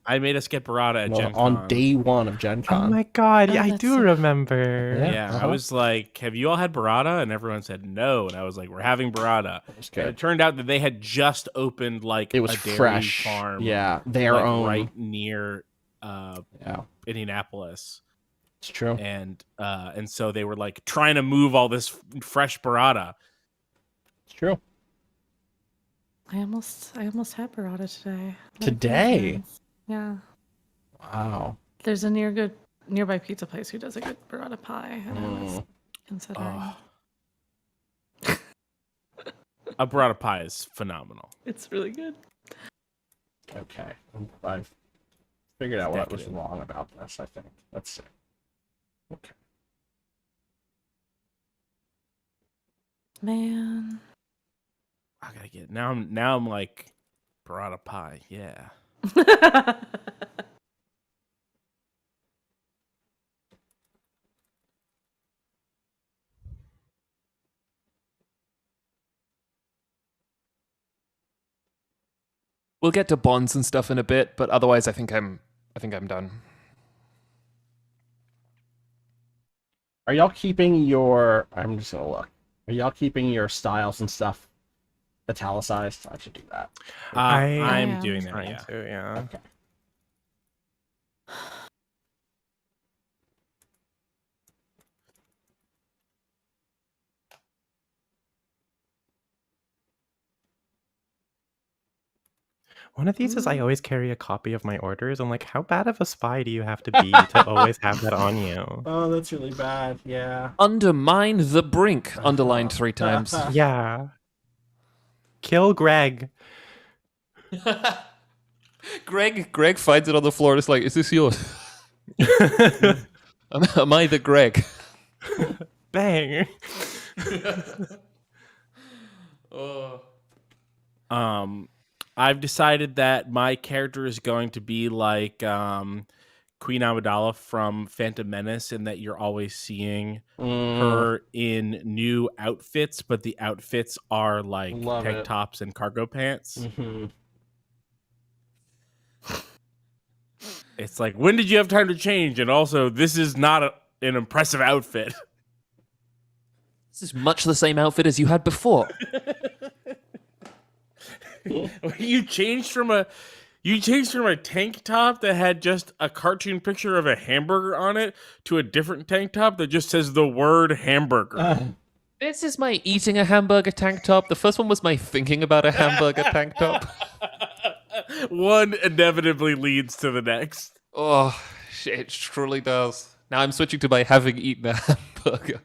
I made us get burrata at Gen on Con. day one of Gen Oh Con. my god, yeah, Oh, I that's do so- remember. Yeah, I was like, "Have you all had burrata?" And everyone said no, and I was like, "We're having burrata." It's And good. it turned out that they had just opened like It was a dairy fresh. farm, Yeah, their like, own. right near Yeah, Indianapolis, it's true. and so they were like trying to move all this fresh burrata. It's true. I almost had burrata today. Today? Yeah. Wow. There's a nearby pizza place who does a good burrata pie, and I was considering. A burrata pie is phenomenal. It's really good. Okay, I've figured out what was decadent. wrong about this. I think. Let's see. Okay. Man. I gotta get now. I'm like burrata pie. Yeah. We'll get to bonds and stuff in a bit, but otherwise, I think I'm done. Are y'all keeping your? I'm just gonna look. Are y'all keeping your styles and stuff italicized? I should do that. I'm am. doing that. Trying Yeah. to, yeah. Okay. One of these is I always carry a copy of my orders. I'm like, how bad of a spy do you have to be to always have that on you? Oh, that's really bad. Yeah. Undermine the Brink, underlined 3 times. Yeah. Kill Greg. Greg finds it on the floor and is like, is this yours? Am I the Greg? Bang. I've decided that my character is going to be like Queen Amidala from Phantom Menace, in that you're always seeing her in new outfits, but the outfits are like tank tops and cargo pants. Mm-hmm. It's like, when did you have time to change? And also, this is not an impressive outfit. This is much the same outfit as you had before. You changed from a tank top that had just a cartoon picture of a hamburger on it to a different tank top that just says the word hamburger. This is my eating a hamburger tank top. The first one was my thinking about a hamburger tank top. One inevitably leads to the next. Oh, shit, it truly does. Now I'm switching to my having eaten a hamburger.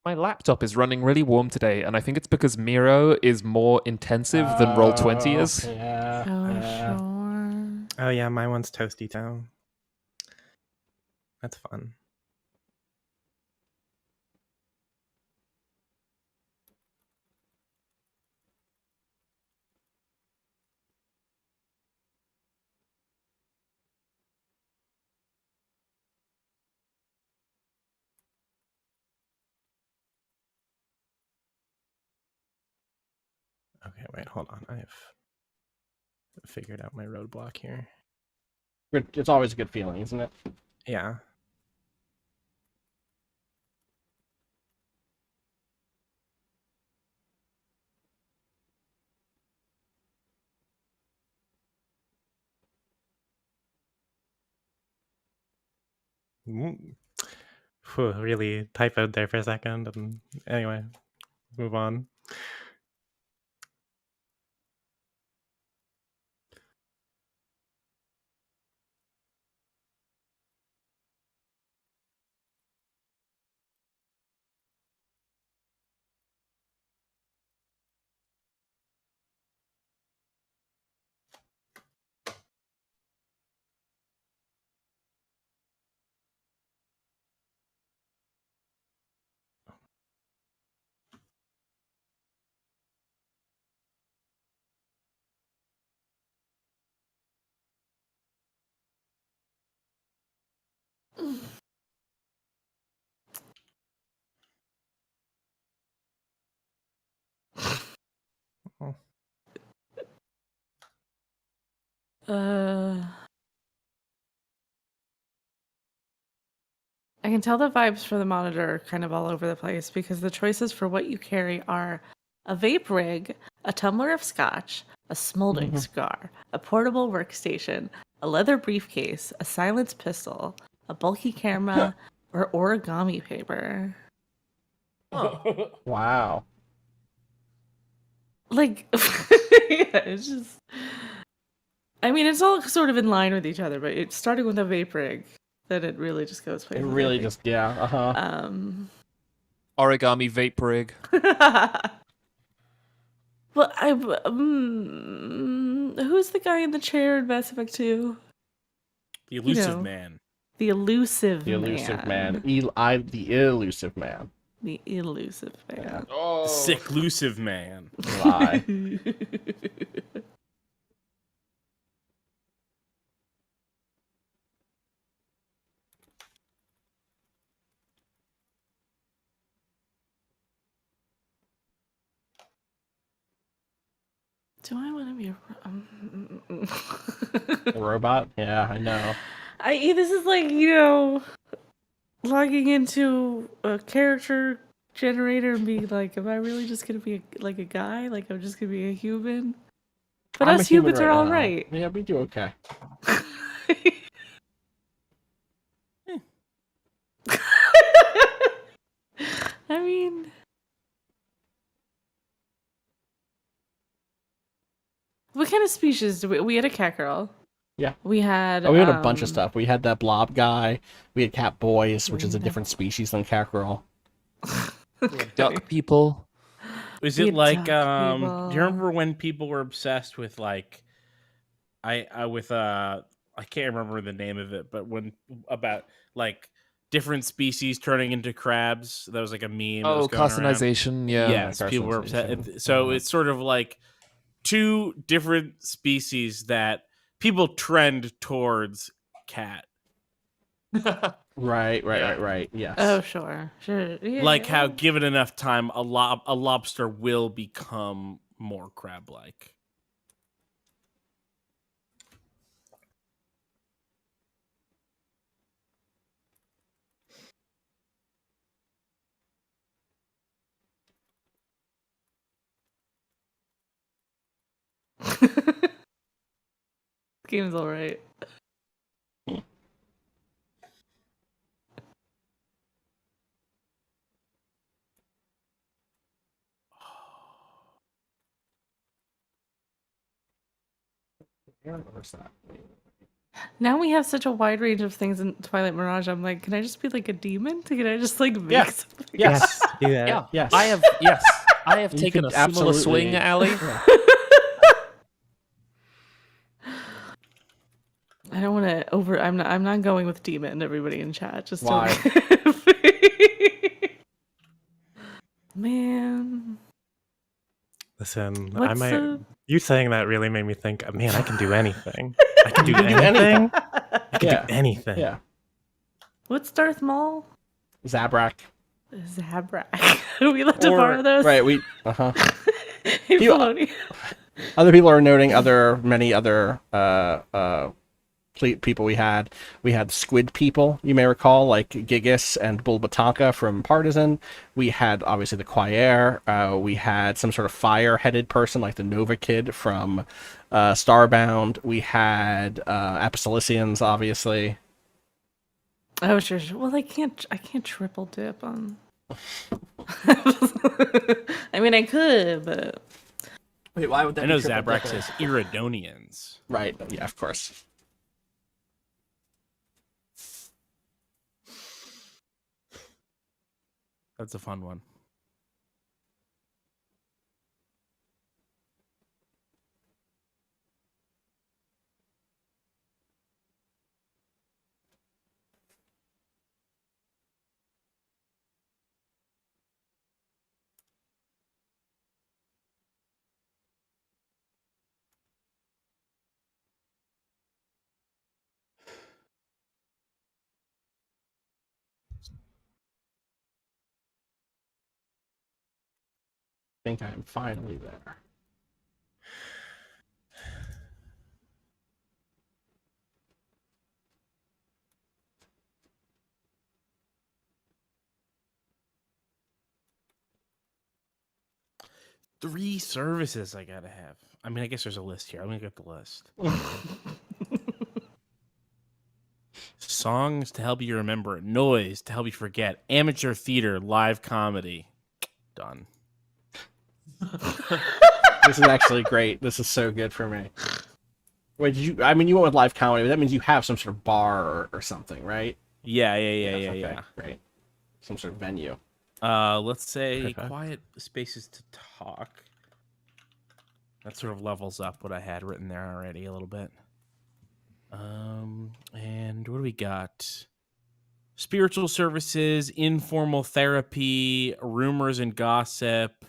My laptop is running really warm today, and I think it's because Miro is more intensive than Roll20 is. Yeah. Sure. Oh yeah, my one's toasty too. That's fun. Okay, wait, hold on. I've figured out my roadblock here. It's always a good feeling, isn't it? Yeah. Whew, really typoed there for a second. And anyway, move on. I can tell the vibes for the monitor are kind of all over the place because the choices for what you carry are a vape rig, a tumbler of scotch, a smoldering scar, a portable workstation, a leather briefcase, a silenced pistol, a bulky camera, or origami paper. Wow. Like, yeah, it's just. I mean, it's all sort of in line with each other, but it's starting with a vape rig. Then it really just goes. It really just, yeah, Origami vape rig. Well, who's the guy in the chair in Mass Effect 2? The elusive man. The elusive the man. elusive man. The elusive man. The elusive man. Oh. The sick elusive man. Lie. Do I want to be A robot? Yeah, I know. This is like, logging into a character generator and be like, am I really just gonna be a guy? Like I'm just gonna be a human? But I'm a us human humans are all now. right. Yeah, we do okay. I mean, what kind of species do we had a cat girl. Yeah. We had Oh, we had a bunch of stuff. We had that blob guy. We had cat boys, which is a different species than cat girl. Duck people. Is We it had like duck do you people. remember when people were obsessed with like I can't remember the name of it, but when about like different species turning into crabs, that was like a meme that was going around. Carcinization, yeah. Yes, people were upset. So it's sort of like two different species that people trend towards cat. Right. Yes. Oh, sure. Yeah. Like how given enough time a lobster will become more crab-like. Game's all right. Now we have such a wide range of things in Twilight Mirage. I'm like, can I just be like a demon? Can I just like make Yeah. something? Yes. Do that. Yeah. Yes. I have You taken could a similar absolutely- swing, Ali. I don't want to over. I'm not going with demon. Everybody in chat, just Why? Man, Listen, I what's might. You saying that really made me think. Man, I can do anything. I can do You can do anything. I can Yeah. do anything. Yeah. what's Darth Maul? Zabrak. Zabrak. We love to borrow those. Right. We. Hey, Filoni. Other people are noting many other people we had. We had squid people, you may recall, like Gigas and Bulbatonka from Partisan. We had, obviously, the Quaer. We had some sort of fire-headed person, like the Nova Kid from Starbound. We had Apostolicians, obviously. Oh, sure. Well, I can't triple dip on. I mean, I could, but Wait, why would that I know Zabrak says Iridonians. Right, yeah, of course. That's a fun one. I think I am finally there. Three services I gotta have. I mean, I guess there's a list here. I'm gonna get the list. Songs to help you remember, noise to help you forget, amateur theater, live comedy. Done. This is actually great. This is so good for me. Wait, you went with live comedy, but that means you have some sort of bar or something, right? Yeah. Okay, great. Some sort of venue. Let's say Perfect. quiet spaces to talk. That sort of levels up what I had written there already a little bit. And what do we got? Spiritual services, informal therapy, rumors and gossip.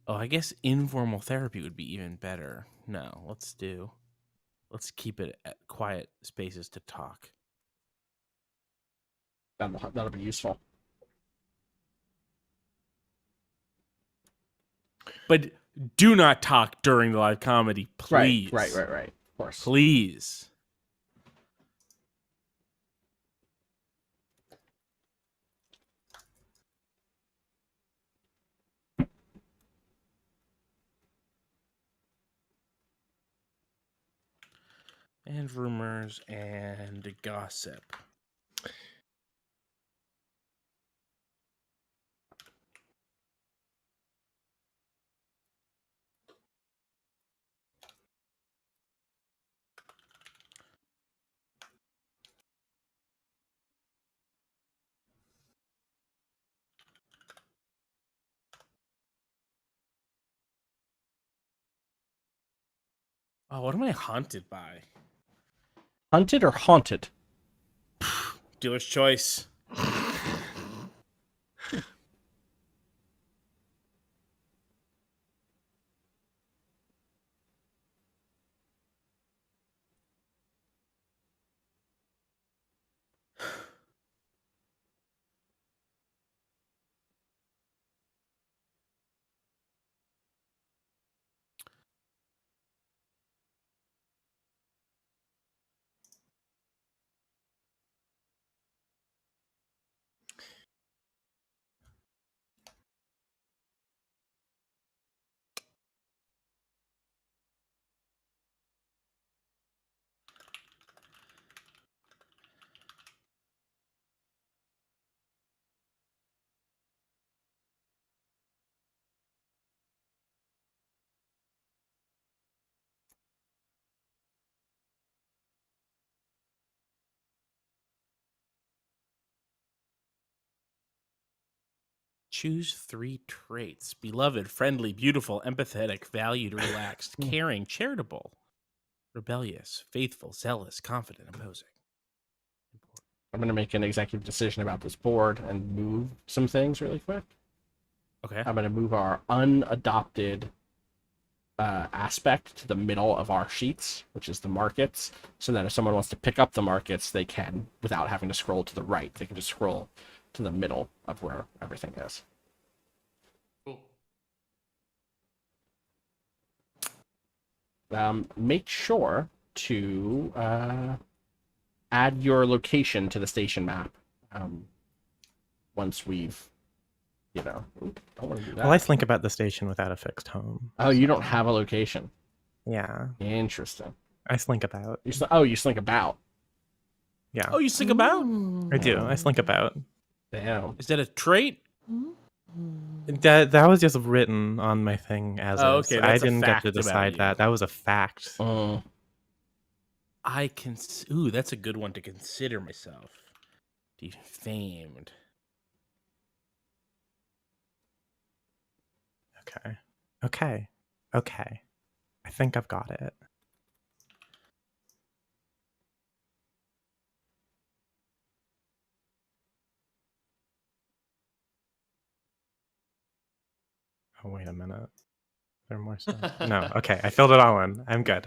Oh, I guess informal therapy would be even better. No, let's keep it at quiet spaces to talk. That'll be useful. But do not talk during the live comedy, please. Right. Of course. Please. And rumors and gossip. Oh, what am I haunted by? Hunted or haunted? Dealer's choice. Choose 3 traits: beloved, friendly, beautiful, empathetic, valued, relaxed, caring, charitable, rebellious, faithful, zealous, confident, imposing. I'm going to make an executive decision about this board and move some things really quick. Okay. I'm going to move our unadopted aspect to the middle of our sheets, which is the markets, so that if someone wants to pick up the markets, they can without having to scroll to the right. They can just scroll to the middle of where everything is. Cool. Make sure to add your location to the station map once we've, don't want to do that. Well, I think about the station without a fixed home. Oh, you don't have a location. Yeah. Interesting. I slink about. You slink about. Yeah. Oh, you think about? I do. I slink about. Damn. Is that a trait? That was just written on my thing as Oh, is. okay, I that's a didn't get fact to about decide you. that. That was a fact. I can. Ooh, that's a good one to consider myself. Defamed. Okay. I think I've got it. Oh, wait a minute. Is there more stuff? No. Okay, I filled it all in. I'm good.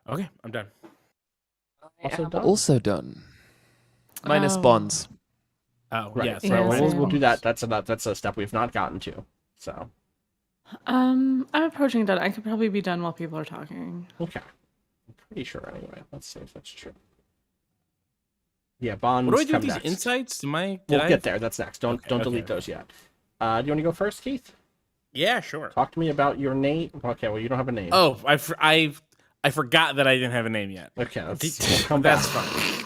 Okay, I'm done. Also done. Minus bonds. Oh, Right. yes. Yeah, Well, same. we'll do that. That's a step we've not gotten to. So. I'm approaching done. I could probably be done while people are talking. Okay. I'm pretty sure anyway. Let's see if that's true. Yeah, bonds. What do I do come with these next. insights? We'll get there. That's next. Don't delete those yet. Do you want to go first, Keith? Yeah, sure. Talk to me about your name. Okay, well, you don't have a name. Oh, I forgot that I didn't have a name yet. Okay, we'll come back. That's fine.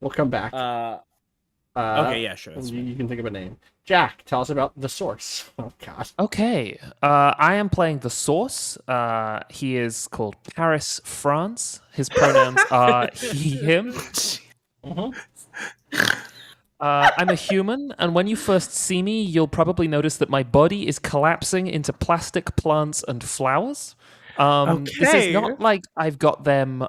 We'll come back. Okay, yeah, sure. That's You can think of a name. Jack, tell us about the source. Oh, God. Okay, I am playing the source. He is called Paris France. His pronouns are he, him. I'm a human, and when you first see me, you'll probably notice that my body is collapsing into plastic plants and flowers. This is not like I've got them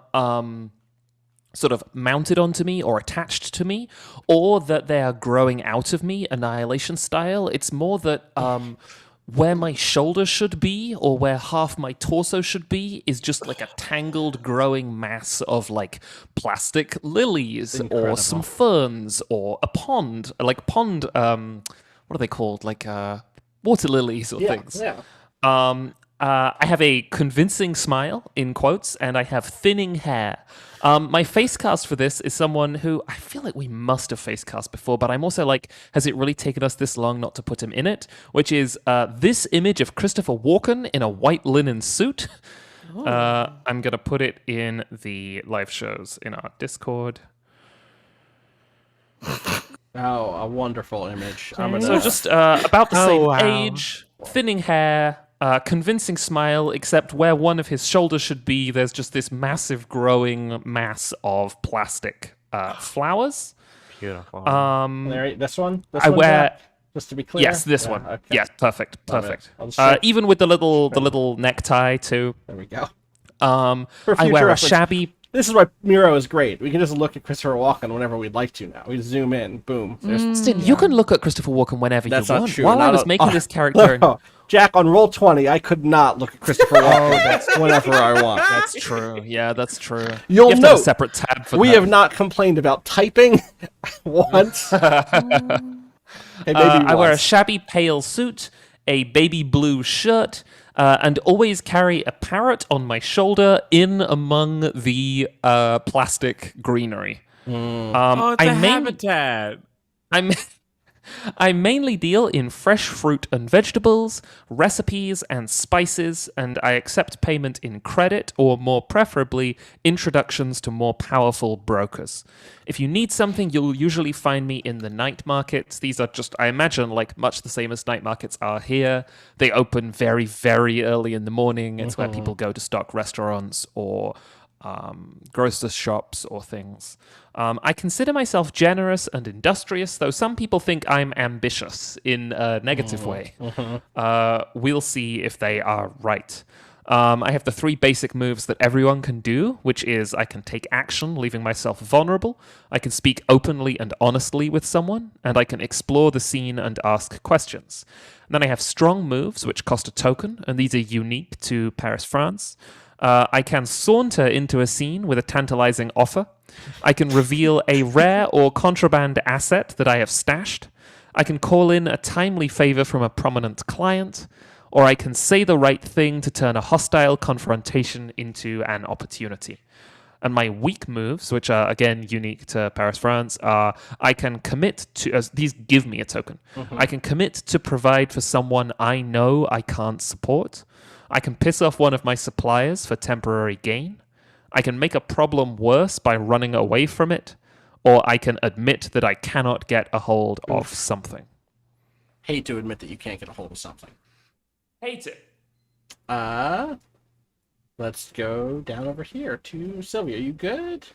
sort of mounted onto me or attached to me, or that they are growing out of me, Annihilation style. It's more that where my shoulder should be, or where half my torso should be, is just like a tangled growing mass of like plastic lilies or some ferns or a pond, like pond what are they called? Like water lilies or things. Yeah. I have a convincing smile, in quotes, and I have thinning hair. My face cast for this is someone who I feel like we must have face cast before, but I'm also like, has it really taken us this long not to put him in it? Which is this image of Christopher Walken in a white linen suit. I'm going to put it in the live shows in our Discord. Oh, a wonderful image. So just about the same wow. age, thinning hair, convincing smile, except where one of his shoulders should be, there's just this massive growing mass of plastic flowers. Beautiful. This one? I wear... Just to be clear? Yes, this one. Okay. Yes, perfect. I'll Even with the little necktie too. There we go. I future wear a reference, shabby... This is why Miro is great. We can just look at Christopher Walken whenever we'd like to now. We zoom in, boom. Austin, you can look at Christopher Walken whenever That's you not want. true. While I Not was a- making this character... No, Jack, on Roll20, I could not look at Christopher Walken whenever I want. That's true. Yeah, that's true. You'll you have to have note, a separate tab for we that. have not complained about typing once. Hey, maybe I wear a once. shabby pale suit, a baby blue shirt, and always carry a parrot on my shoulder in among the plastic greenery. It's a habitat. I mainly deal in fresh fruit and vegetables, recipes and spices, and I accept payment in credit or, more preferably, introductions to more powerful brokers. If you need something, you'll usually find me in the night markets. These are just, I imagine, like much the same as night markets are here. They open very, very early in the morning. It's where people go to stock restaurants or grocer shops or things. I consider myself generous and industrious, though some people think I'm ambitious in a negative way. We'll see if they are right. I have the 3 basic moves that everyone can do, which is I can take action, leaving myself vulnerable, I can speak openly and honestly with someone, and I can explore the scene and ask questions. And then I have strong moves, which cost a token, and these are unique to Paris, France. I can saunter into a scene with a tantalizing offer. I can reveal a rare or contraband asset that I have stashed. I can call in a timely favor from a prominent client. Or I can say the right thing to turn a hostile confrontation into an opportunity. And my weak moves, which are, again, unique to Paris, France, are I can commit to... these give me a token. I can commit to provide for someone I know I can't support. I can piss off one of my suppliers for temporary gain. I can make a problem worse by running away from it. Or I can admit that I cannot get a hold of something. Hate to admit that you can't get a hold of something. Hate it. Let's go down over here to Sylvia. Are you good?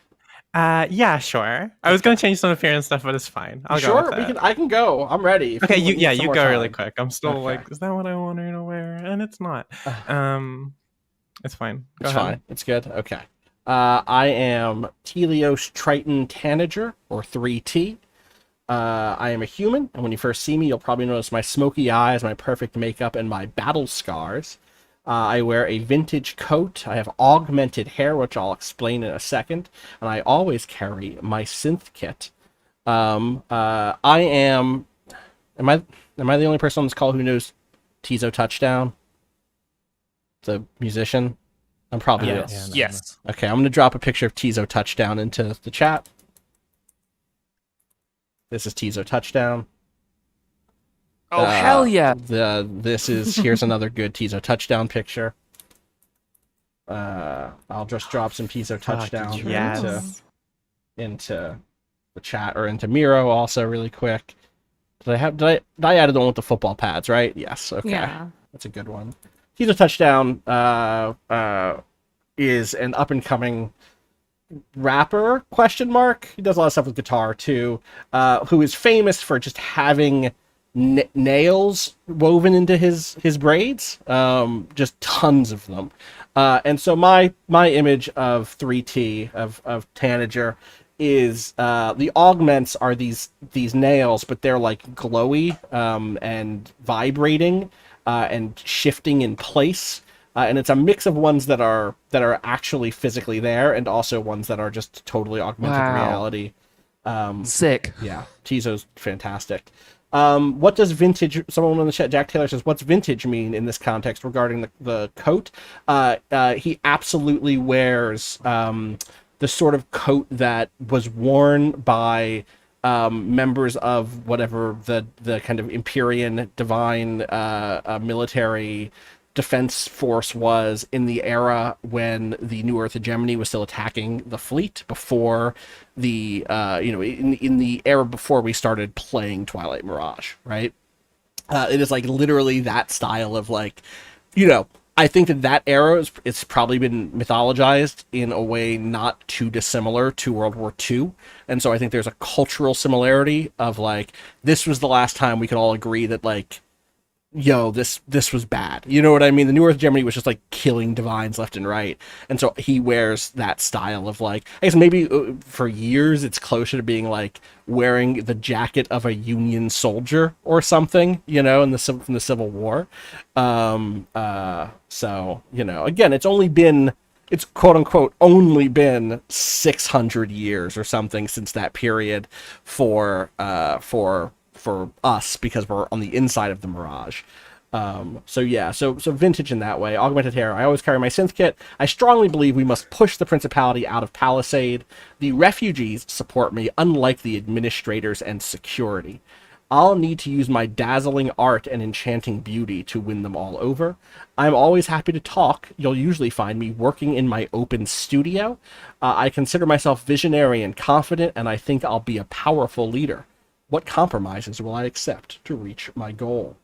Yeah, sure. I was gonna change some appearance stuff, but it's fine. I'll go Sure, with that. I can go. I'm ready. If Okay, need you some more go really time. quick. I'm still Okay. like, is that what I wanted to wear? And it's not. It's fine. Go It's ahead. fine. It's good. Okay. I am Telios Triton Tanager, or 3T. I am a human, and when you first see me, you'll probably notice my smoky eyes, my perfect makeup, and my battle scars. I wear a vintage coat. I have augmented hair, which I'll explain in a second. And I always carry my synth kit. I am... Am I the only person on this call who knows Tizo Touchdown? The musician? I'm probably... Yes. Yes. Okay, I'm going to drop a picture of Tizo Touchdown into the chat. This is Tizo Touchdown. Oh, hell yeah. Here's another good Tizo Touchdown picture. I'll just drop some Tizo Touchdown into the chat, or into Miro also really quick. Did I added the one with the football pads, right? Yes, okay. Yeah. That's a good one. Tizo Touchdown is an up-and-coming rapper, ? He does a lot of stuff with guitar, too, who is famous for just having nails woven into his braids, just tons of them. And so my image of 3T, of Tanager, is the augments are these nails, but they're like glowy and vibrating and shifting in place. And it's a mix of ones that are actually physically there, and also ones that are just totally augmented reality. Sick. Yeah, Tizo's fantastic. What does vintage? Someone in the chat, Jack Taylor says, "What's vintage mean in this context regarding the coat?" He absolutely wears the sort of coat that was worn by members of whatever the kind of Empyrean divine military defense force was in the era when the New Earth hegemony was still attacking the fleet, before the in the era before we started playing Twilight Mirage, right? It is like literally that style of like, I think that era it's probably been mythologized in a way not too dissimilar to World War II. And so I think there's a cultural similarity of like, this was the last time we could all agree that like, this was bad. You know what I mean? The New Earth hegemony was just like killing divines left and right. And so he wears that style of like, I guess maybe for years it's closer to being like wearing the jacket of a Union soldier or something, from the Civil War. So, again, it's quote unquote only been 600 years or something since that period for us, because we're on the inside of the Mirage. So vintage in that way. Augmented hair. I always carry my synth kit. I strongly believe we must push the Principality out of PALISADE. The refugees support me, unlike the administrators and security. I'll need to use my dazzling art and enchanting beauty to win them all over. I'm always happy to talk. You'll usually find me working in my open studio. I consider myself visionary and confident, and I think I'll be a powerful leader. What compromises will I accept to reach my goal?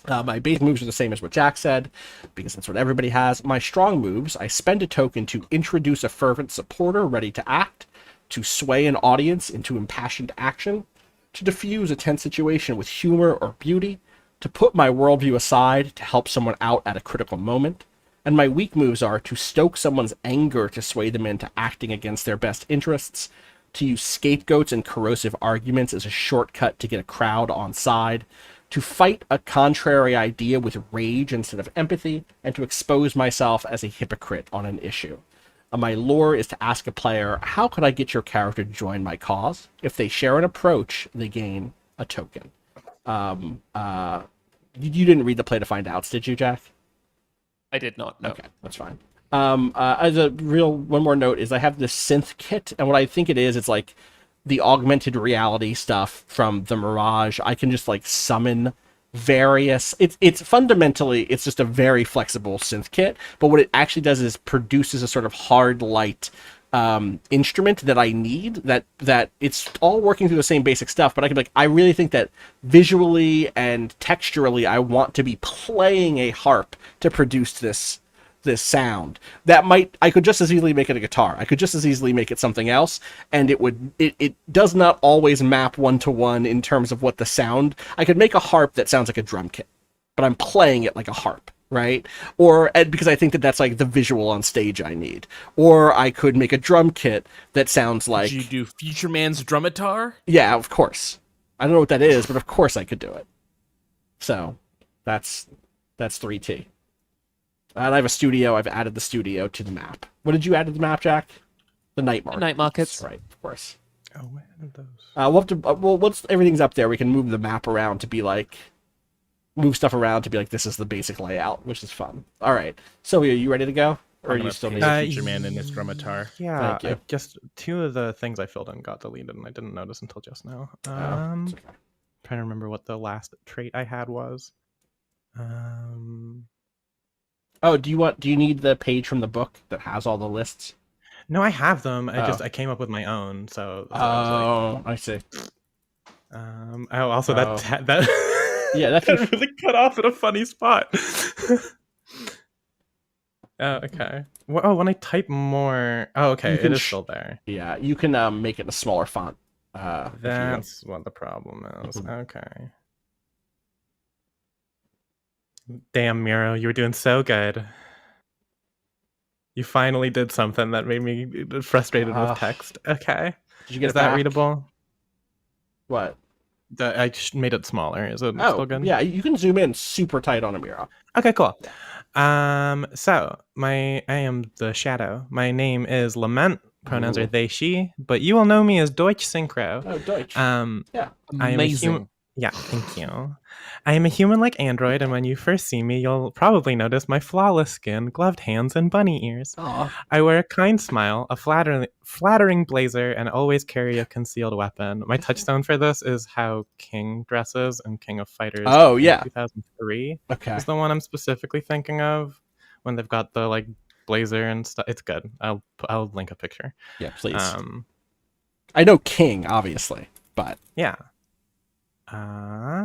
My base moves are the same as what Jack said, because that's what everybody has. My strong moves, I spend a token to introduce a fervent supporter ready to act, to sway an audience into impassioned action, to diffuse a tense situation with humor or beauty, to put my worldview aside to help someone out at a critical moment. And my weak moves are to stoke someone's anger to sway them into acting against their best interests, to use scapegoats and corrosive arguments as a shortcut to get a crowd on side, to fight a contrary idea with rage instead of empathy, and to expose myself as a hypocrite on an issue. My lore is to ask a player, how could I get your character to join my cause? If they share an approach, they gain a token. You didn't read the Play to Find Outs, did you, Jack? I did not, no. Okay, that's fine. As a one more note is I have this synth kit, and what I think it is, it's like the augmented reality stuff from the Mirage. I can just like summon various, it's fundamentally, it's just a very flexible synth kit, but what it actually does is produces a sort of hard light instrument that I need, that it's all working through the same basic stuff, but I can be like, I really think that visually and texturally I want to be playing a harp to produce this sound. I could just as easily make it a guitar. I could just as easily make it something else, and it does not always map one-to-one in terms of what the sound. I could make a harp that sounds like a drum kit, but I'm playing it like a harp, right? Because I think that that's like the visual on stage I need. Or I could make a drum kit that sounds like... Did you do Future Man's Drumitar? Yeah, of course. I don't know what that is, but of course I could do it. So, that's 3T. And I have a studio. I've added the studio to the map. What did you add to the map, Jack? The night markets. Night markets. Right, of course. Oh, what are those? We'll have to. Once everything's up there, we can move the map around to be like, move stuff around to be like, this is the basic layout, which is fun. All right. Sylvi, are you ready to go? Or you still need Future Man in his Drumitar? Yeah, Thank you. just two of the things I filled in got deleted, and I didn't notice until just now. Trying to remember what the last trait I had was. Oh, do you need the page from the book that has all the lists? No, I have them. I came up with my own. So. I see. Also that. Yeah, that really cut off at a funny spot. Okay. Well, when I type more. Oh, okay. It is still there. Yeah, you can make it a smaller font. That's what the problem is. Okay. Damn, Miro, you were doing so good. You finally did something that made me frustrated with text. Okay. Did you get is that readable? What? I just made it smaller. Is it still good? Yeah, you can zoom in super tight on a Miro. Okay, cool. So I am the Shadow. My name is Lament. Pronouns are they, she, but you will know me as Deutsch Synchro. Oh, Deutsch. Yeah. Amazing. Yeah, thank you. I am a human-like android, and when you first see me, you'll probably notice my flawless skin, gloved hands, and bunny ears. Aw. I wear a kind smile, a flattering blazer, and always carry a concealed weapon. My touchstone for this is how King dresses in King of Fighters. Oh, I think yeah. 2003 Okay. is the one I'm specifically thinking of, when they've got the like blazer and stuff. It's good. I'll link a picture. Yeah, please. Um, I know King, obviously, but yeah. Let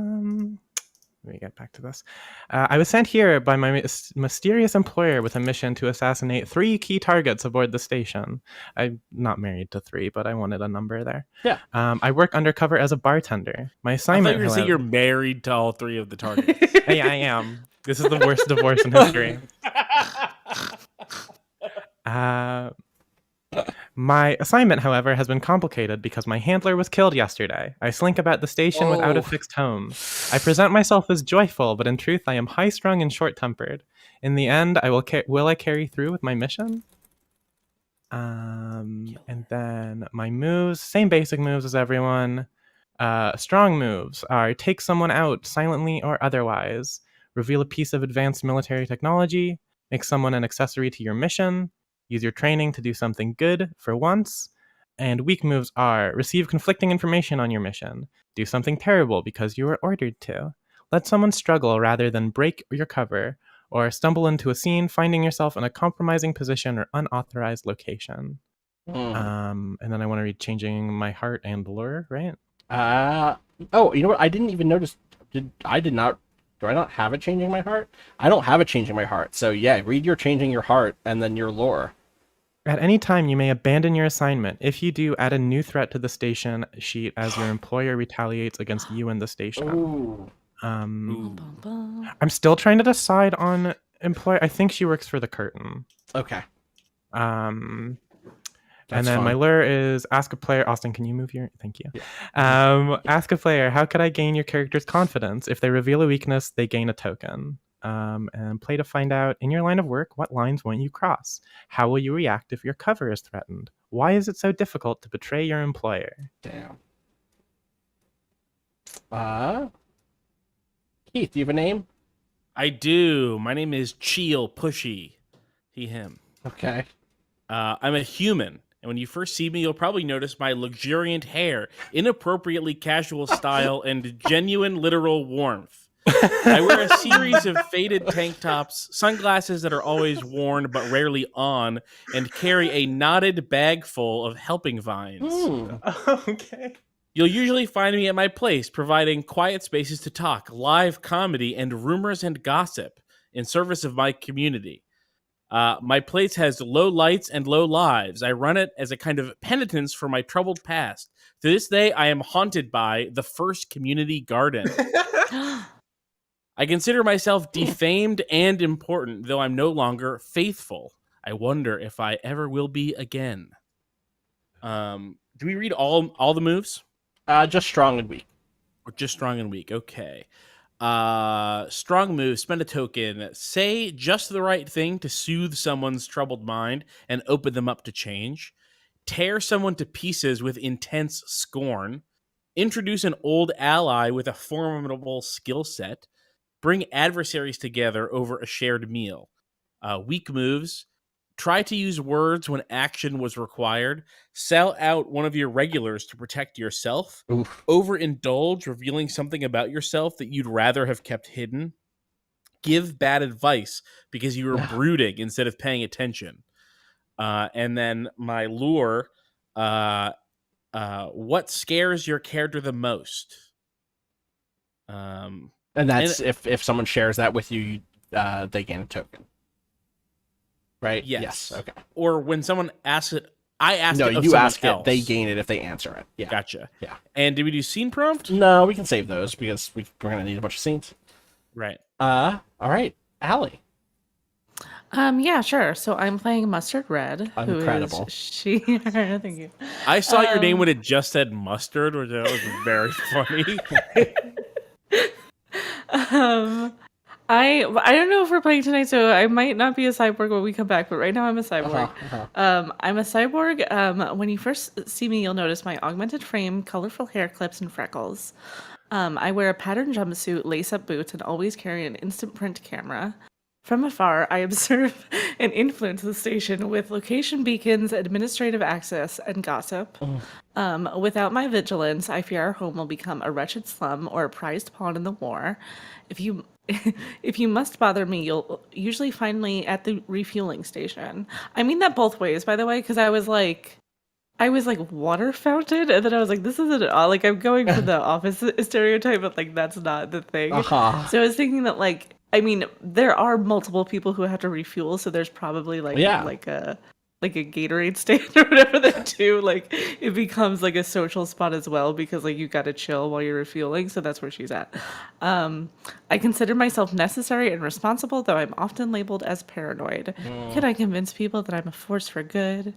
me get back to this. I was sent here by my mysterious employer with a mission to assassinate 3 key targets aboard the station. I'm not married to 3, but I wanted a number there. Yeah. I work undercover as a bartender. My I assignment. thought you were saying you're married to all 3 of the targets. Hey, I am. This is the worst divorce in history. My assignment, however, has been complicated because my handler was killed yesterday. I slink about the station without a fixed home. I present myself as joyful, but in truth I am high-strung and short-tempered. In the end, will I carry through with my mission? And then my moves, same basic moves as everyone. Strong moves are take someone out silently or otherwise, reveal a piece of advanced military technology, make someone an accessory to your mission, use your training to do something good for once. And weak moves are receive conflicting information on your mission, do something terrible because you were ordered to, let someone struggle rather than break your cover, or stumble into a scene finding yourself in a compromising position or unauthorized location. And then I want to read changing my heart and lure, right? Oh, you know what? I didn't even notice. Do I not have it changing my heart? I don't have it changing my heart. So yeah, read your changing your heart and then your lore. At any time, you may abandon your assignment. If you do, add a new threat to the station sheet as your employer retaliates against you and the station. Ooh. I'm still trying to decide on employer. I think she works for the curtain. Okay. And That's then fun. my lure is ask a player. Austin, can you move your? Thank you. Yeah. Ask a player, how could I gain your character's confidence? If they reveal a weakness, they gain a token. And play to find out in your line of work, what lines won't you cross? How will you react if your cover is threatened? Why is it so difficult to betray your employer? Damn. Keith, do you have a name? I do. My name is Cheel Pushy. He, him. Okay. I'm a human. And when you first see me, you'll probably notice my luxuriant hair, inappropriately casual style, and genuine literal warmth. I wear a series of faded tank tops, sunglasses that are always worn but rarely on, and carry a knotted bag full of helping vines. Okay. You'll usually find me at my place, providing quiet spaces to talk, live comedy, and rumors and gossip in service of my community. My place has low lights and low lives. I run it as a kind of penitence for my troubled past. To this day, I am haunted by the first community garden. I consider myself defamed and important, though I'm no longer faithful. I wonder if I ever will be again. Do we read all the moves? Just strong and weak. Or just strong and weak? Okay. Strong move, spend a token. Say just the right thing to soothe someone's troubled mind and open them up to change. Tear someone to pieces with intense scorn. Introduce an old ally with a formidable skill set. Bring adversaries together over a shared meal. Weak moves. Try to use words when action was required. Sell out one of your regulars to protect yourself. Oof. Overindulge, revealing something about yourself that you'd rather have kept hidden. Give bad advice because you were brooding instead of paying attention. And then my lure. What scares your character the most? And that's if someone shares that with you, they gain a token. Right? Yes. Okay. Or when someone asks it, I ask No, it of you someone ask else. it, they gain it if they answer it. Yeah. Gotcha. Yeah. And did we do scene prompt? No, we can save those because we're going to need a bunch of scenes. Right. All right. Allie. Yeah, sure. So I'm playing Mustard Red. Incredible. Who is she? Thank you. I saw your name when it just said mustard, which that was very funny. I don't know if we're playing tonight, so I might not be a cyborg when we come back, but right now I'm a cyborg. I'm a cyborg. When you first see me, you'll notice my augmented frame, colorful hair clips, and freckles. I wear a patterned jumpsuit, lace-up boots, and always carry an instant print camera. From afar, I observe and influence the station with location beacons, administrative access, and gossip. Without my vigilance, I fear our home will become a wretched slum or a prized pawn in the war. If you if you must bother me, you'll usually find me at the refueling station. I mean that both ways, by the way, because I was like water fountain, and then I was like, this isn't like I'm going for the office stereotype, but like that's not the thing. So I was thinking that like, I mean, there are multiple people who have to refuel, so there's probably like like a Gatorade stand or whatever there too. Like it becomes like a social spot as well because like you gotta chill while you're refueling. So that's where she's at. I consider myself necessary and responsible, though I'm often labeled as paranoid. Can I convince people that I'm a force for good?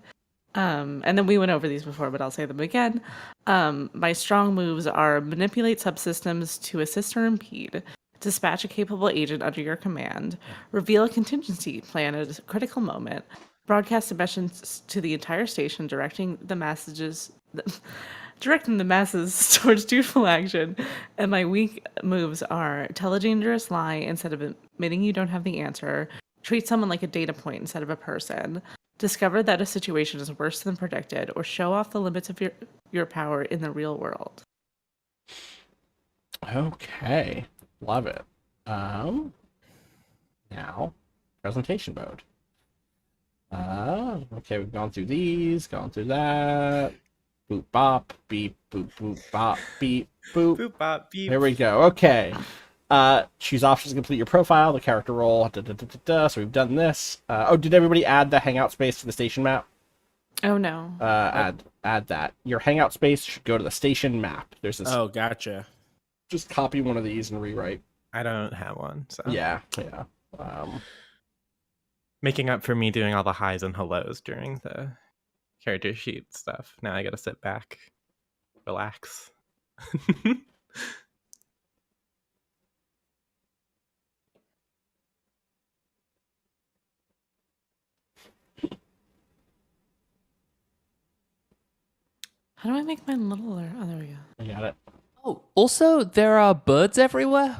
And then we went over these before, but I'll say them again. My strong moves are manipulate subsystems to assist or impede, dispatch a capable agent under your command, reveal a contingency plan at a critical moment, broadcast a message to the entire station directing the masses towards dutiful action. And my weak moves are tell a dangerous lie instead of admitting you don't have the answer, treat someone like a data point instead of a person, discover that a situation is worse than predicted, or show off the limits of your power in the real world. Okay. Love it. Now, presentation mode. Okay, we've gone through these, gone through that. Boop, bop, beep, boop, boop, bop, beep, boop. Boop, bop, beep. There we go. Okay. Choose options to complete your profile, the character role. So we've done this. Did everybody add the hangout space to the station map? Oh no. Add that. Your hangout space should go to the station map. There's this. Oh, gotcha. Just copy one of these and rewrite. I don't have one, so Yeah. Making up for me doing all the highs and hellos during the character sheet stuff. Now I gotta sit back, relax. How do I make mine littler? Oh, there we go. I got it. Oh, also, there are birds everywhere.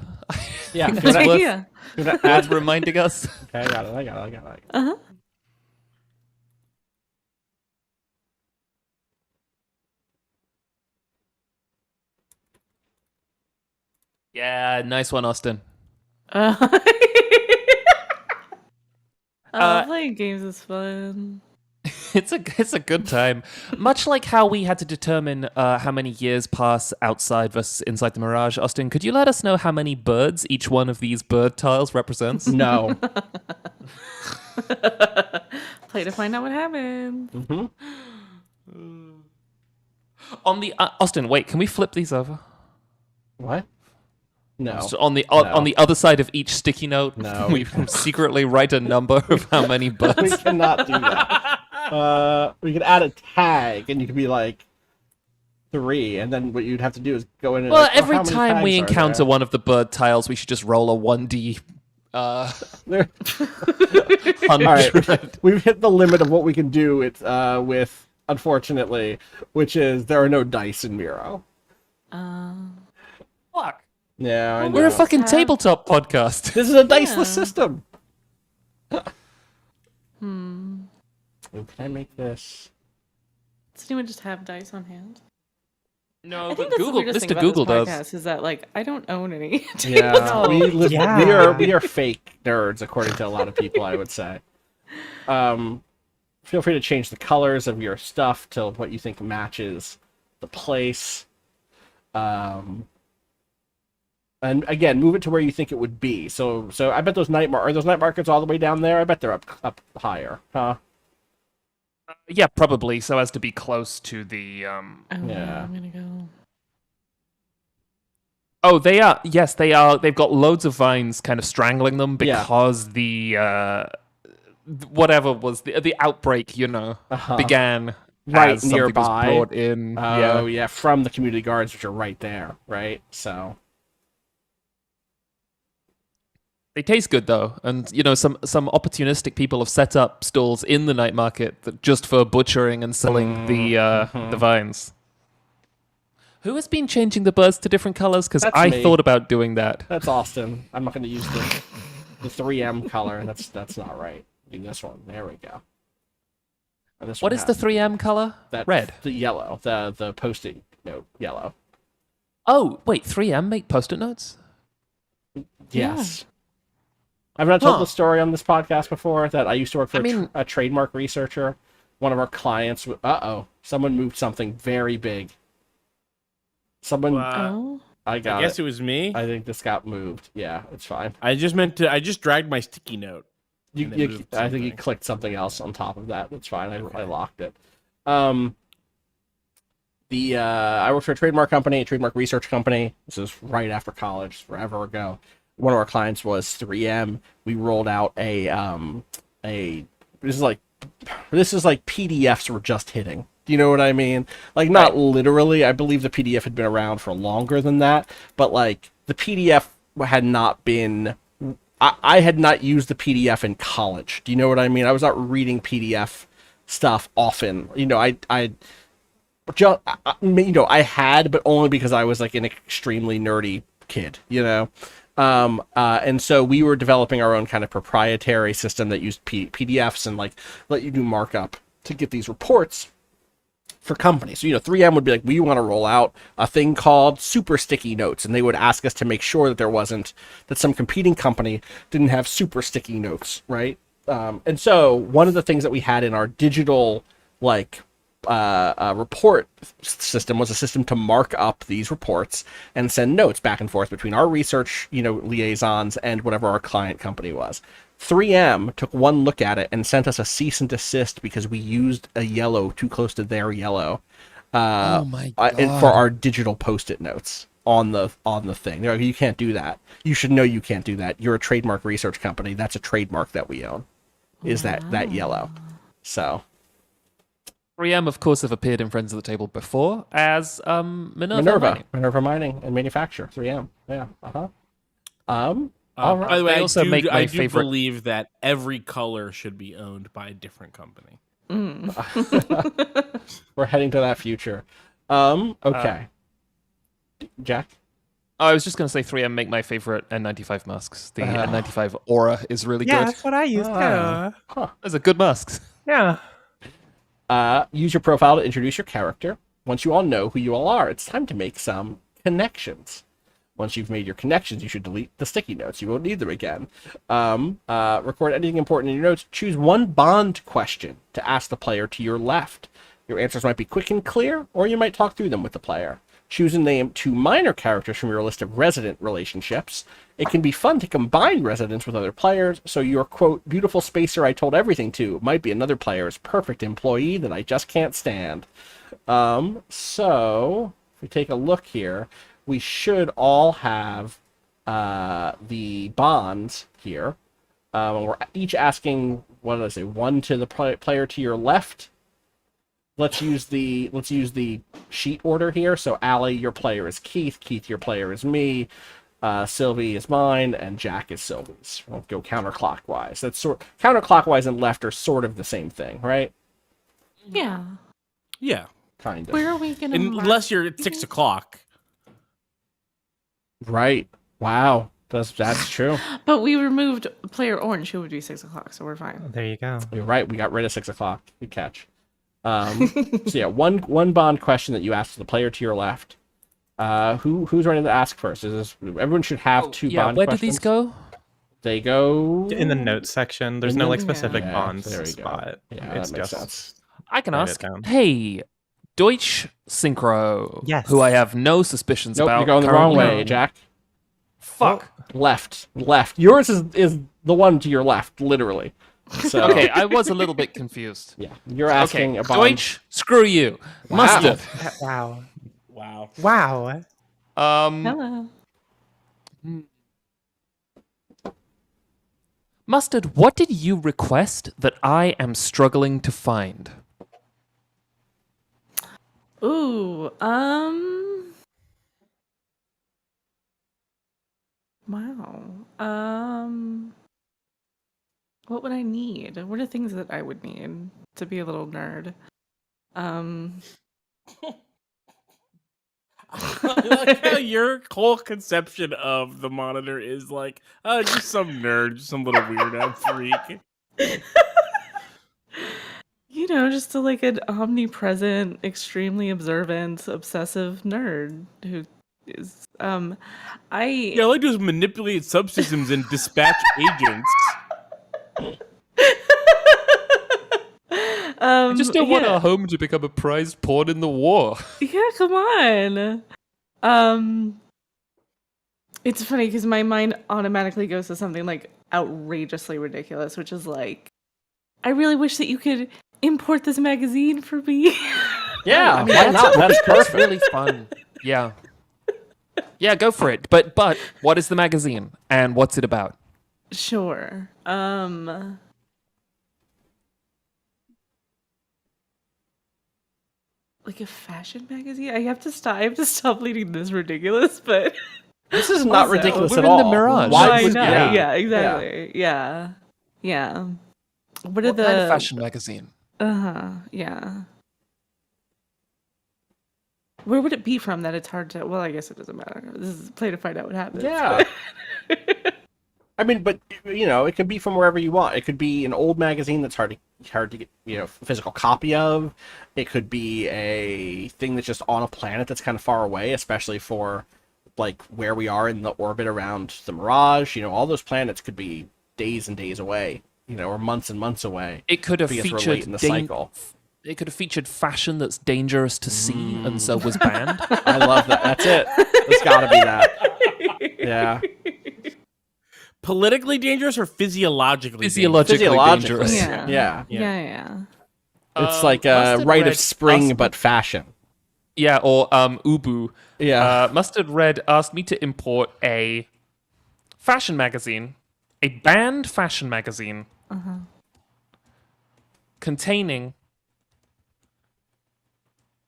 Yeah. That's worth, Yeah. worth reminding us. Okay, I got it. Uh-huh. Yeah, nice one, Austin. Playing games is fun. It's a good time. Much like how we had to determine how many years pass outside versus inside the Mirage, Austin, could you let us know how many birds each one of these bird tiles represents? No. Play to find out what happens. On the Austin, wait, can we flip these over? What? No. So on the other side of each sticky note, No. we secretly write a number of how many We birds. cannot do that. We could add a tag, and you could be like 3, and then what you'd have to do is go in and Well, like, every how many time we tags are encounter there? one of the bird tiles, we should just roll a 1d. There- 100. All right, we've hit the limit of what we can do with unfortunately, which is there are no dice in Miro. Fuck. Yeah, I know. We're a fucking tabletop podcast. This is a diceless system. Can I make this? Does anyone just have dice on hand? No, I but think that's the Google, weirdest thing Mr. about Google this does. podcast is that like I don't own any. Yeah, Yeah. we are fake nerds according to a lot of people, I would say. Feel free to change the colors of your stuff to what you think matches the place. And again, move it to where you think it would be. So I bet those are those night markets all the way down there? I bet they're up higher, huh? Yeah, probably, so as to be close to the... Oh, Yeah. I'm gonna go. Oh, they are. Yes, they are. They've got loads of vines kind of strangling them Yeah. because whatever was the outbreak, began Right as something nearby. was brought in. Oh, yeah, from the community guards, which are right there, right? So... They taste good though, and some opportunistic people have set up stalls in the night market just for butchering and selling the vines. Who has been changing the birds to different colors? Because That's I me. thought about doing that. That's Austin. I'm not going to use the 3M color. That's not right. Do this one. There we go. And this What one is the has 3M color? that Red. The yellow. The post-it note yellow. Oh, wait, 3M make post-it notes? Yes. I've not told Huh. the story on this podcast before that I used to work for I mean- a trademark researcher. One of our clients. Someone moved something very big. Someone. Oh. I I got guess it. it was me. I think this got moved. Yeah, it's fine. I just dragged my sticky note. And it moved I think you something. clicked something else on top of that. That's fine. I locked it. I worked for a trademark company, a trademark research company. This was right after college, forever ago. One of our clients was 3M. We rolled out this is like PDFs were just hitting. Do you know what I mean? Like, not literally. I believe the PDF had been around for longer than that, but like the PDF had not been. I had not used the PDF in college. Do you know what I mean? I was not reading PDF stuff often. I had, but only because I was like an extremely nerdy kid, and so we were developing our own kind of proprietary system that used PDFs and like let you do markup to get these reports for companies. So 3M would be like, we want to roll out a thing called super sticky notes, and they would ask us to make sure that some competing company didn't have super sticky notes, right? And so one of the things that we had in our digital report system was a system to mark up these reports and send notes back and forth between our research, liaisons and whatever our client company was. 3M took one look at it and sent us a cease and desist because we used a yellow too close to their yellow Oh my God. for our digital post-it notes on the thing. They're like, you can't do that. You should know you can't do that. You're a trademark research company. That's a trademark that we own. Is that yellow? So 3M, of course, have appeared in Friends of the Table before as Minerva Mining and Manufacture. 3M. Yeah. All right. By the way, They also make my I do favorite- believe that every color should be owned by a different company. We're heading to that future. Okay. Jack? Oh, I was just going to say 3M make my favorite N95 masks. The N95 Aura is really Yeah, good. that's what I used too. Those are good masks. Yeah. Use your profile to introduce your character. Once you all know who you all are, it's time to make some connections. Once you've made your connections, you should delete the sticky notes. You won't need them again. Record anything important in your notes. Choose one bond question to ask the player to your left. Your answers might be quick and clear, or you might talk through them with the player. Choose and name 2 minor characters from your list of resident relationships. It can be fun to combine residents with other players, so your, quote, beautiful spacer I told everything to might be another player's perfect employee that I just can't stand. So, if we take a look here, we should all have the bonds here. We're each asking, what did I say, 1 to the player to your left. Let's use the sheet order here. So Allie, your player is Keith. Keith, your player is me. Sylvi is mine, and Jack is Sylvi's. We'll go counterclockwise. Counterclockwise and left are sort of the same thing, right? Yeah. Yeah. Kind of. Where are we gonna? Unless you're at 6 o'clock. Right. Wow. That's true. But we removed player orange, who would be 6 o'clock, so we're fine. There you go. You're right. We got rid of 6 o'clock. Good catch. So yeah, one bond question that you ask the player to your left. Who's ready to ask first? Everyone should have 2 bond where questions. do these go? They go In the notes section, there's In no the- like specific Yeah, bonds there we go. spot. Yeah, It's that makes just sense. I can Write it ask. down. Hey, Deutsch Synchro. Yes. Who I have no suspicions Nope, about. you're going the wrong currently. way, Jack. Fuck. Left. Yours is the one to your left, literally. So Okay, I was a little bit confused. yeah, you're asking Okay, a bond. Deutsch, screw you. Wow. Mustard. Wow. Wow. Wow. Hello. Mustard, what did you request that I am struggling to find? Ooh. Wow. What would I need? What are things that I would need to be a little nerd? I like how your whole conception of the monitor is like, oh, just some nerd, just some little weirdo freak. You know, just like an omnipresent, extremely observant, obsessive nerd who is I Yeah, all I do is manipulate subsystems and dispatch agents. I just don't want our home to become a prized pawn in the war. Yeah, come on. It's funny because my mind automatically goes to something like outrageously ridiculous, which is like, I really wish that you could import this magazine for me. Yeah, I mean, why not? That's That's really fun. Yeah. Yeah, go for it. But what is the magazine and what's it about? Sure. Like a fashion magazine? I have to stop leading this ridiculous, but this is not also, ridiculous we're at in all. the Mirage. Why I would know. yeah. Yeah, exactly. Yeah. What are What the kind of fashion magazine? Yeah. Where would it be from that it's hard to? Well, I guess it doesn't matter. This is play to find out what happens. Yeah. I mean, but you know, it could be from wherever you want. It could be an old magazine that's hard to get, you know, a physical copy of. It could be a thing that's just on a planet that's kind of far away, especially for like where we are in the orbit around the Mirage. You know, all those planets could be days and days away, you know, or months and months away. It could have because we're featured late in the cycle. It could have featured fashion that's dangerous to see and so was banned. I love that. That's it. It's got to be that. Yeah. Politically dangerous or Physiologically dangerous. Yeah. Yeah. It's like Mustard rite Red of spring, asked but fashion. Yeah, or Ubu. Yeah. Mustard Red asked me to import a fashion magazine, a banned fashion magazine, containing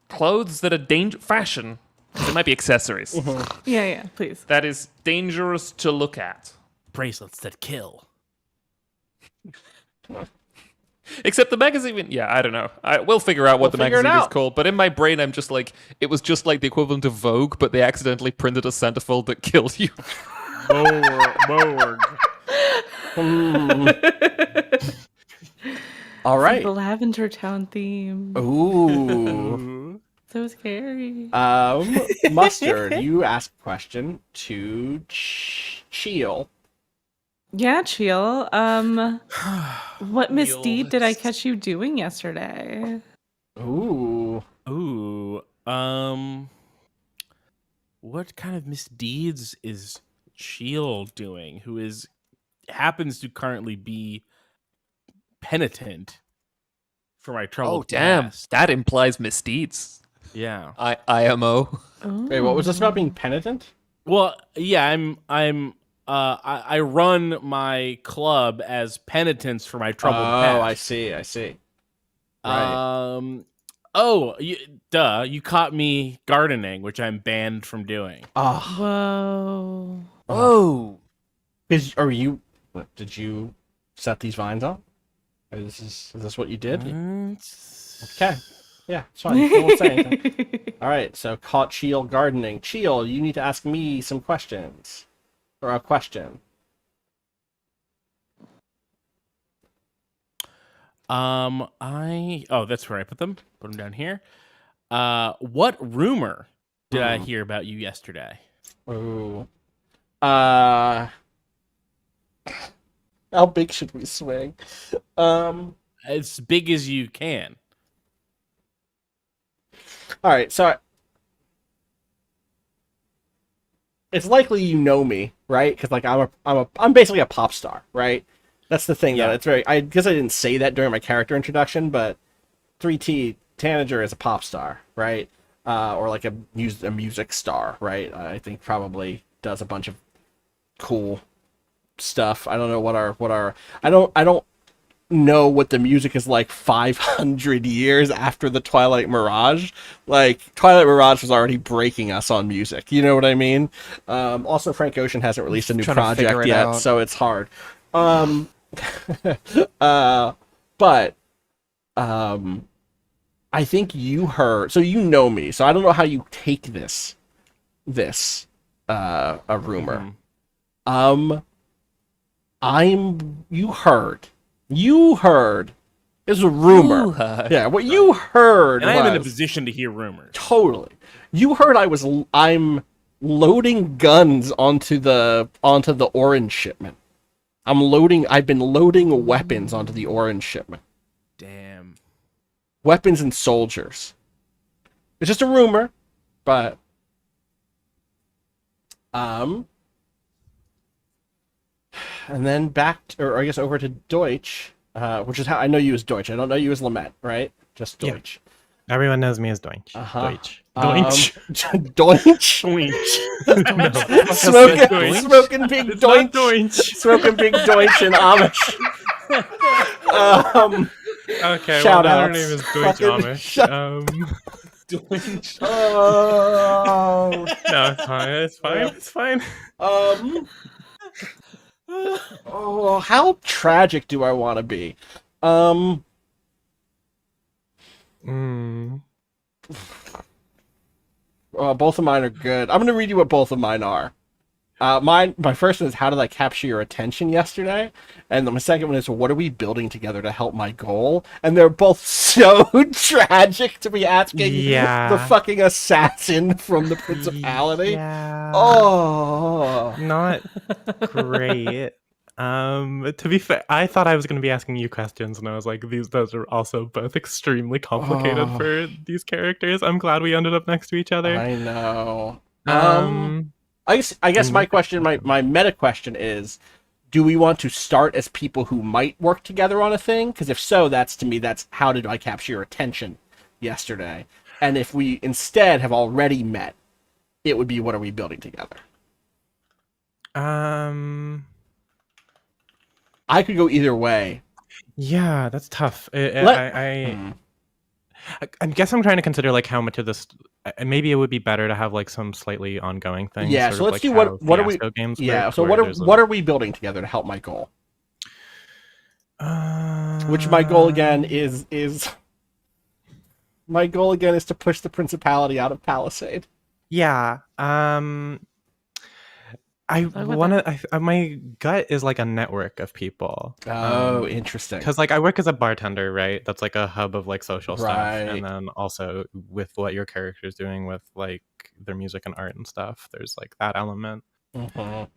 clothes that are fashion. It might be accessories. Yeah, please. That is dangerous to look at. bracelets that kill. Except the magazine, yeah, I don't know. We'll figure out what the figure it magazine is out. called. But in my brain, I'm just like, it was just like the equivalent of Vogue, but they accidentally printed a centerfold that killed you. Borg. All right. The Lavender Town theme. Ooh. So scary. Mustard, you ask a question to Cheel. Yeah, Cheel. What misdeed did I catch you doing yesterday? Ooh. What kind of misdeeds is Cheel doing? Who happens to currently be penitent for my trouble. Oh, damn. That implies misdeeds. Yeah. IMO. Wait, what was this about being penitent? Well, yeah, I run my club as penitence for my troubled past. I see. Right. You caught me gardening, which I'm banned from doing. Oh. Whoa. Did you set these vines up? Is this what you did? Okay. Yeah, it's fine. I won't say anything. All right, so caught Cheel gardening. Cheel, you need to ask me some questions. Or a question. That's where I put them. Put them down here. What rumor did I hear about you yesterday? Ooh. How big should we swing? As big as you can. All right, so it's likely you know me, right? Because like I'm basically a pop star, right? That's the thing. Yeah. That it's very. I guess I didn't say that during my character introduction, but 3T Tanager is a pop star, right? Or like a music star, right? I think probably does a bunch of cool stuff. I don't know what our I don't know what the music is like 500 years after the Twilight Mirage. Like Twilight Mirage was already breaking us on music, you know what I mean? Also Frank Ocean hasn't released a new project yet, so it's hard. But I think you heard, so you know me, so I don't know how you take this this a rumor. Mhm. You heard. It's a rumor. Yeah, what you heard And I am in a was- position to hear rumors. Totally. You heard I'm loading guns onto the orange shipment. I've been loading weapons onto the orange shipment. Damn. Weapons and soldiers. It's just a rumor, but and then or I guess over to Deutsch, which is how I know you as Deutsch. I don't know you as Lament, right? Just Deutsch. Yeah. Everyone knows me as Deutsch. Uh-huh. Deutsch. Deutsch. Deutsch. Smoking big It's not Deutsch. Deutsch. Smoking big Deutsch and Amish. Okay, Shout well, her outs. name is Deutsch Fucking Amish. Oh. No, it's fine. It's fine. Oh, how tragic do I want to be? Both of mine are good. I'm gonna read you what both of mine are. My first one is how did I capture your attention yesterday, and then my second one is what are we building together to help my goal? And they're both so tragic to be asking the fucking assassin from the Principality. Yeah. Oh, Not great. To be fair, I thought I was going to be asking you questions, and I was like, those are also both extremely complicated for these characters. I'm glad we ended up next to each other. I know. I guess my question, my meta question is, do we want to start as people who might work together on a thing? Because if so, that's how did I capture your attention yesterday? And if we instead have already met, it would be what are we building together? I could go either way. Yeah, that's tough. I guess I'm trying to consider like how much of this. Maybe it would be better to have like some slightly ongoing things. Yeah, sort so of let's like do how what are we? Fiasco games Yeah, work, so where what are we building together to help my goal? Which my goal again is my goal again is to push the Principality out of PALISADE. Yeah. I want to. My gut is like a network of people. Oh, interesting. Because like I work as a bartender, right? That's like a hub of like social stuff, Right. and then also with what your character is doing with like their music and art and stuff, there's like that element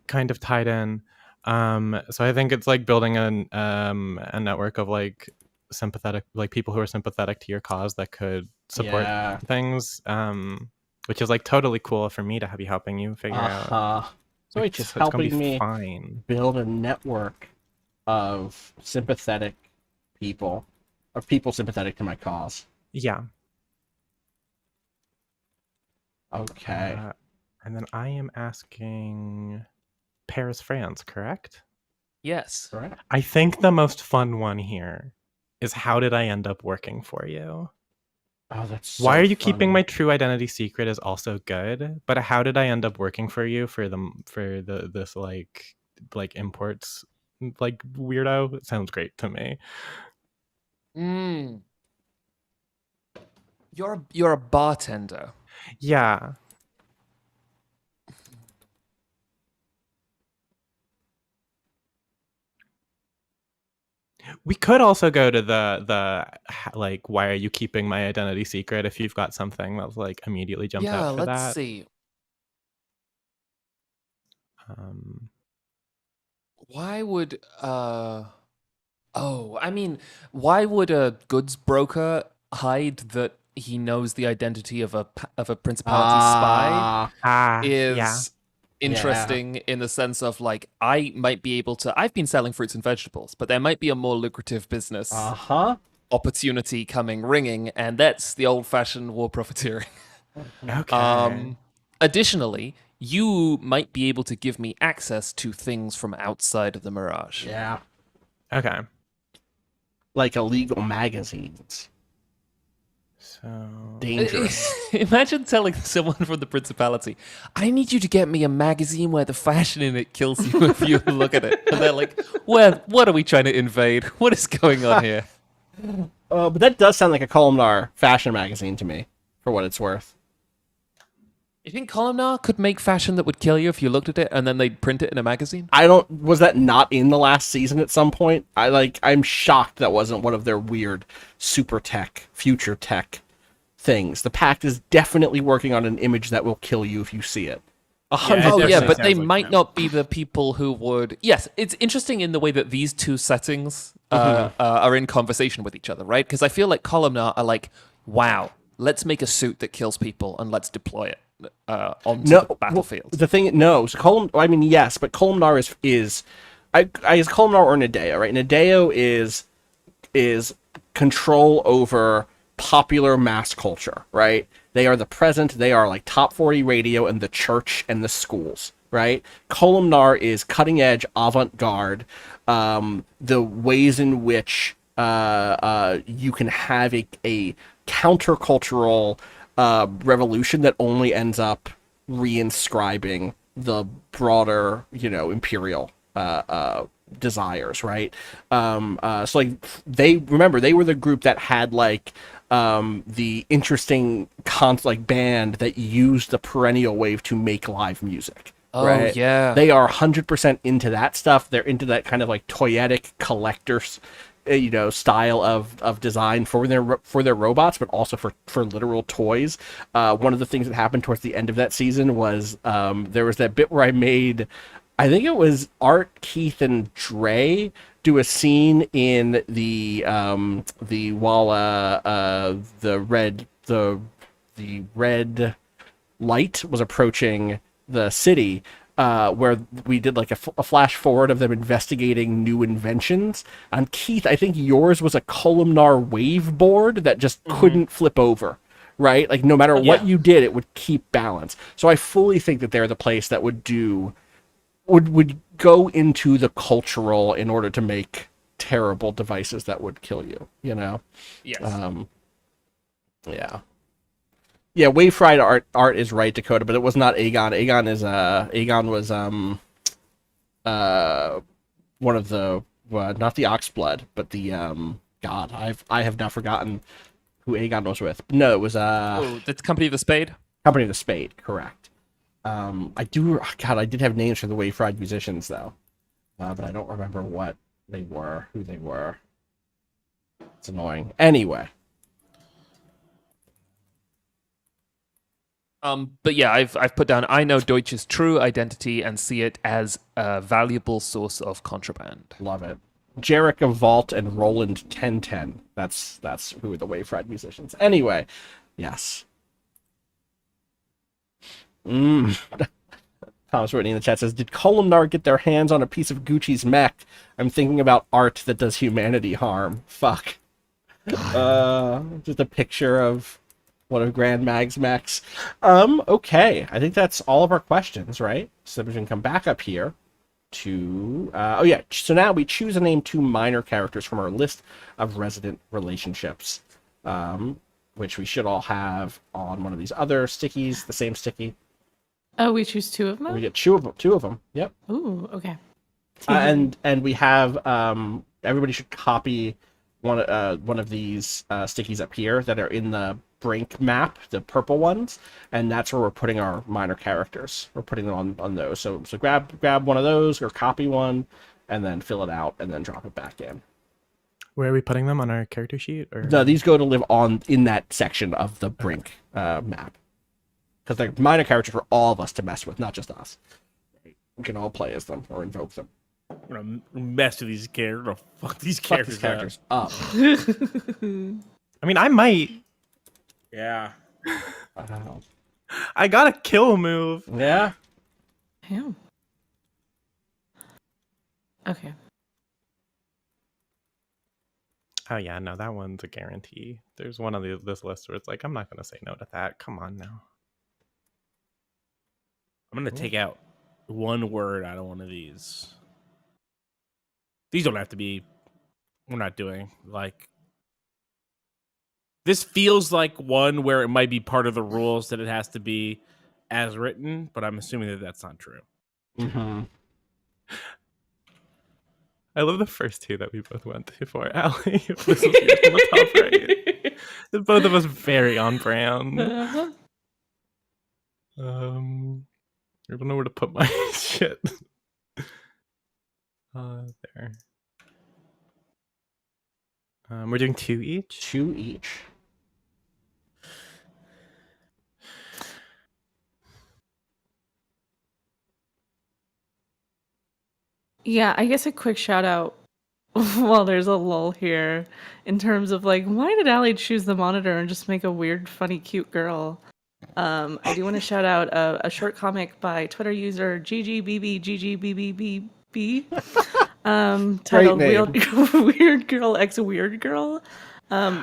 kind of tied in. So I think it's like building a network of like sympathetic, like people who are sympathetic to your cause that could support things. Which is like totally cool for me to be helping you figure out. So it's just helping me build a network of sympathetic people, of people sympathetic to my cause. Yeah. Okay. And then I am asking Paris, France, correct? Yes. Correct. I think the most fun one here is how did I end up working for you? Oh, that's so why are you funny. keeping my true identity secret is also good, but how did I end up working for you for this like imports like weirdo? It sounds great to me. You're a bartender. Yeah. We could also go to the like, why are you keeping my identity secret? If you've got something that's like immediately jumped out for that. Yeah, let's see. Why would why would a goods broker hide that he knows the identity of a principality spy? Interesting in the sense of like I might be able to. I've been selling fruits and vegetables, but there might be a more lucrative business opportunity ringing, and that's the old-fashioned war profiteering. Okay. Additionally, you might be able to give me access to things from outside of the Mirage. Yeah. Okay. Like illegal magazines. So dangerous. Imagine telling someone from the Principality, I need you to get me a magazine where the fashion in it kills you if you look at it. And they're like, what are we trying to invade? What is going on here? But that does sound like a columnar fashion magazine to me, for what it's worth. You think Columnar could make fashion that would kill you if you looked at it and then they'd print it in a magazine? Was that not in the last season at some point? I'm shocked that wasn't one of their weird super tech, future tech things. The Pact is definitely working on an image that will kill you if you see it. 100%. Oh yeah, but they like might that. not be the people who would. Yes, it's interesting in the way that these two settings are in conversation with each other, right? Because I feel like Columnar are like, wow, let's make a suit that kills people and let's deploy it onto the battlefield. Yes, but Columnar is Columnar or Nadeo, right? Nadeo is control over popular mass culture, right? They are the present. They are like top 40 radio and the church and the schools, right? Columnar is cutting edge, avant-garde, the ways in which you can have a countercultural revolution that only ends up reinscribing the broader, imperial desires, right? So like they were the group that had like the interesting band that used the perennial wave to make live music. Oh, right? yeah. They are 100% into that stuff. They're into that kind of like toyetic collectors, style of design for their robots, but also for literal toys. One of the things that happened towards the end of that season was there was that bit where I made, I think it was Art, Keith, and Dre do a scene in the red light was approaching the city, where we did like a flash forward of them investigating new inventions. And Keith, I think yours was a columnar wave board that just couldn't flip over, right? Like no matter what you did, it would keep balance. So I fully think that they're the place that would go into the cultural in order to make terrible devices that would kill you, Yes. Yeah. Yeah, Wave Fried art is right, Dakota, but it was not Aegon. Aegon was one of the not the Oxblood, but the God, I have now forgotten who Aegon was with. No, it was that's Company of the Spade. Company of the Spade, correct. I did have names for the Wave Fried musicians though, but I don't remember what they were, who they were. It's annoying. Anyway. But yeah, I've put down, I know Deutsch's true identity and see it as a valuable source of contraband. Love it. Jericho Vault and Roland 1010. That's who are the Wave Fried musicians. Anyway, yes. Thomas Whitney in the chat says, did Columnar get their hands on a piece of Gucci's mech? I'm thinking about art that does humanity harm. Fuck. Just a picture of one of Grand Mag's mechs. Okay. I think that's all of our questions, right? So we can come back up here to... So now we choose and name 2 minor characters from our list of resident relationships, which we should all have on one of these other stickies, the same sticky. Oh, we choose 2 of them? We get two of them. Yep. Ooh, okay. And we have everybody should copy one of these stickies up here that are in the Brink map, the purple ones, and that's where we're putting our minor characters. We're putting them on those. So grab one of those or copy one, and then fill it out, and then drop it back in. Where are we putting them on our character sheet? Or No, these go to live in that section of the Brink map. Because they're minor characters for all of us to mess with, not just us. We can all play as them or invoke them. I'm gonna mess with these characters. I'm gonna fuck these Fuck these characters up. I mean, I might. Yeah. Wow. I got a kill move. Yeah. Damn. Okay. Oh yeah, no, that one's a guarantee. There's one on this list where it's like, I'm not gonna say no to that. Come on now. I'm gonna take out one word out of one of these. These don't have to be. We're not doing like. This feels like one where it might be part of the rules that it has to be as written, but I'm assuming that that's not true. Mm-hmm. I love the first 2 that we both went to for, Allie. This was yours on the top right. Both of us very on brand. Uh-huh. I don't know where to put my shit. There. We're doing 2 each? 2 each. Yeah, I guess a quick shout out while there's a lull here in terms of like, why did Allie choose the monitor and just make a weird, funny, cute girl? I do want to shout out a short comic by Twitter user GGBB titled Weird Girl X Weird Girl.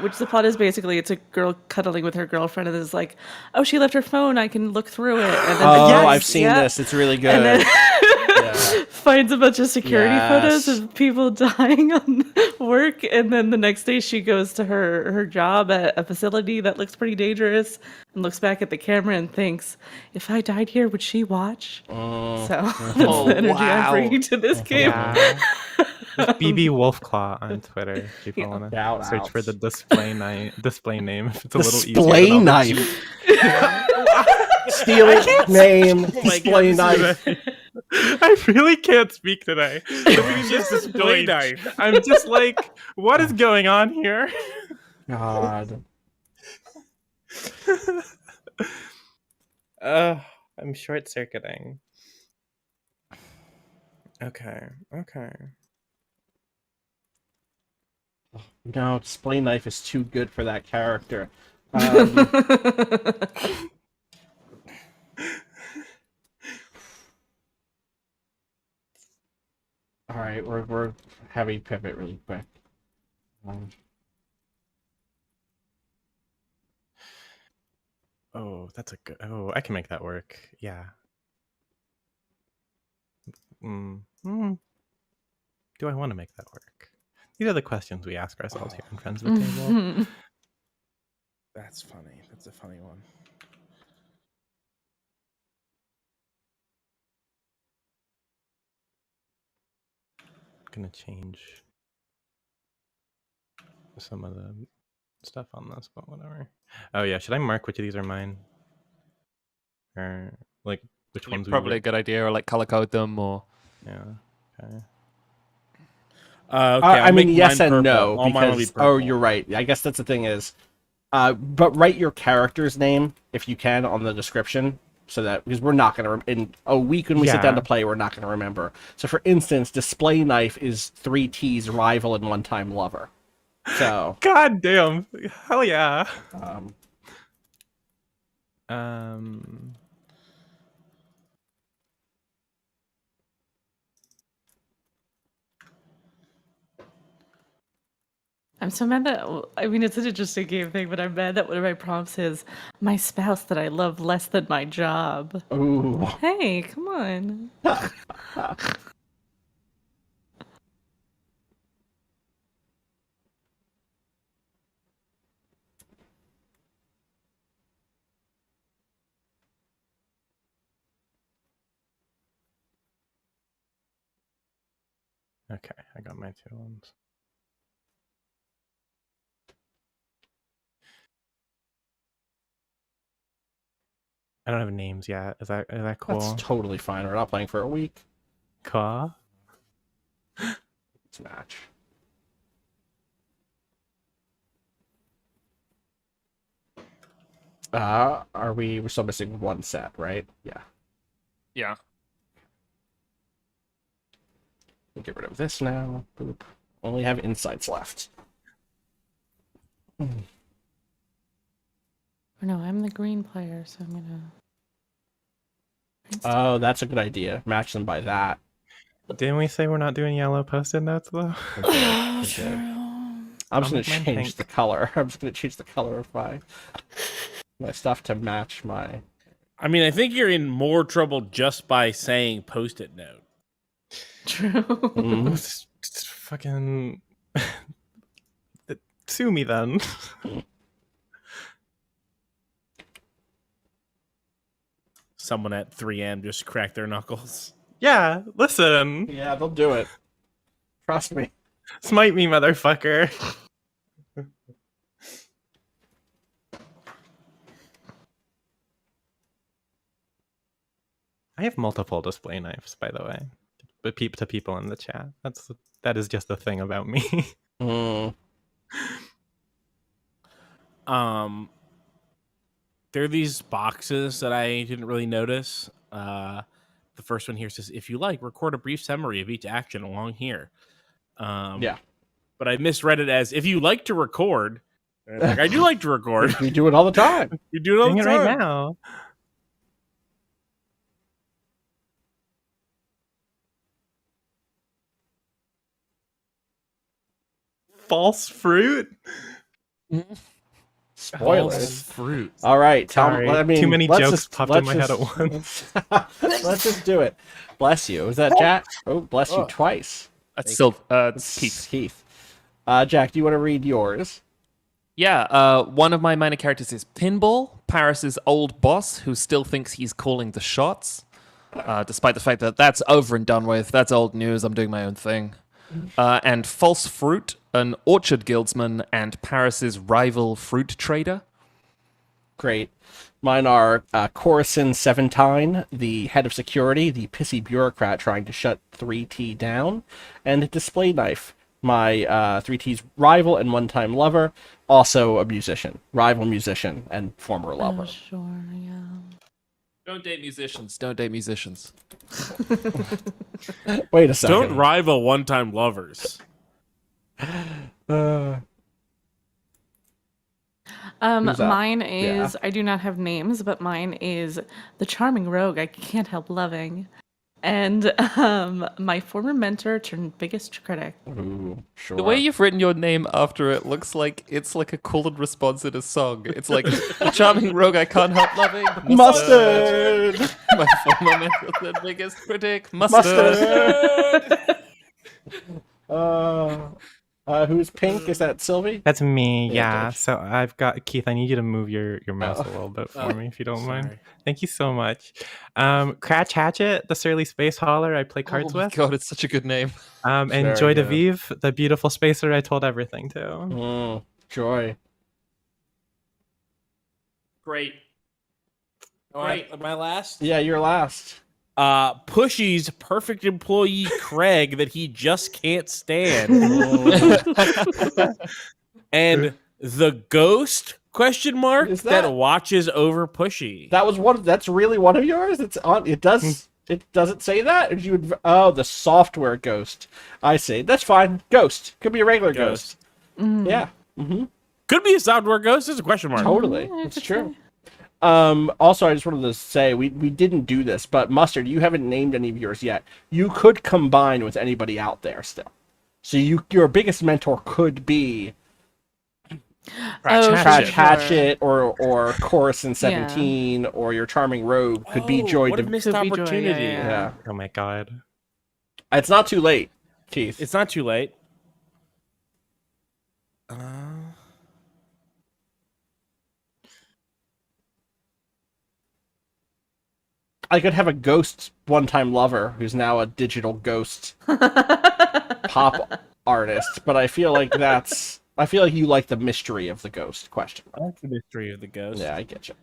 Which the plot is basically it's a girl cuddling with her girlfriend and is like, oh, she left her phone, I can look through it. And then I've seen this. It's really good. And then finds a bunch of security photos of people dying on work, and then the next day she goes to her job at a facility that looks pretty dangerous and looks back at the camera and thinks, if I died here, would she watch? So that's the energy I'm bringing to this game. Yeah. BB Wolfclaw on Twitter. If people want to search for the display name, if it's a little easier. Display knife. Stealing name. Display knife. I really can't speak today. Just display knife. I'm just like, what is going on here? God. I'm short circuiting. Okay. No, display knife is too good for that character. All right, we're heavy pivot really quick. Oh, that's a good. Oh, I can make that work. Yeah. Do I want to make that work? These are the questions we ask ourselves here in Friends of the Table. That's funny. That's a funny one. Gonna change some of the stuff on this, but whatever. Oh yeah, should I mark which of these are mine? Or like which ones? Probably a good idea, or like color code them, or yeah. Okay. I mean, yes and purple. no, All mine will be because purple. you're right. I guess that's the thing is, but write your character's name if you can on the description, so that because we're not gonna in a week when we sit down to play, we're not gonna remember. So for instance, display knife is 3 T's rival and one-time lover. So God damn, hell yeah. I'm so mad that, I mean, it's such an interesting game thing, but I'm mad that one of my prompts is my spouse that I love less than my job. ooh. Hey, come on. Okay, I got my 2 ones. I don't have names yet. Is that cool? That's totally fine. We're not playing for a week. Cool. Let's match. We're still missing 1 set, right? Yeah. yeah. We'll get rid of this now. Boop. Only have insights left. No, I'm the green player, so I'm gonna. Oh, that's a good idea. Match them by that. Didn't we say we're not doing yellow post-it notes though? I'm just gonna change the color. I'm just gonna change the color of my stuff to match my. I mean, I think you're in more trouble just by saying post-it note. True. Just fucking sue me then. Someone at 3M just cracked their knuckles. Yeah, listen. Yeah, they'll do it. Trust me. Smite me, motherfucker. I have multiple display knives, by the way, but to people in the chat. That is just a thing about me. There are these boxes that I didn't really notice. The first one here says, if you like, record a brief summary of each action along here. Yeah. But I misread it as, if you like to record. And it's like, I do like to record. We do it all the time. We do it all the time. Right now. False fruit? Spoilers. Fruit. All right. Sorry. I mean, too many jokes popped in my head at once. Let's just do it. Bless you. Was that Jack? Oh, bless you twice. That's still Keith. Keith. Jack, do you want to read yours? Yeah, one of my minor characters is Pinball, Paris's old boss, who still thinks he's calling the shots, despite the fact that that's over and done with. That's old news. I'm doing my own thing. And False Fruit, an orchard guildsman and Paris's rival fruit trader. Great. Mine are Coruscant Seventine, the head of security, the pissy bureaucrat trying to shut 3T down, and Display Knife, my 3T's rival and one-time lover, also a musician, rival musician and former lover. Oh, sure, yeah. Don't date musicians. Don't date musicians. Wait a second. Don't rival one-time lovers. Mine is, I do not have names, but mine is the charming rogue I can't help loving. And my former mentor turned biggest critic. Ooh, sure. The way you've written your name after it looks like it's like a call and response in a song. It's like, the charming rogue I can't help loving. Mustard! My former mentor turned biggest critic. Mustard! Who's pink? Is that Sylvi? That's me, Yeah, yeah. So I've got Keith. I need you to move your mouse a little bit for me, if you don't mind. Thank you so much. Cratch Hatchet, the surly space hauler I play cards with. God, it's such a good name. And Joy de Vive, the beautiful spacer I told everything to. Joy. Great. Great. Am I last? Yeah, you're last. Pushy's perfect employee Craig that he just can't stand. And the ghost question mark Is that that- watches over Pushy. That was one. That's really one of yours. It's on. It does. It doesn't say that. Or you would. Oh, the software ghost. I see. That's fine. Ghost could be a regular ghost. Yeah. Mm-hmm. Could be a software ghost. It's a question mark. Totally. It's true. Also, I just wanted to say we didn't do this, but Mustard, you haven't named any of yours yet. You could combine with anybody out there still. So your biggest mentor could be Cratch Hatchet or Coruscant 17 or your charming rogue could be Joy. What a missed Could be Joy, opportunity. yeah. Oh my god. It's not too late, Keith. It's not too late. I could have a ghost one-time lover who's now a digital ghost pop artist, but I feel like you like the mystery of the ghost question. I like the mystery of the ghost. Yeah, I get you.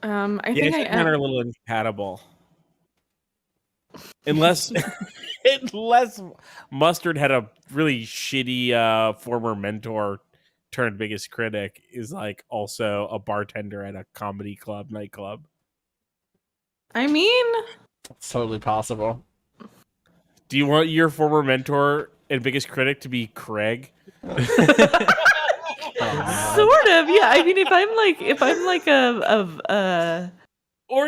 I think I are a little incompatible. Unless Mustard had a really shitty former mentor turned biggest critic is like also a bartender at a comedy club nightclub. I mean, It's totally possible. Do you want your former mentor and biggest critic to be Craig? sort of, yeah. I mean, if I'm like a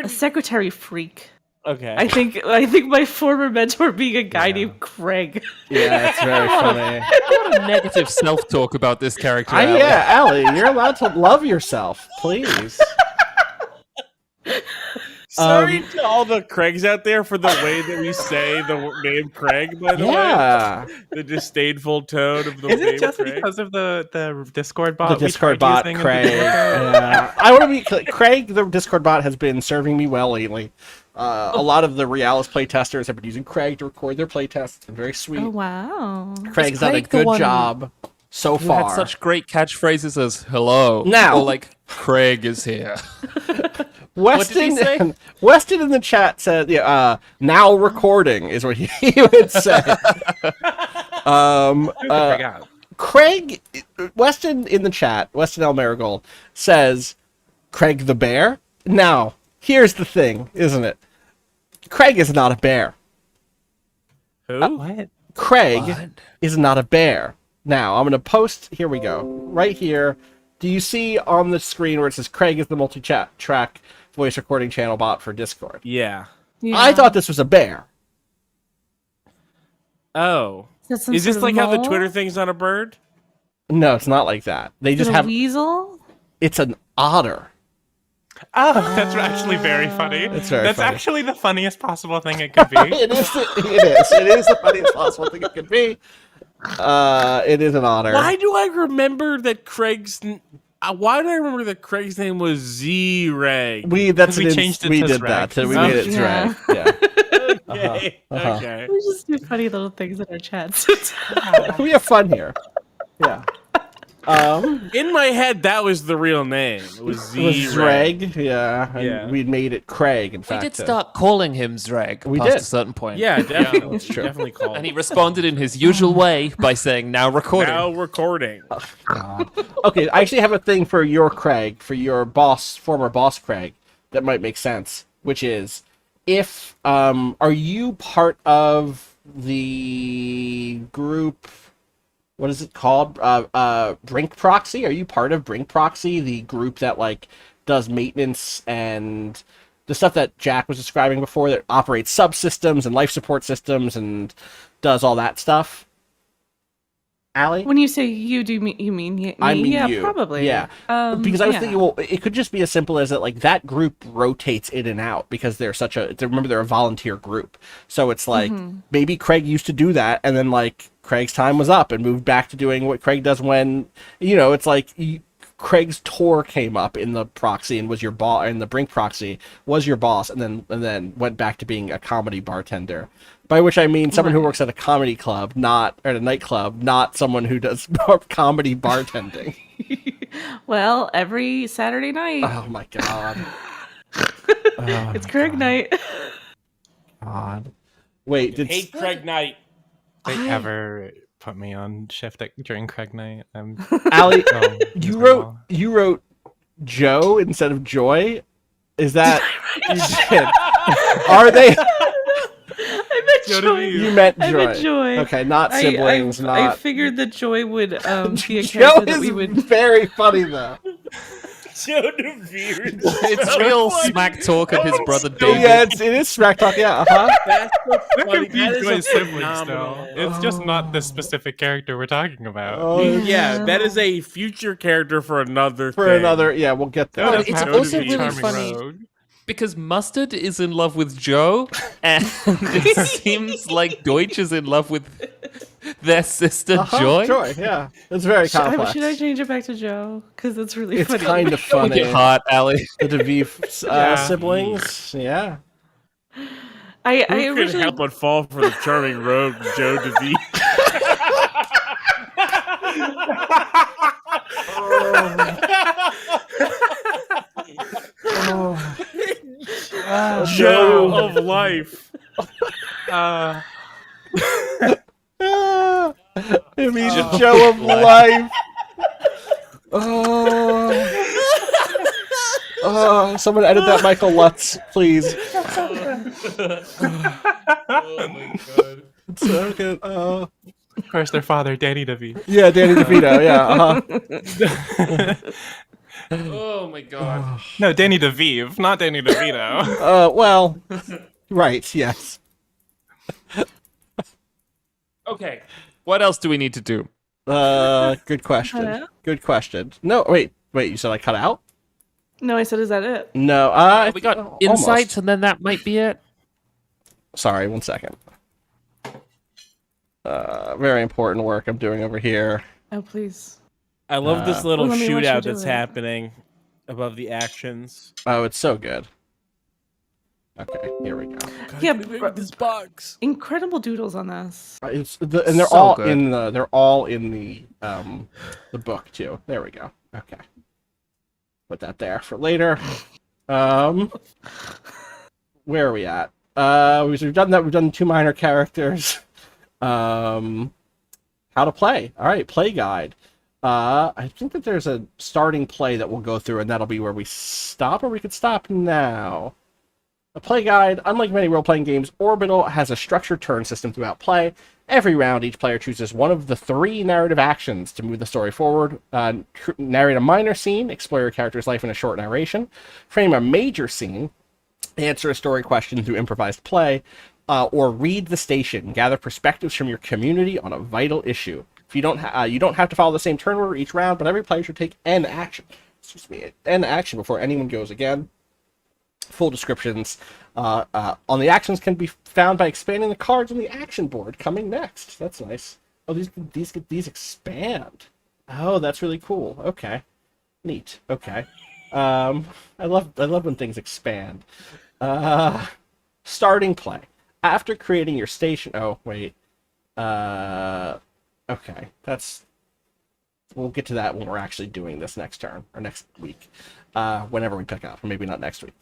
secretary freak, Okay. I think my former mentor being a guy named Craig. Yeah, it's very funny. What a negative self-talk about this character. Allie. Yeah, Allie, you're allowed to love yourself, please. Sorry to all the Craigs out there for the way that we say the name Craig, by the way. The disdainful tone of the Is name it just Craig. because of the Discord bot? The Discord bot, Craig. Yeah. I want to be Craig. The Discord bot has been serving me well lately. A lot of the Realis playtesters have been using Craig to record their playtests. It's been very sweet. Oh wow! Craig's done a Craig the good one job so Who far. had such great catchphrases as "hello" Now. or like "Craig is here." Weston, say? Weston in the chat said, now recording is what he would say. Craig, Weston in the chat, Weston L. Marigold, says, Craig the bear? Now, here's the thing, isn't it? Craig is not a bear. Who? What? Craig is not a bear. Now, I'm going to post, here we go, right here. Do you see on the screen where it says Craig is the multi-track voice recording channel bot for Discord? Yeah. I thought this was a bear. Oh. Is Is this like how the Twitter thing's not a bird? No, it's not like that. They just have... a weasel? It's an otter. Oh, that's actually very funny. It's very That's funny. actually the funniest possible thing it could be. It is the funniest possible thing it could be. It is an otter. Why do I remember that Craig's... Why do I remember that Craig's name was Z-Ray? We changed it we to did Zreg. that. We made it Yeah. Zreg. Yeah. Okay. Okay. We just do funny little things in our chats. We have fun here. Yeah. In my head, that was the real name. It was It was Z-Ray. Zreg, yeah. And Yeah. we'd made it Craig, in We fact. did start calling him Zreg We past did. a certain point. Yeah, definitely. That's true. Definitely called. And he responded in his usual way by saying, now recording. Now recording. God. Okay, I actually have a thing for your Craig, for your boss, former boss Craig, that might make sense, which is, if, are you part of the group... What is it called? Brink Proxy? Are you part of Brink Proxy, the group that like does maintenance and the stuff that Jack was describing before, that operates subsystems and life support systems and does all that stuff? Allie? When you say you, do you mean me? I mean yeah, you. probably. Yeah. Because I was yeah. thinking, well, it could just be as simple as that, like, that group rotates in and out because they're such a, remember, they're a volunteer group. So it's like, maybe Craig used to do that, and then, like, Craig's time was up and moved back to doing what Craig does when, it's like, Craig's tour came up in the proxy and was your boss, in the Brink proxy, was your boss, and then went back to being a comedy bartender. By which I mean someone who works at a comedy club, not at a nightclub, not someone who does comedy bartending. Well, every Saturday night. Oh my god. It's Craig night. God. Wait, did Hate Craig Knight. They ever put me on shift during Craig night? Allie, Oh, you wrote Joe instead of Joy? Is that you did? Are they? I meant Joy. You meant Joy. I meant Joy. Okay, not siblings. I not. figured that Joy would be a Joe character that is we would. very funny though. Joe DeVere. It's real smack talk of his brother David. Yeah, it is smack talk. Yeah, That's so They're funny. That confused is by a siblings, phenomenal. though. It's just not the specific character we're talking about. Oh, Yeah, that is a future character for another for thing. another. Yeah, we'll get there. It's Happens also to be really Charming funny. Rogue. Because Mustard is in love with Joe, and it seems like Deutsch is in love with their sister Joy. Joy, yeah. It's very complex. Should I change it back to Joe? Because it's really It's funny. kind of funny. Your heart, Allie. The DeVere siblings, yeah. I Who could originally help but fall for the charming rogue Joe DeVere? Joe of life. It means Joe of life. Oh, someone edit that Michael Lutz, please. Oh my god. It's so good. Oh. Of course, their father, Danny DeVito. Yeah, Danny DeVito, yeah. Oh my god. No, Danny DeVive, not Danny DeVito. Well, right, yes. Okay. What else do we need to do? Good question. Hello? Good question. No, wait, you said I cut out? No, I said, is that it? No, We got insights, almost. and then that might be it. Sorry, 1 second. Very important work I'm doing over here. Oh, please. I love this little Well, let me watch you shootout do that's it. happening above the actions. Oh, it's so good. Okay, here we go. Yeah, This box. incredible doodles on this. And they're So all good. in the book too. There we go. Okay. Put that there for later. Where are we at? We've done that. We've done 2 minor characters. How to play. All right, play guide. I think that there's a starting play that we'll go through, and that'll be where we stop, or we could stop now. A play guide. Unlike many role-playing games, Orbital has a structured turn system throughout play. Every round, each player chooses one of the 3 narrative actions to move the story forward. Narrate a minor scene, explore your character's life in a short narration, frame a major scene, answer a story question through improvised play, or read the station, gather perspectives from your community on a vital issue. If you don't have to follow the same turn order each round, but every player should take an action. An action before anyone goes again. Full descriptions on the actions can be found by expanding the cards on the action board. Coming next. That's nice. Oh, these expand. Oh, that's really cool. Okay, neat. Okay, I love when things expand. Starting play. After creating your station. Oh wait. Okay, we'll get to that when we're actually doing this next turn or next week, whenever we pick up, or maybe not next week.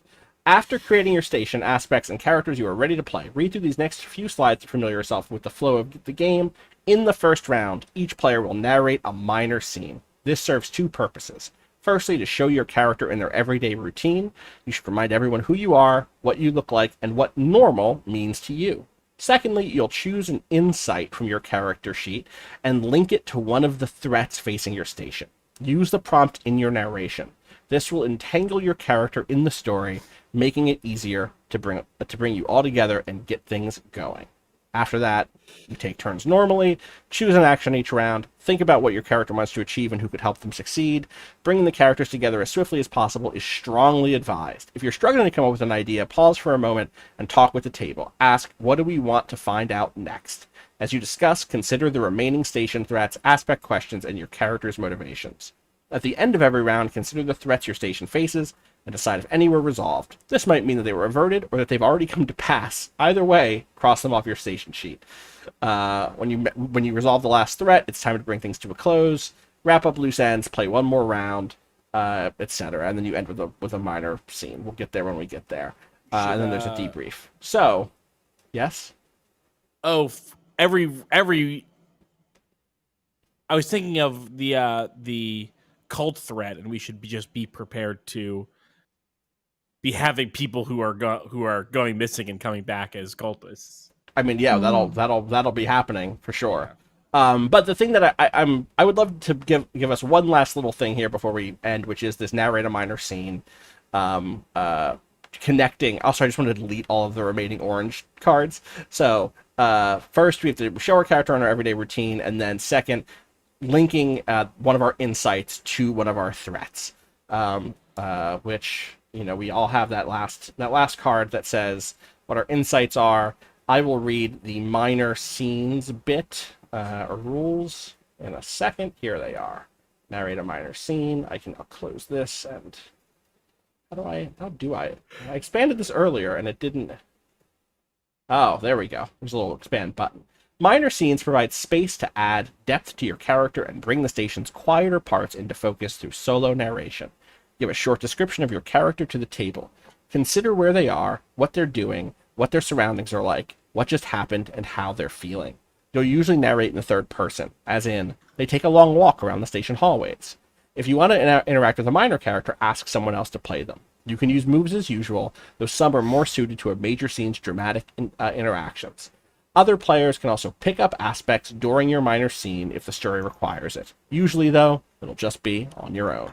After creating your station, aspects, and characters, you are ready to play. Read through these next few slides to familiar yourself with the flow of the game. In the first round, each player will narrate a minor scene. This serves 2 purposes. Firstly, to show your character in their everyday routine. You should remind everyone who you are, what you look like, and what normal means to you. Secondly, you'll choose an insight from your character sheet and link it to one of the threats facing your station. Use the prompt in your narration. This will entangle your character in the story, making it easier to bring you all together and get things going. After that, you take turns normally, choose an action each round, think about what your character wants to achieve and who could help them succeed. Bringing the characters together as swiftly as possible is strongly advised. If you're struggling to come up with an idea, pause for a moment and talk with the table. Ask, what do we want to find out next? As you discuss, consider the remaining station threats, aspect questions, and your character's motivations. At the end of every round, consider the threats your station faces and decide if any were resolved. This might mean that they were averted or that they've already come to pass. Either way, cross them off your station sheet. When you resolve the last threat, it's time to bring things to a close, wrap up loose ends, play one more round, etc. And then you end with a minor scene. We'll get there when we get there. And then there's a debrief. So, yes? Oh, every I was thinking of the cult threat, and we should just be prepared to be having people who are going missing and coming back as cultists. I mean, yeah, that'll be happening for sure. But the thing that I would love to give us one last little thing here before we end, which is this narrate a minor scene, connecting. Also, I just wanted to delete all of the remaining orange cards. So first, we have to show our character on our everyday routine, and then second, linking one of our insights to one of our threats, which, you know, we all have that last card that says what our insights are. I will read the minor scenes bit or rules in a second. Here they are. Narrate a minor scene. I'll close this, and how do I expanded this earlier and it didn't. Oh, there we go. There's a little expand button. Minor scenes provide space to add depth to your character and bring the station's quieter parts into focus through solo narration. Give a short description of your character to the table. Consider where they are, what they're doing, what their surroundings are like, what just happened, and how they're feeling. You'll usually narrate in the third person, as in, they take a long walk around the station hallways. If you want to interact with a minor character, ask someone else to play them. You can use moves as usual, though some are more suited to a major scene's dramatic interactions. Other players can also pick up aspects during your minor scene if the story requires it. Usually, though, it'll just be on your own.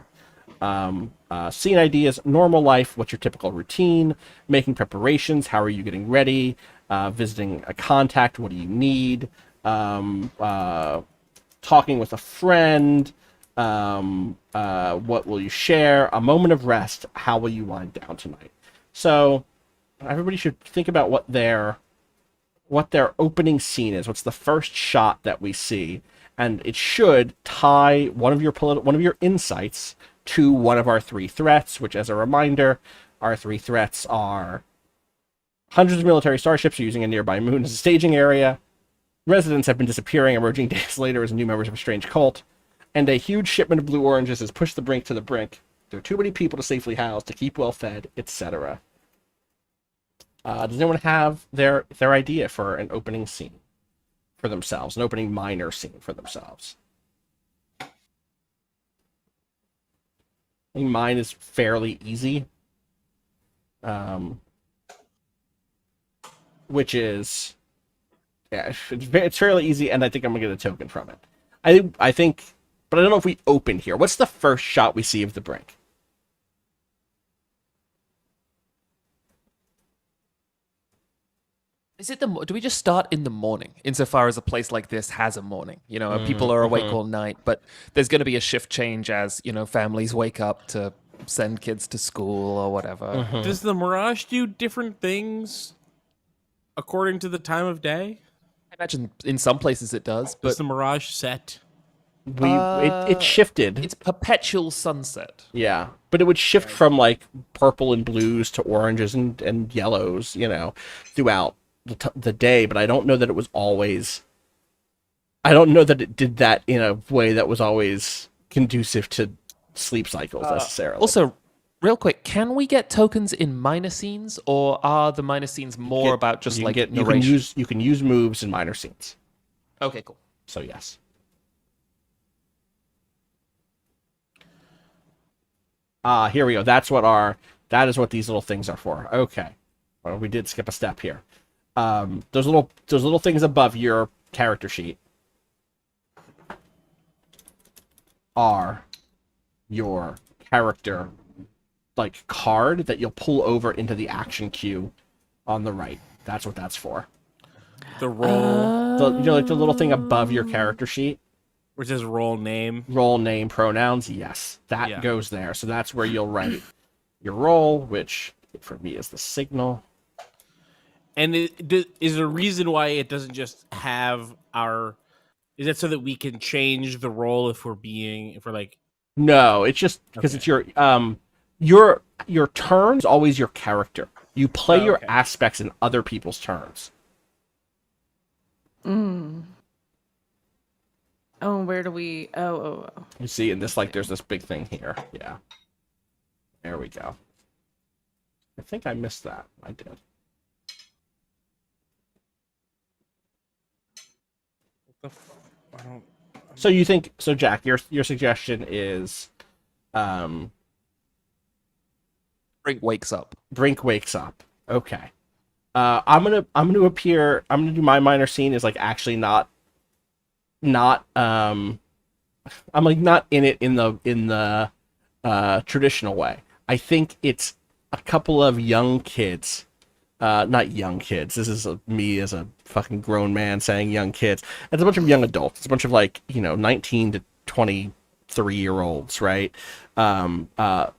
Scene ideas: normal life, what's your typical routine, making preparations, how are you getting ready, visiting a contact, what do you need, talking with a friend, what will you share, a moment of rest, how will you wind down tonight. So everybody should think about what their opening scene is, what's the first shot that we see, and it should tie one of your insights to one of our 3 threats, which, as a reminder, our 3 threats are: hundreds of military starships are using a nearby moon as a staging area, residents have been disappearing, emerging days later as new members of a strange cult, and a huge shipment of blue oranges has pushed the Brink to the brink. There are too many people to safely house, to keep well fed, etc. Does anyone have their idea for an opening scene for themselves, an opening minor scene for themselves? I think mine is fairly easy, which is, yeah, it's fairly easy, and I think I'm gonna get a token from it. I think, but I don't know if we open here. What's the first shot we see of the Brink? Is it do we just start in the morning, insofar as a place like this has a morning? You know, people are awake all night, but there's going to be a shift change as, you know, families wake up to send kids to school or whatever. Does the Mirage do different things according to the time of day? I imagine in some places it does, but Does the Mirage set? It shifted. it's perpetual sunset. Yeah, but it would shift from like purple and blues to oranges and yellows, you know, throughout the day. But I don't know that it was always. I don't know that it did that in a way that was always conducive to sleep cycles necessarily. Also, real quick, can we get tokens in minor scenes, or are the minor scenes more about just like narration? You can use moves in minor scenes. Okay, cool. So yes. Here we go. That is what these little things are for. Okay. Well, we did skip a step here. Those little things above your character sheet are your character like card that you'll pull over into the action queue on the right. That's what that's for. The role, like the little thing above your character sheet. which is role name. Role name pronouns, yes. That goes there. So that's where you'll write your role, which for me is the signal. And is there a reason why it doesn't just have our... Is it so that we can change the role if we're like... No, it's just because it's your turn's always your character. You play your aspects in other people's turns. Oh, where do we... Oh. You see, in this, like, there's this big thing here. Yeah. There we go. I think I missed that. I did. I don't... So you think... So, Jack, your suggestion is... Brink wakes up. Brink wakes up. Okay. I'm gonna appear... I'm gonna do my minor scene is, like, actually not I'm like not in it in the traditional way. I think it's a couple of young kids, not young kids. This is me as a fucking grown man saying young kids. It's a bunch of young adults. It's a bunch of 19 to 23-year-olds, right?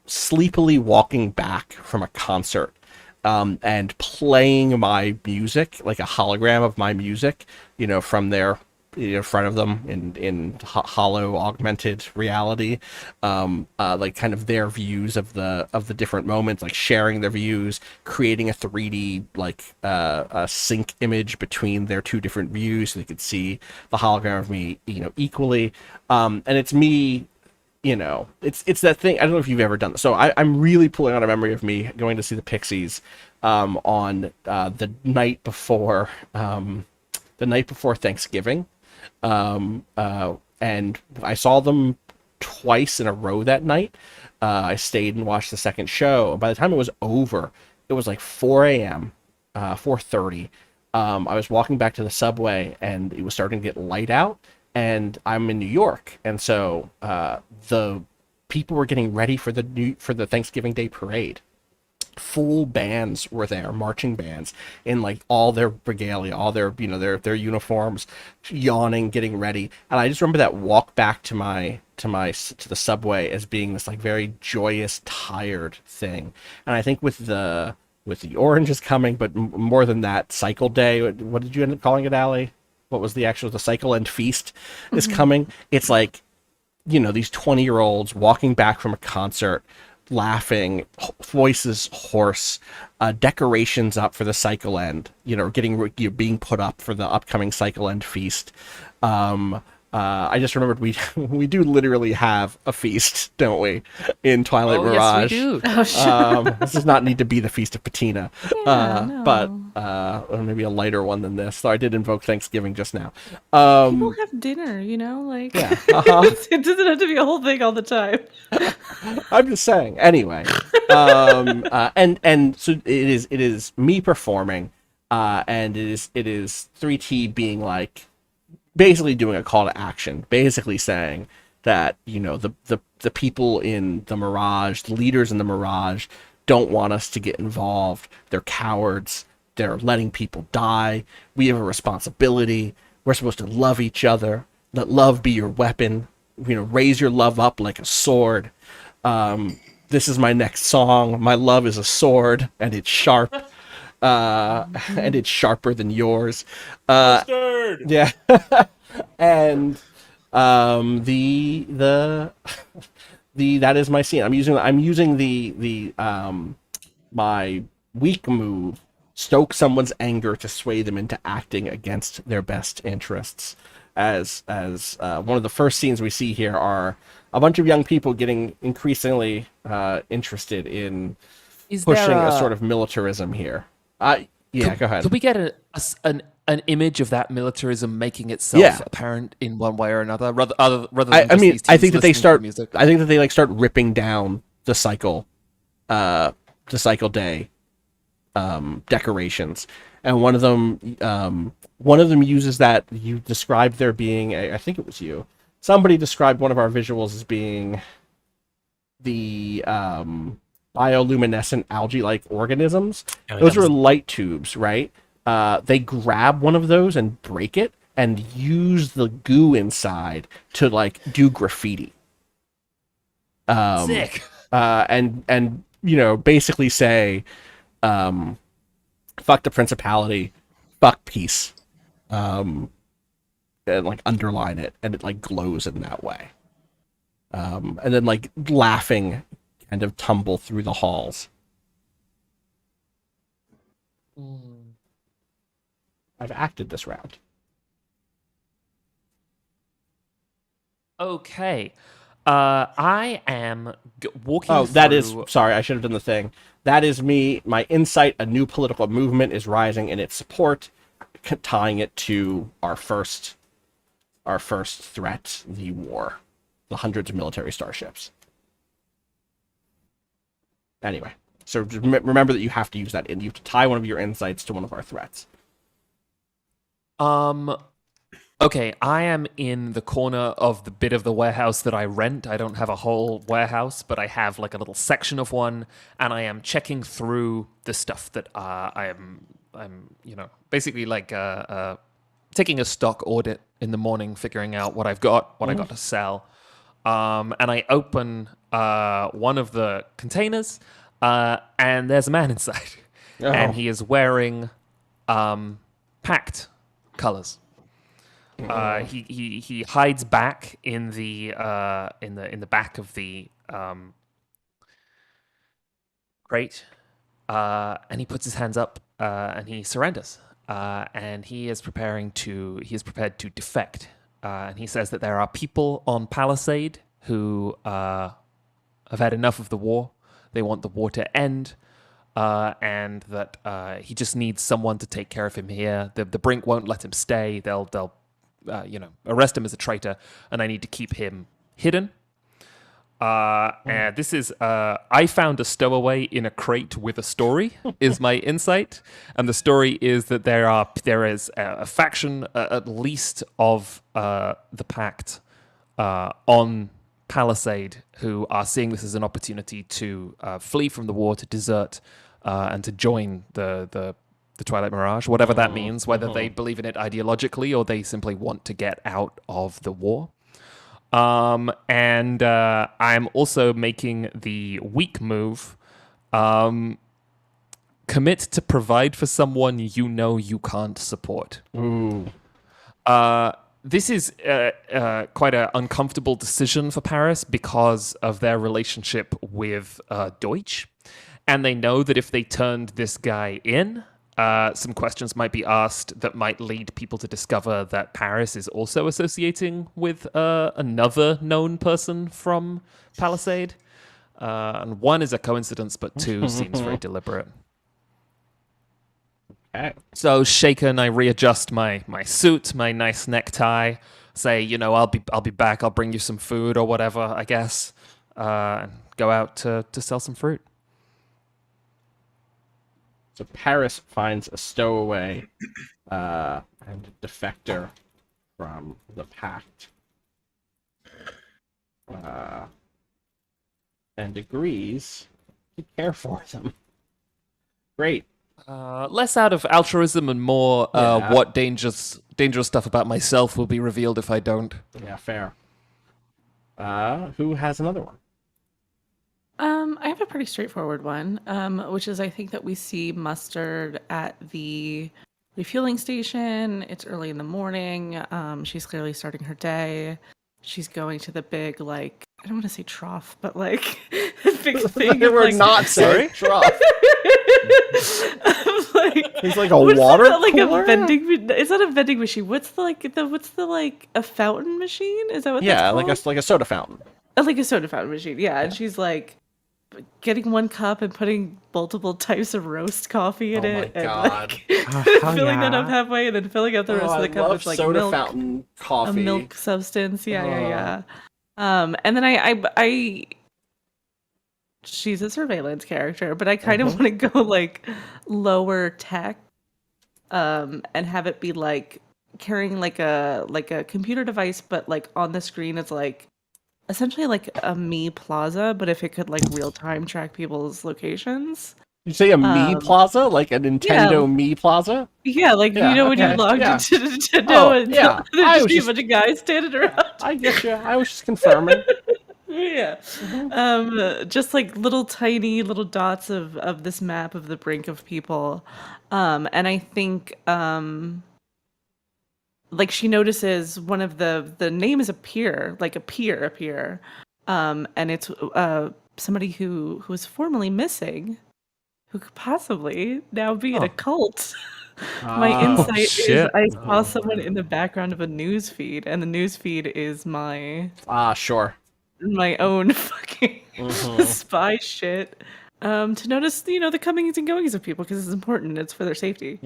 Sleepily walking back from a concert, and playing my music, like a hologram of my music, from their in front of them in hollow augmented reality, like kind of their views of the different moments, like sharing their views, creating a 3D a sync image between their two different views so they could see the hologram of me equally, and it's me. It's that thing. I don't know if you've ever done this. So I'm really pulling on a memory of me going to see the Pixies on the night before Thanksgiving. And I saw them twice in a row that night. I stayed and watched the second show. By the time it was over, it was like 4 a.m., 4:30. I was walking back to the subway, and it was starting to get light out, and I'm in New York. And so the people were getting ready for the Thanksgiving Day parade. Full bands were there, marching bands in like all their regalia, all their their uniforms, yawning, getting ready. And I just remember that walk back to the subway as being this like very joyous, tired thing. And I think with the oranges coming, but more than that, cycle day. What did you end up calling it, Allie? What was the cycle end feast is coming? It's like these 20-year-olds walking back from a concert, laughing, voices hoarse, decorations up for the cycle end, being put up for the upcoming cycle end feast, I just remembered we do literally have a feast, don't we, in Twilight Mirage? Yes, we do. Oh, sure. This does not need to be the Feast of Patina, No. but or maybe a lighter one than this. So I did invoke Thanksgiving just now. People have dinner, like Yeah, it doesn't have to be a whole thing all the time. I'm just saying. Anyway, and so it is me performing, and it is 3T being like basically doing a call to action, basically saying that the people in the Mirage, the leaders in the Mirage, don't want us to get involved. They're cowards. They're letting people die. We have a responsibility. We're supposed to love each other. Let love be your weapon. Raise your love up like a sword. This is my next song. My love is a sword, and it's sharp. And it's sharper than yours. Yeah. And the that is my scene. I'm using the my weak move, stoke someone's anger to sway them into acting against their best interests. As one of the first scenes we see here are a bunch of young people getting increasingly interested in pushing a sort of militarism here. Go ahead. Could we get an image of that militarism making itself apparent in one way or another, rather than I just mean, these I teens think that they listening to start. music? I think that they start ripping down the cycle day decorations, and one of them uses that. You described there being I think it was you. Somebody described one of our visuals as being the bioluminescent algae-like organisms. Those are light tubes, right? They grab one of those and break it and use the goo inside to do graffiti. Sick. And basically say, fuck the principality, fuck peace, and underline it, and it glows in that way. And then laughing kind of tumble through the halls. I've acted this round. Okay. I am walking Oh, through... that is... Sorry, I should have done the thing. That is me. My insight, a new political movement is rising in its support, tying it to our first threat, the war. The hundreds of military starships. Anyway, so remember that you have to use that you have to tie one of your insights to one of our threats. Okay, I am in the corner of the bit of the warehouse that I rent. I don't have a whole warehouse, but I have a little section of one, and I am checking through the stuff that I'm basically taking a stock audit in the morning, figuring out what I've got, what I got to sell. And I open one of the containers, and there's a man inside, and he is wearing packed colors. He hides back in the back of the crate, and he puts his hands up, and he surrenders, and he is prepared to defect. And he says that there are people on PALISADE who have had enough of the war. They want the war to end, and that he just needs someone to take care of him here. The Brink won't let him stay. They'll arrest him as a traitor, and I need to keep him hidden. And this is, I found a stowaway in a crate with a story, is my insight. And the story is that there is a faction, at least of the Pact, on PALISADE, who are seeing this as an opportunity to flee from the war, to desert, and to join the Twilight Mirage, whatever that means, whether they believe in it ideologically or they simply want to get out of the war. And I'm also making the weak move, commit to provide for someone you can't support. Ooh. This is quite an uncomfortable decision for Paris because of their relationship with Deutsch. And they know that if they turned this guy in, some questions might be asked that might lead people to discover that Paris is also associating with another known person from Palisade. And one is a coincidence, but two seems very deliberate. Okay. So shaken, I readjust my suit, my nice necktie. Say, I'll be back. I'll bring you some food or whatever, I guess. And go out to sell some fruit. So Paris finds a stowaway and a defector from the Pact. And agrees to care for them. Great. Less out of altruism and more what dangerous stuff about myself will be revealed if I don't. Yeah, fair. Who has another one? I have a pretty straightforward one, which is I think that we see Mustard at the refueling station. It's early in the morning. She's clearly starting her day. She's going to the big, I don't want to say trough, but the big thing. We're not saying trough. He's like a water cooler? A vending. It's not a vending machine. What's a fountain machine? Is that what? Yeah, that's called? like a soda fountain. Like a soda fountain machine. Yeah, and she's getting one cup and putting multiple types of roast coffee in it, my God. and filling that up halfway, and then filling up the rest of the cup with soda milk, fountain coffee, a milk substance. Yeah. And then I she's a surveillance character, but I kind of want to go lower tech, and have it be carrying a computer device, but on the screen it's essentially a Me Plaza, but if it could real time track people's locations. You say a Me Plaza, like a Nintendo Me Plaza? Yeah, when you logged into Nintendo and there's just a bunch of guys standing around. I get you. I was just confirming. Yeah. Just little tiny little dots of this map of the Brink of people. And I think she notices one of the name is a peer. And it's somebody who was formerly missing, who could possibly now be in a cult. My insight is I saw someone in the background of a news feed, and the news feed is my own fucking spy shit. To notice, the comings and goings of people, because it's important. It's for their safety.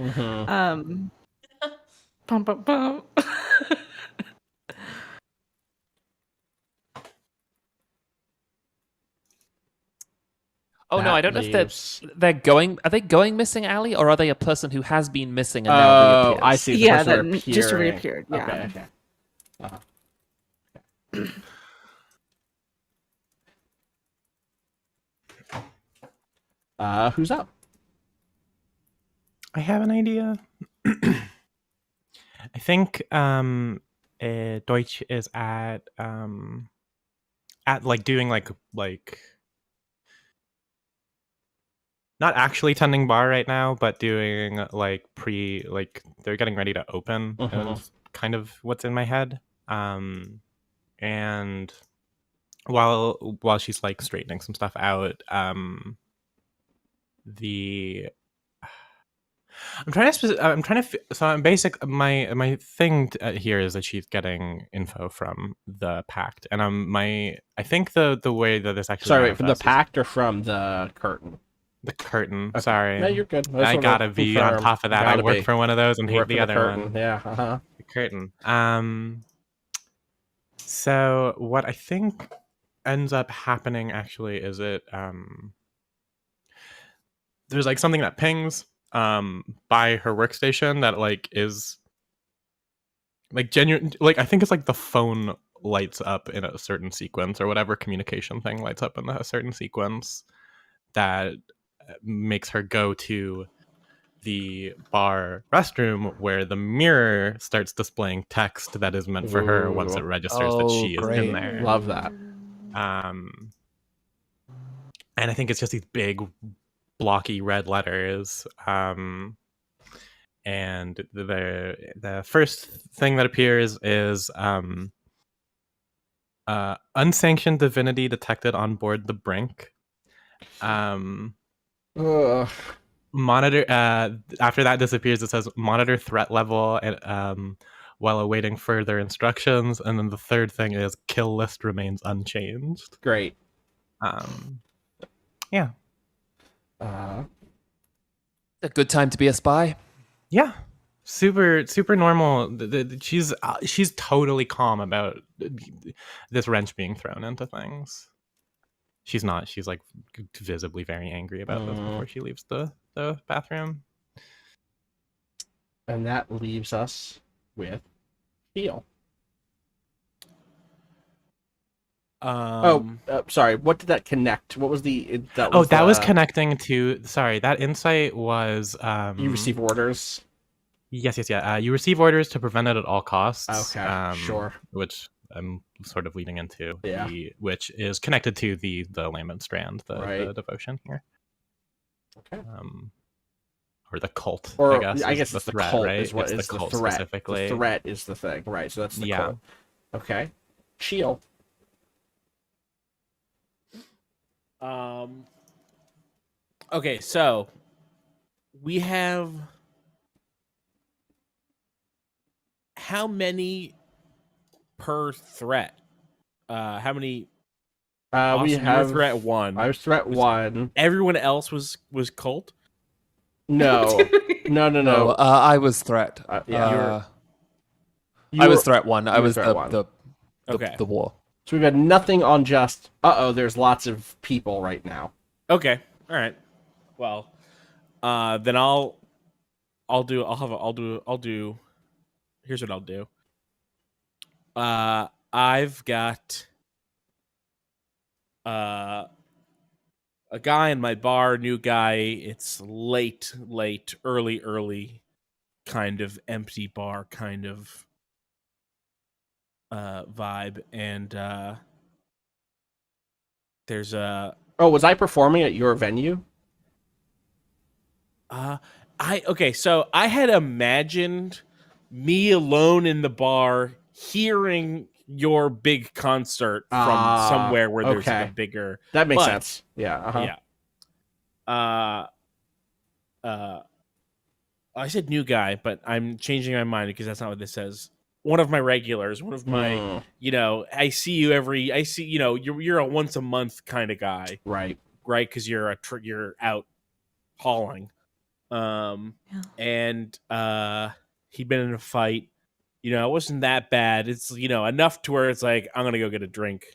Bum, bum, bum. Oh no, I don't know if they're going. Are they going missing, Ali, or are they a person who has been missing and now reappears? I see. Yeah, that just reappeared. Yeah. Okay. Who's up? I have an idea. I think Deutsch is at doing not actually tending bar right now, but doing they're getting ready to open. Is kind of what's in my head. And while she's straightening some stuff out, my thing here is that she's getting info from the Pact, and I think the way that this actually sorry, from the Pact or from the curtain. The curtain. Okay. Sorry. No, you're good. I gotta be on top of that. I work for one of those and hate the other one. Yeah. The curtain. So what I think ends up happening actually is there's something that pings by her workstation that is genuine. I think it's the phone lights up in a certain sequence, or whatever communication thing lights up in a certain sequence that makes her go to the bar restroom, where the mirror starts displaying text that is meant for her once it registers that she is in there. Love that. And I think it's just these big blocky red letters. And the first thing that appears is unsanctioned divinity detected on board the Brink. Monitor. After that disappears, it says monitor threat level and while awaiting further instructions. And then the third thing is kill list remains unchanged. Great. Yeah. A good time to be a spy. Yeah. Super normal. She's totally calm about this wrench being thrown into things. She's not. She's like visibly very angry about this before she leaves the bathroom. And that leaves us with Feel. Sorry. What did that connect? What was the? That was connecting to. Sorry, that insight was. You receive orders. Yes. You receive orders to prevent it at all costs. Okay, sure. Which I'm sort of leading into. Yeah. Which is connected to the lament strand, the devotion here. Okay. Or the cult, or I guess it's the threat, cult, right? Is what is the cult threat. specifically. The threat is the thing, right? So that's the cult. Okay. Shield. Okay, so we have how many per threat? How many? Austin, we have threat 1. I was threat 1. Everyone else was cult. No. No. I was threat. Yeah. I was threat 1. I was threat 1. The war. So we've got nothing on just. There's lots of people right now. Okay. All right. Well, then I'll do. Here's what I'll do. I've got a guy in my bar, new guy. It's late, early, kind of empty bar, kind of vibe, and there's a. Oh, was I performing at your venue? So I had imagined me alone in the bar hearing your big concert from somewhere where there's like a bigger. That makes sense. Yeah. Yeah. I said new guy, but I'm changing my mind because that's not what this says. One of my regulars, one of my, I see you you're a once a month kind of guy, right? Because you're out hauling, and he'd been in a fight. It wasn't that bad. It's enough to where it's like I'm gonna go get a drink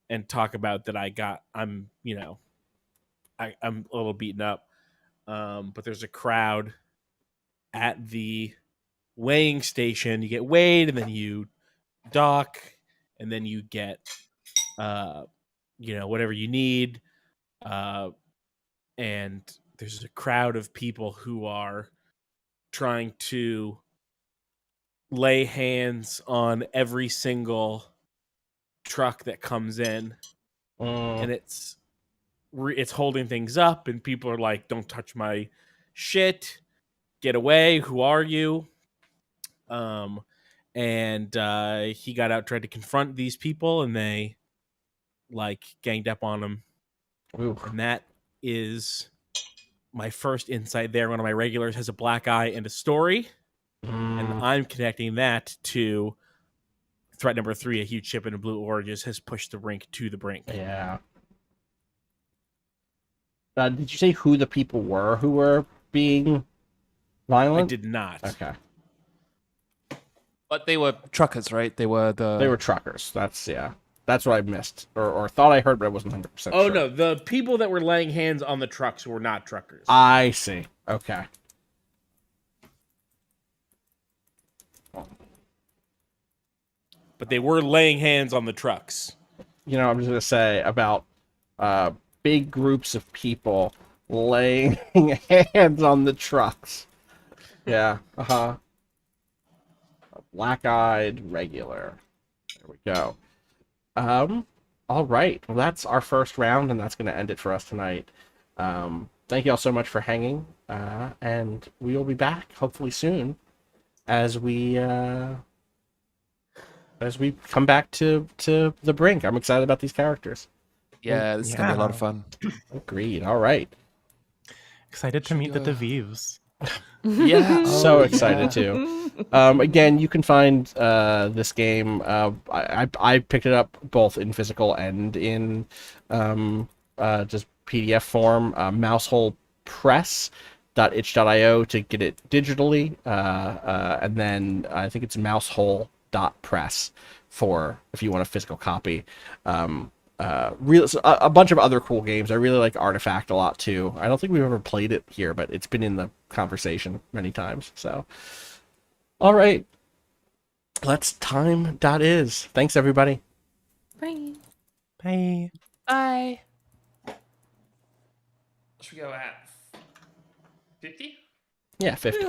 and talk about that. I'm a little beaten up, but there's a crowd at the weighing station. You get weighed, and then you dock, and then you get whatever you need, and there's a crowd of people who are trying to lay hands on every single truck that comes in, and it's holding things up, and people are like, don't touch my shit, get away, who are you? And he got out, tried to confront these people, and they ganged up on him. Ooh. And that is my first insight there. One of my regulars has a black eye and a story, and I'm connecting that to threat number 3. A huge shipment of blue oranges has pushed the Brink to the brink. Yeah. Did you say who the people were who were being violent? I did not. Okay. But they were truckers, right? They were truckers. That's what I missed or thought I heard, but I wasn't 100% sure. Oh no, the people that were laying hands on the trucks were not truckers. I see. Okay. But they were laying hands on the trucks. I'm just gonna say about big groups of people laying hands on the trucks. Yeah. A black-eyed regular. There we go. All right. Well, that's our first round, and that's going to end it for us tonight. Thank you all so much for hanging, and we will be back hopefully soon as we come back to the Brink. I'm excited about these characters. Yeah, this is going to be a lot of fun. Agreed. All right. Excited to meet the Devives. Yeah. So excited too. Again, you can find this game. I picked it up both in physical and in just PDF form. Mousehole.press.itch.io to get it digitally, and then I think it's mousehole.press for if you want a physical copy. A bunch of other cool games. I really like Artifact a lot too. I don't think we've ever played it here, but it's been in the conversation many times. So, all right, let's time.is. Thanks everybody. Bye. Bye. Bye. Should we go at 50? Yeah, 50.